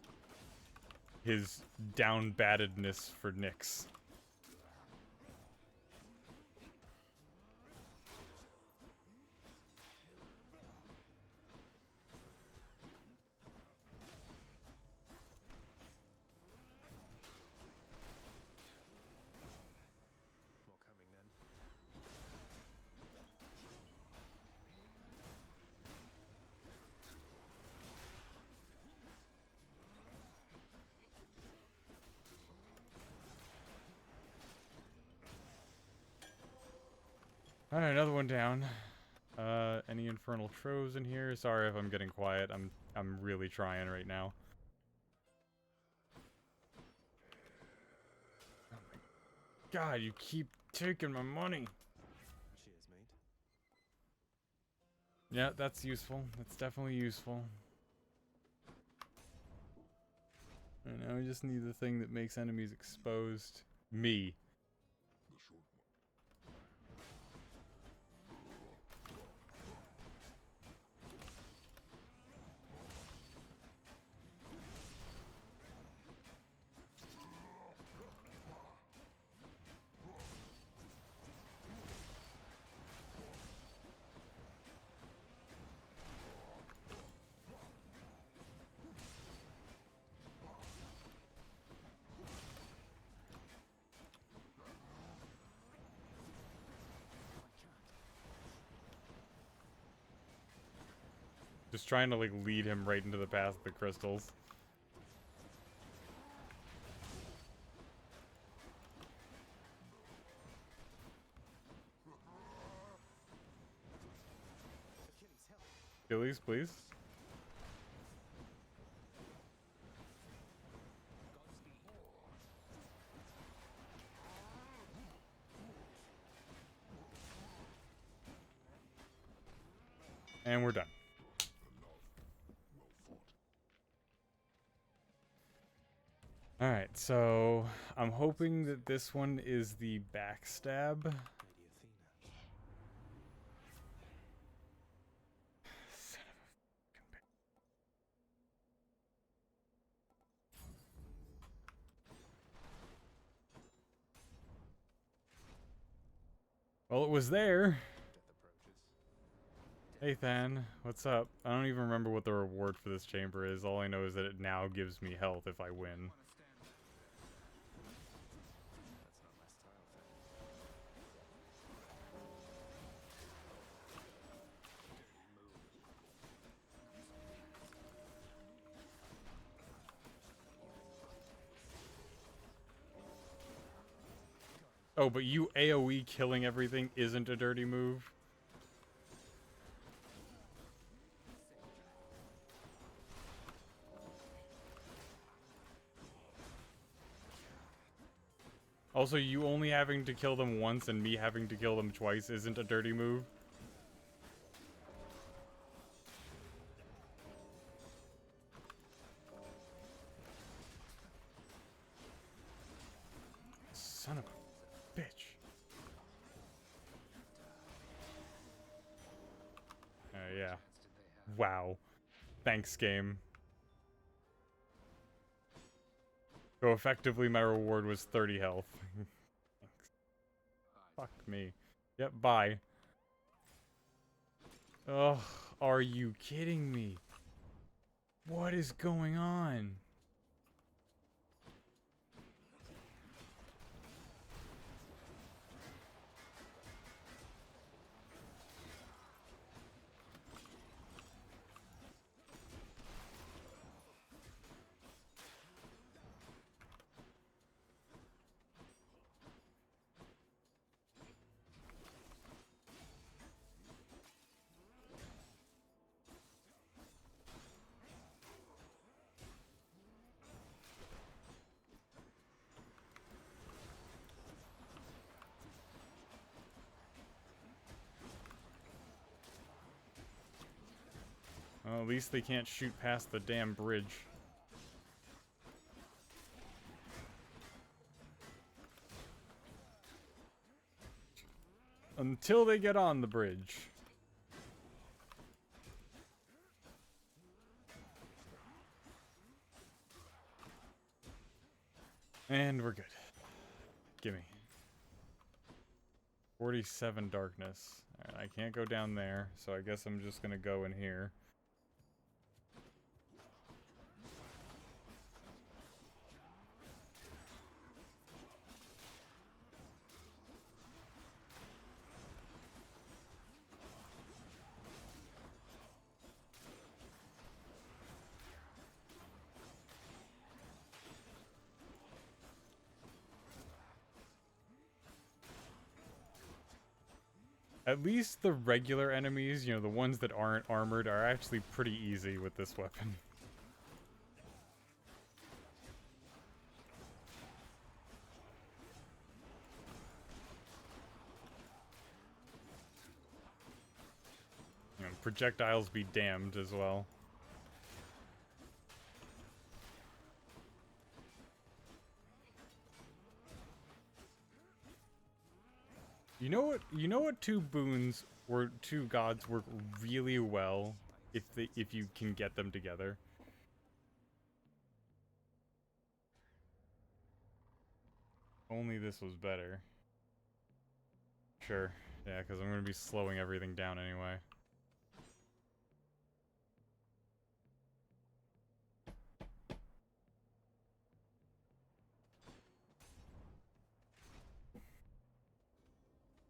his down-battedness for Nyx. More coming then. Alright, another one down. Any infernal troves in here? Sorry if I'm getting quiet. I'm really trying right now. Oh my God, you keep taking my money. Cheers, mate. Yeah, that's useful. That's definitely useful. And now we just need the thing that makes enemies exposed. Me. Just trying to, like, lead him right into the path of the crystals. Achilles, please. And we're done. Alright, so I'm hoping that this one is the backstab. Lady Athena. Son of a fucking bitch. Well, it was there. Death approaches. Hey, Than. What's up? I don't even remember what the reward for this chamber is. All I know is that it now gives me health if I win. That's not my style, Fen. Oh, but you AoE killing everything isn't a dirty move? Also, you only having to kill them once and me having to kill them twice isn't a dirty move? Son of a bitch. Yeah. Wow. Thanks, game. So effectively, my reward was 30 health. Thanks. Fuck me. Yep, bye. Ugh, are you kidding me? What is going on? Well, at least they can't shoot past the damn bridge. Until they get on the bridge. And we're good. Gimme. 47 darkness. Alright, I can't go down there, so I guess I'm just gonna go in here. At least the regular enemies, you know, the ones that aren't armored, are actually pretty easy with this weapon. You know, projectiles be damned as well. You know what two boons or two gods work really well if you can get them together? Only this was better. Sure. Yeah, because I'm going to be slowing everything down anyway.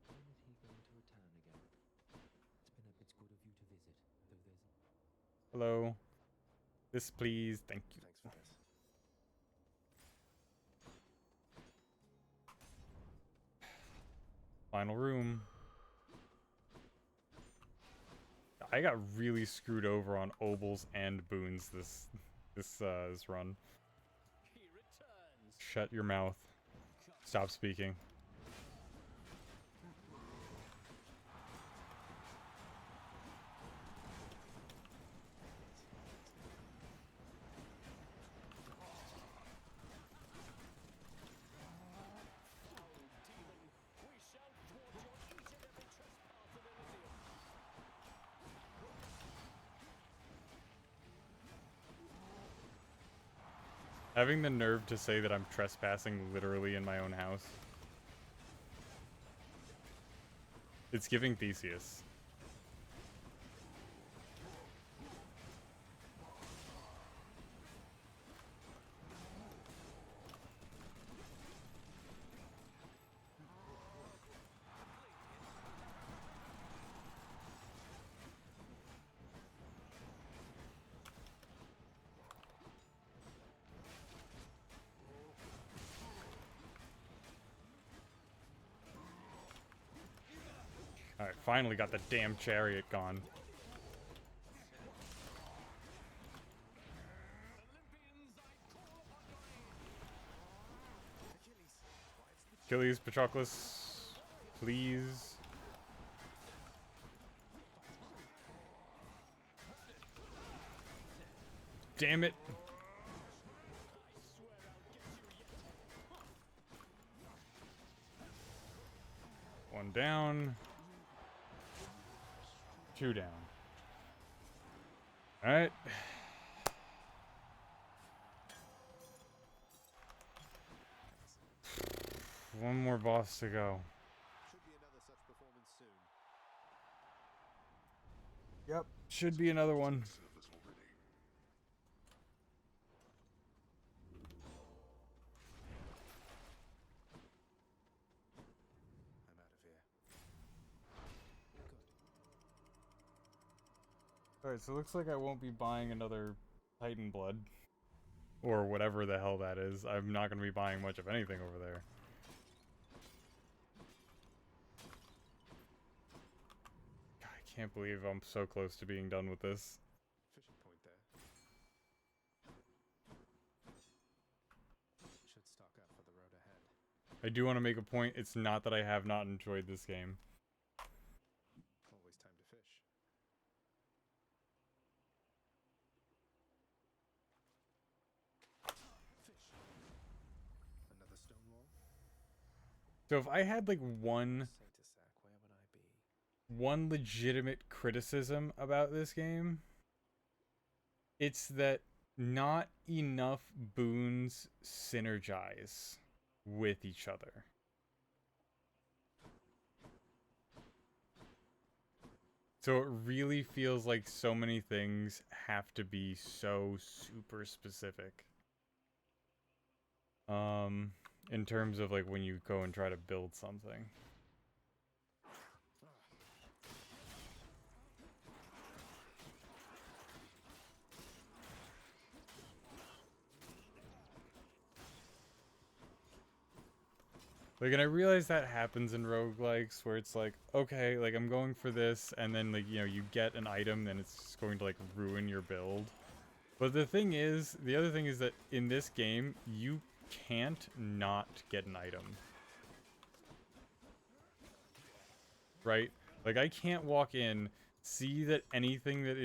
When is he going to return again? It's good of you to visit, though there's... Hello. This, please. Thank you. Thanks for this. Final room. I got really screwed over on obols and boons this run. He returns. Shut your mouth. Stop speaking. We shall thwart your each and every trespass of Elysium. Having the nerve to say that I'm trespassing literally in my own house. It's giving Theseus. Alright, finally got the damn chariot gone. Achilles, Patroclus, please. Damn it. One down. Two down. Alright. One more boss to go. Should be another such performance soon. Yep. Should be another one. I'm out of here. Alright, so it looks like I won't be buying another Titan Blood. Or whatever the hell that is. I'm not going to be buying much of anything over there. God, I can't believe I'm so close to being done with this. Fishing point there. Should stock up for the road ahead. I do want to make a point, it's not that I have not enjoyed this game. Always time to fish. Fish. Another stone wall? So if I had like one Saint Isaac, where would I one legitimate criticism about this game, it's that not enough boons synergize with each other. So it really feels like so many things have to be so super specific. In terms of like when you go and try to build something. Like, and I realize that happens in roguelikes where it's like, okay, like I'm going for this, and then like, you know, you get an item, then it's going to like ruin your build. But the thing is, the other thing is that in this game, you can't not get an item. Right? Like I can't walk in, see that anything that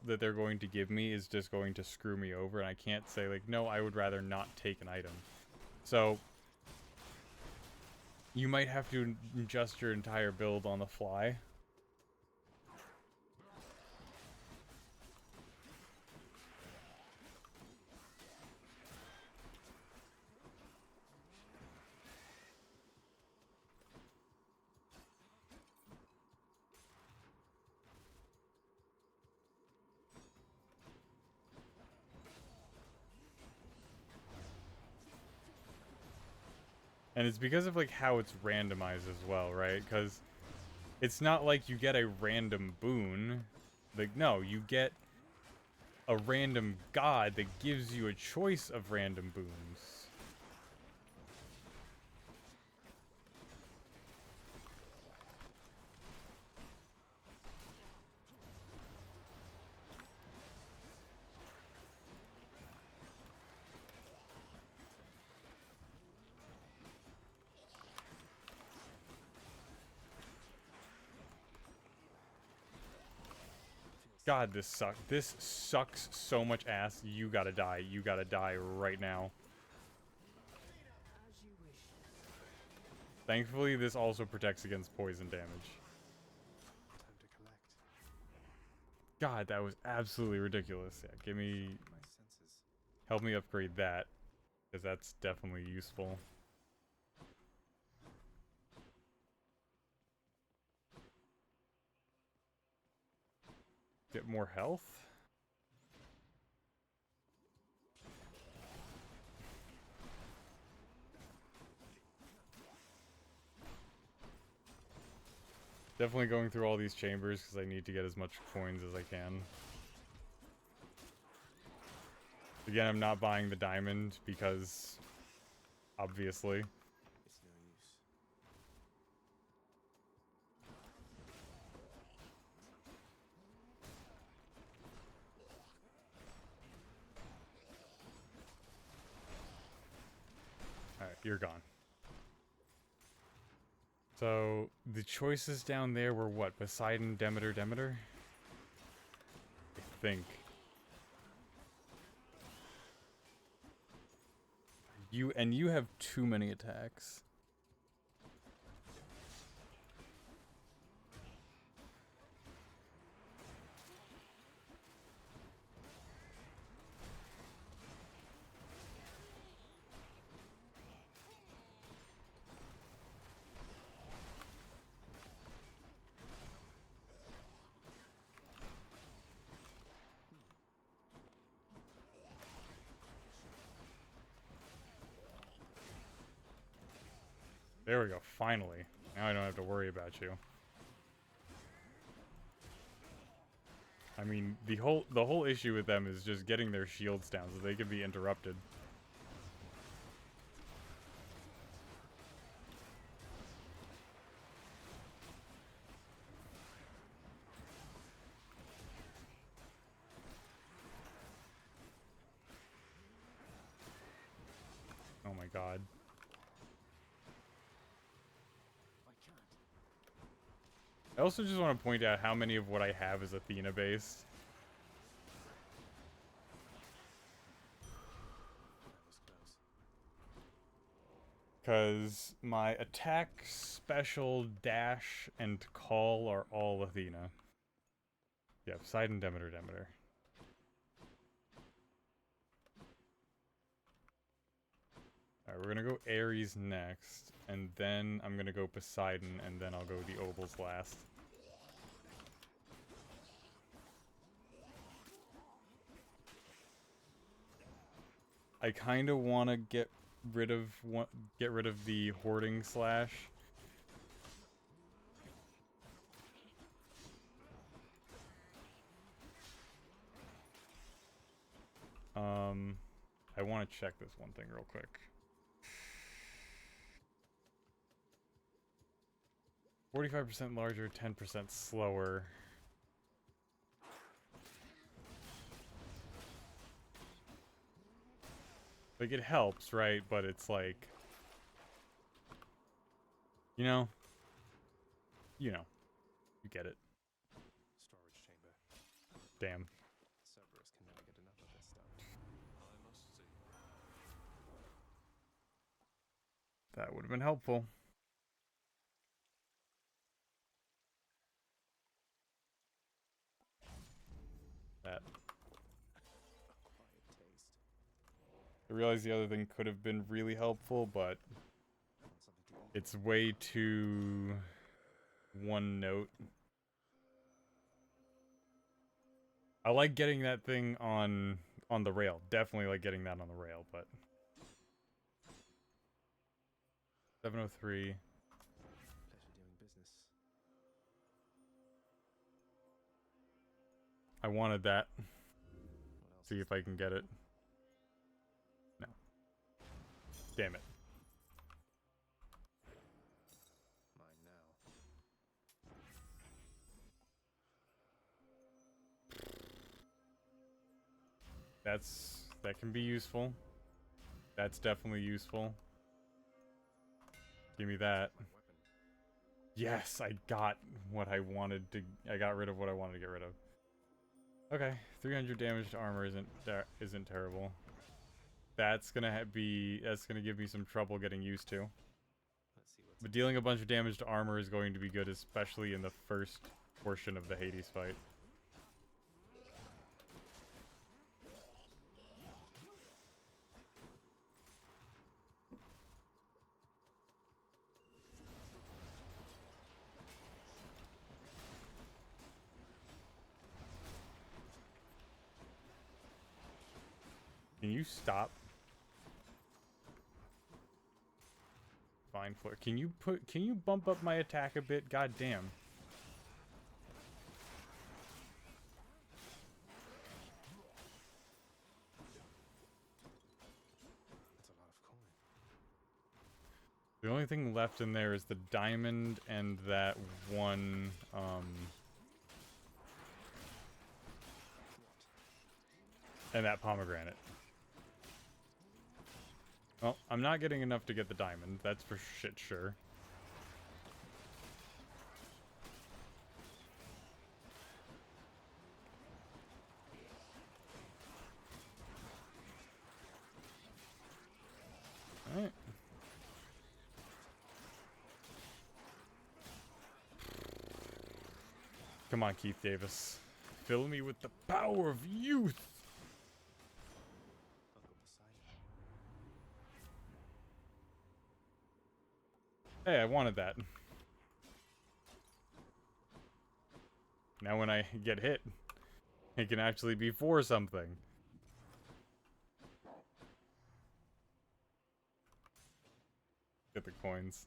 that they're going to give me is just going to screw me over, and I can't say like, no, I would rather not take an item. So you might have to adjust your entire build on the fly. And it's because of like how it's randomized as well, right? Because it's not like you get a random boon. Like, no, you get a random god that gives you a choice of random boons. God, this sucks. This sucks so much ass. You gotta die. You gotta die right now. Thankfully, this also protects against poison damage. Time to collect. God, that was absolutely ridiculous. Yeah, give me... My senses. Help me upgrade that, because that's definitely useful. Get more health? Definitely going through all these chambers because I need to get as much coins as I can. Again, I'm not buying the diamond because, obviously. It's no use. Alright, you're gone. So, the choices down there were what? Poseidon, Demeter, Demeter? I think. You have too many attacks. There we go, finally. Now I don't have to worry about you. I mean, the whole issue with them is just getting their shields down so they can be interrupted. Oh my god. I also just want to point out how many of what I have is Athena based. That was close. Because my attack, special, dash, and call are all Athena. Yeah, Poseidon, Demeter, Demeter. Alright, we're gonna go Ares next, and then I'm gonna go Poseidon, and then I'll go the Obels last. I kind of want to get rid of the hoarding slash. I want to check this one thing real quick. 45% larger, 10% slower. Like, it helps, right? But it's like... You know? You know. You get it. Storage chamber. Damn. Cerberus can never get enough of this stuff. I must see. That would have been helpful. That. Quiet taste. I realize the other thing could have been really helpful, but Want something to eat? it's way too one note. I like getting that thing on the rail. Definitely like getting that on the rail, but 703. Pleasure doing business. I wanted that. What else? See if I can get it. No. Damn it. Mine now. That can be useful. That's definitely useful. Give me that. My weapon. Yes, I got what I wanted to. I got rid of what I wanted to get rid of. Okay, 300 damage to armor isn't terrible. That's gonna give me some trouble getting used to. Let's see what's But dealing a bunch of damage to armor is going to be good, especially in the first portion of the Hades fight. Can you stop? Fine floor. Can you bump up my attack a bit? God damn. That's a lot of coin. The only thing left in there is the diamond and that one, and that pomegranate. Well, I'm not getting enough to get the diamond, that's for shit sure. Alright. Come on, Keith Davis. Fill me with the power of youth! Uncle Poseidon. Hey, I wanted that. Now when I get hit, it can actually be for something. Get the coins.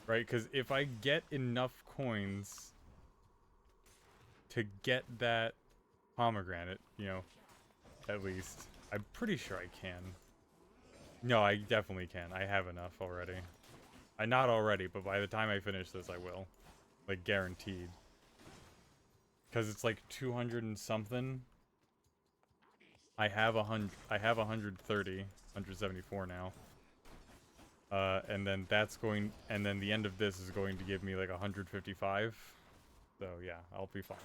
Right, because if I get enough coins to get that pomegranate, you know, at least, I'm pretty sure I can. No, I definitely can. I have enough already. Not already, but by the time I finish this, I will. Like, guaranteed. Because it's like 200 and something. I have 130, 174 now. And then the end of this is going to give me like 155. So yeah, I'll be fine.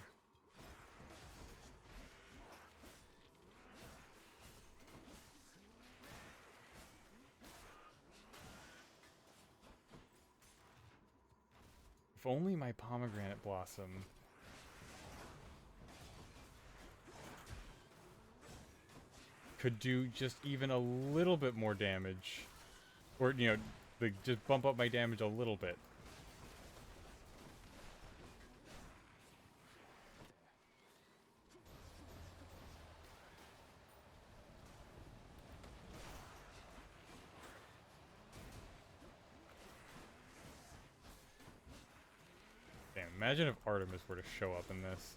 If only my pomegranate blossom could do just even a little bit more damage. Or, you know, like just bump up my damage a little bit. Damn, imagine if Artemis were to show up in this.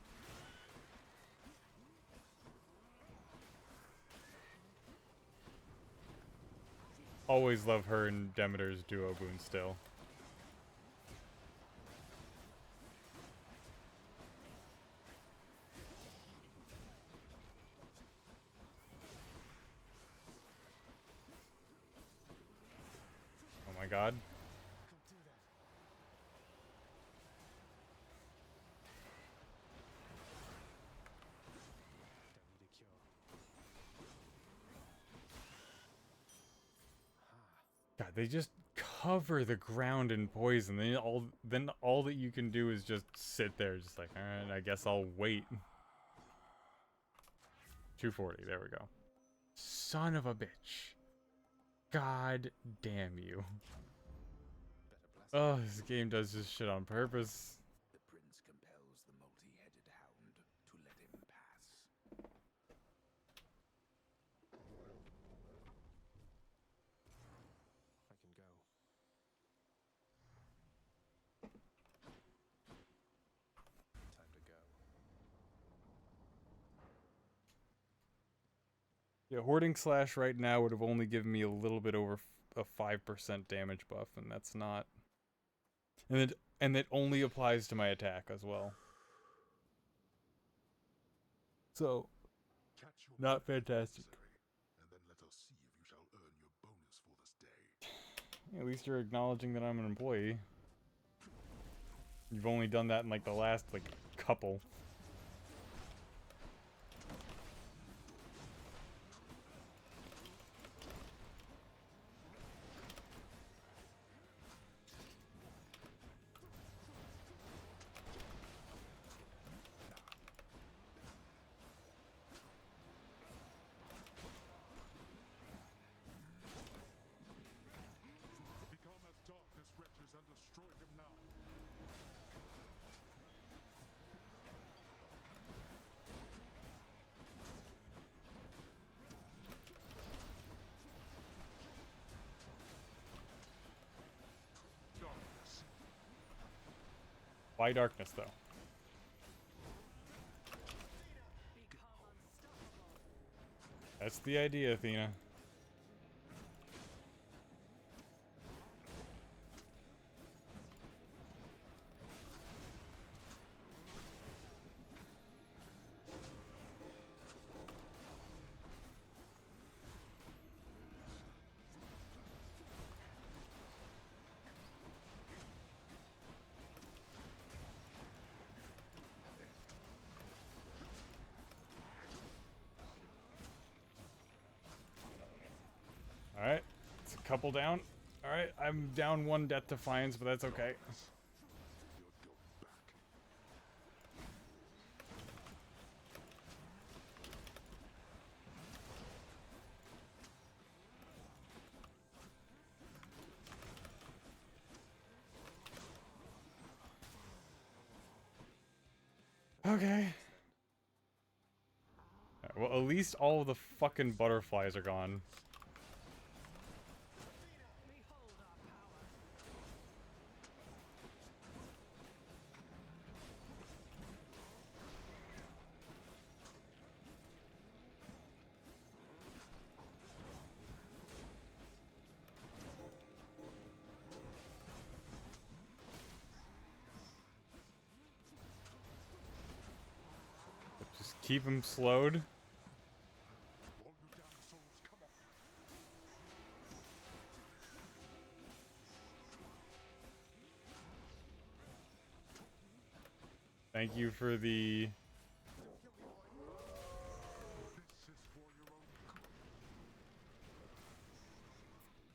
Always love her and Demeter's duo boon still. Oh my god. Don't need a cure. God, they just cover the ground in poison. Then all that you can do is just sit there, just like, alright, I guess I'll wait. 240, there we go. Son of a bitch. God damn you. Better bless Oh, this game does this shit on purpose. The prince compels the multi-headed hound to let him pass. I can go. Time to go. Yeah, Hoarding Slash right now would have only given me a little bit over a 5% damage buff, and that's not... And it only applies to my attack as well. So, Catch your not breath, fantastic. and then let us see if you shall earn your bonus for this day. At least you're acknowledging that I'm an employee. You've only done that in like the last like couple. Become as darkness wretches and destroy him now. Darkness. Why darkness though? That's the idea, Athena. Alright, it's a couple down. Alright, I'm down one Death Defiance, but that's okay. Your guilt back. Okay. Alright, well, at least all of the fucking butterflies are gone. Just keep him slowed. All you damn souls, come on. Thank you for the...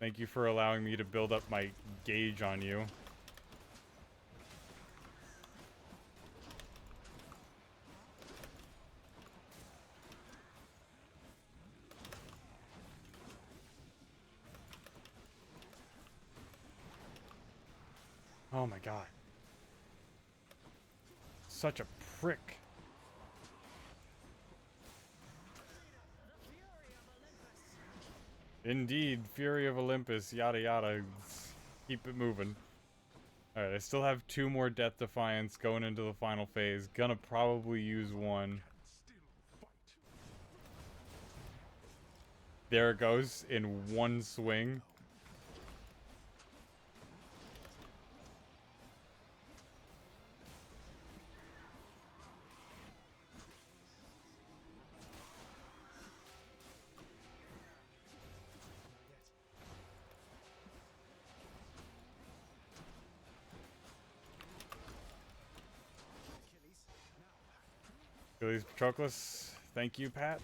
Thank you for allowing me to build up my gauge on you. Oh my god. Such a prick. Indeed, Fury of Olympus, yada yada. Keep it moving. Alright, I still have 2 more Death Defiance going into the final phase. Gonna probably use one. There it goes, in one swing. Achilles Patroclus, thank you, Pat.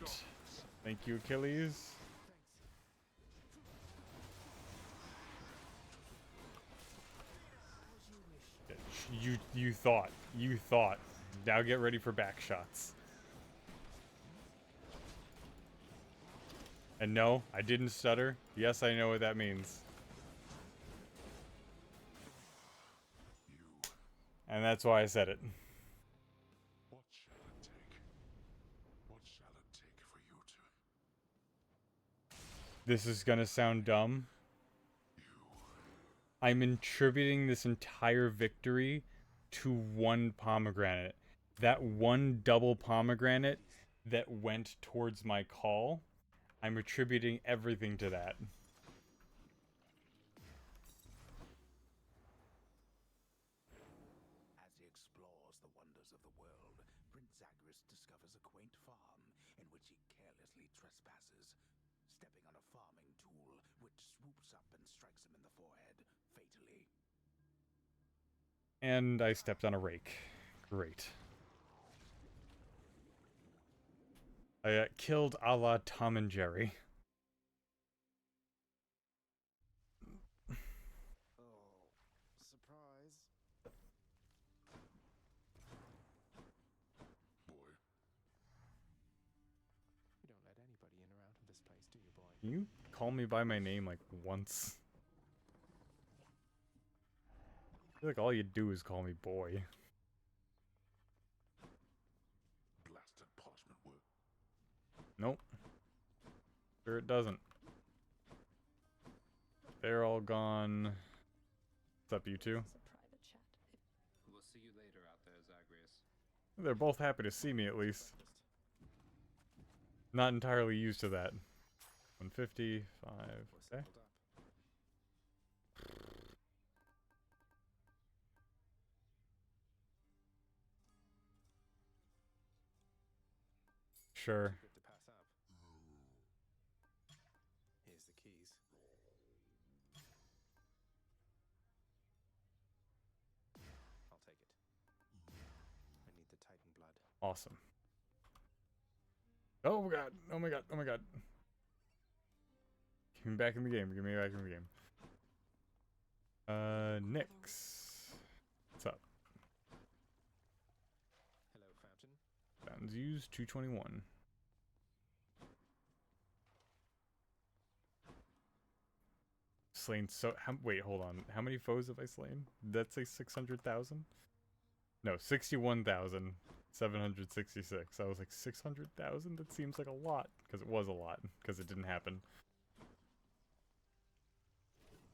Thank you, Achilles. You thought. Now get ready for back shots. And no, I didn't stutter. Yes, I know what that means. And that's why I said it. What shall it take? What shall it take for you to... This is gonna sound dumb. I'm attributing this entire victory to one pomegranate. That one double pomegranate that went towards my call, I'm attributing everything to that. As he explores the wonders of the world, Prince Zagreus discovers a quaint farm in which he carelessly trespasses, stepping on a farming tool which swoops up and strikes him in the forehead, fatally. And I stepped on a rake. Great. I got killed a la Tom and Jerry. Oh, surprise. Boy. You don't let anybody in or out of this place, do you, boy? Can you call me by my name like once? I feel like all you do is call me boy. Blasted parchment work. Nope. Sure it doesn't. They're all gone. What's up, you two? It's a private chat. We'll see you later out there, Zagreus. They're both happy to see me at least. Not entirely used to that. 155. We're Okay. settled up. Sure. Good to pass up. Here's the keys. I'll take it. I need the Titan blood. Awesome. Oh my god. Oh my god. Oh my god. Give me back in the game. Give me back in the game. Nyx. What's up? Hello, Fountain. Fountains used 221. Slain so wait, hold on. How many foes have I slain? Did that say 600,000? No, 61,766. I was like 600,000? That seems like a lot. Because it was a lot. Because it didn't happen.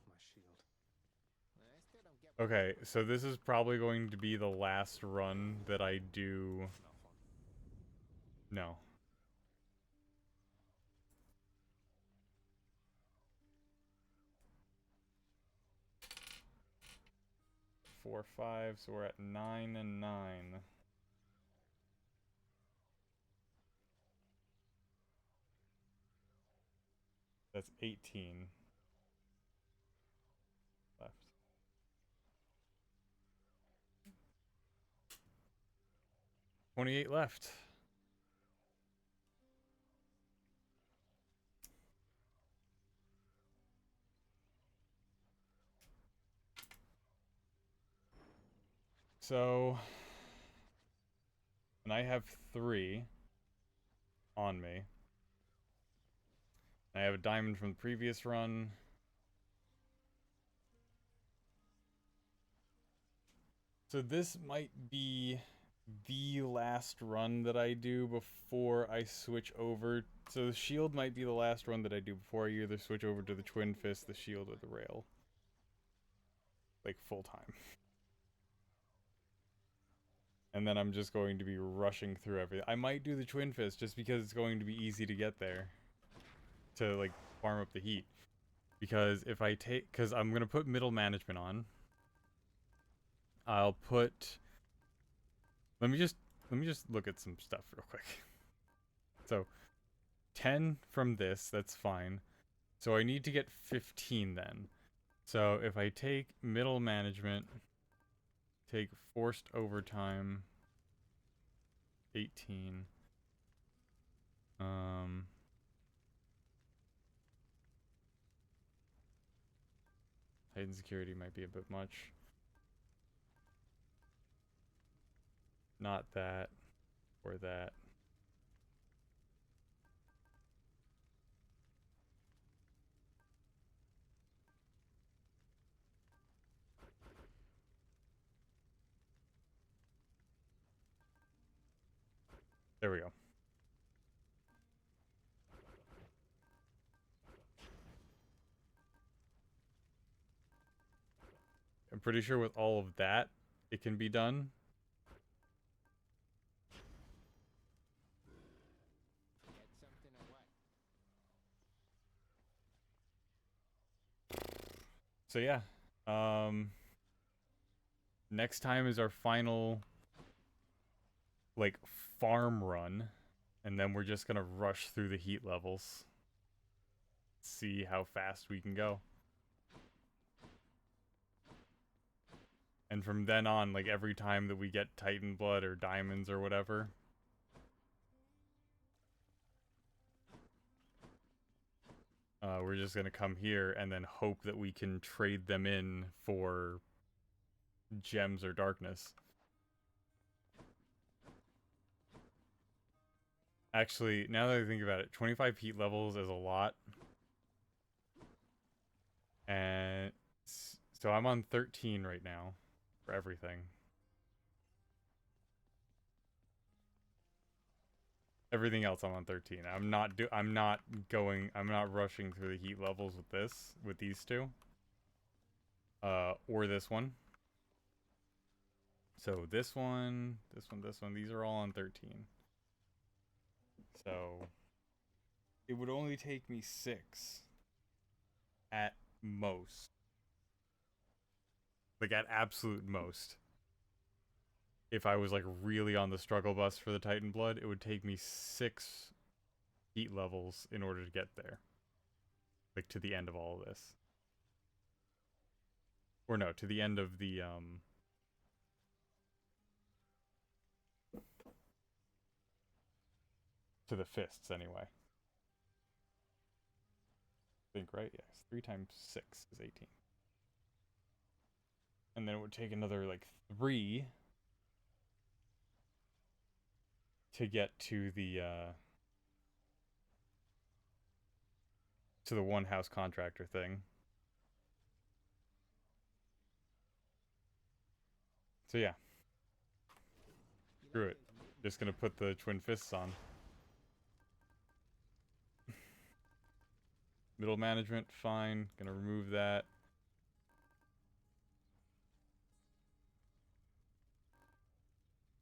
My shield. I still don't get Okay, so this is probably going to be the last run that I do. not fun. No. Four, 5, so we're at 9 and 9. That's 18 left. 28 left. So, and I have 3 on me. I have a diamond from the previous run. So this might be the last run that I do before I switch over. So the shield might be the last run that I do before I either switch over to the Twin Fist, the shield, or the rail. Like, full time. And then I'm just going to be rushing through everything. I might do the Twin Fist just because it's going to be easy to get there. To, like, farm up the heat. Because if I take... Because I'm going to put middle management on. I'll put... Let me just look at some stuff real quick. So, 10 from this, that's fine. So I need to get 15 then. So if I take middle management, take forced overtime, 18. Heightened security might be a bit much. Not that, or that. There we go. I'm pretty sure with all of that, it can be done. Get something or what? So yeah, next time is our final, like, farm run, and then we're just gonna rush through the heat levels. See how fast we can go. And from then on, like, every time that we get Titan Blood or Diamonds or whatever, we're just gonna come here and then hope that we can trade them in for gems or darkness. Actually, now that I think about it, 25 heat levels is a lot. And so I'm on 13 right now for everything. Everything else I'm on 13. I'm not rushing through the heat levels with these two. Or this one. So this one, these are all on 13. So it would only take me 6 at most. Like, at absolute most. If I was, like, really on the struggle bus for the Titan Blood, it would take me 6 heat levels in order to get there. Like, to the end of all of this. Or no, to the end of the, to the fists, anyway. I think, right? Yes. 3 times 6 is 18. And then it would take another, like, 3 to get to the one house contractor thing. So yeah. Screw it. Just gonna put the Twin Fists on. Middle management, fine. Gonna remove that.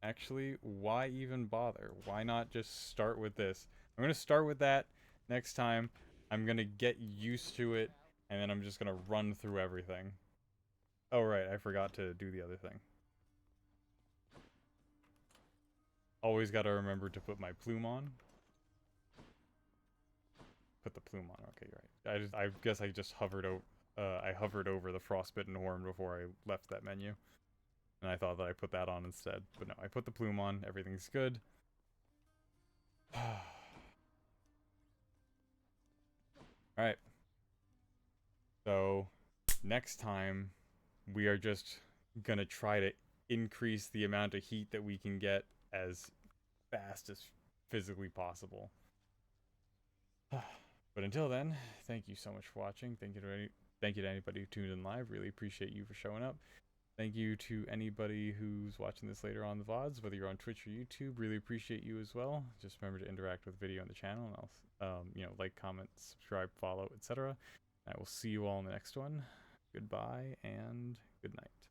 Actually, why even bother? Why not just start with this? I'm gonna start with that next time. I'm gonna get used to it, and then I'm just gonna run through everything. Oh right, I forgot to do the other thing. Always gotta remember to put my plume on. Put the plume on. Okay, you're right. I guess I just hovered over. I hovered over the frostbitten horn before I left that menu. And I thought that I put that on instead. But no, I put the plume on. Everything's good. Alright. So, next time, we are just gonna try to increase the amount of heat that we can get as fast as physically possible. But until then, thank you so much for watching. Thank you to anybody who tuned in live. Really appreciate you for showing up. Thank you to anybody who's watching this later on the VODs, whether you're on Twitch or YouTube. Really appreciate you as well. Just remember to interact with the video on the channel, and I'll, like, comment, subscribe, follow, etc. I will see you all in the next one. Goodbye and good night.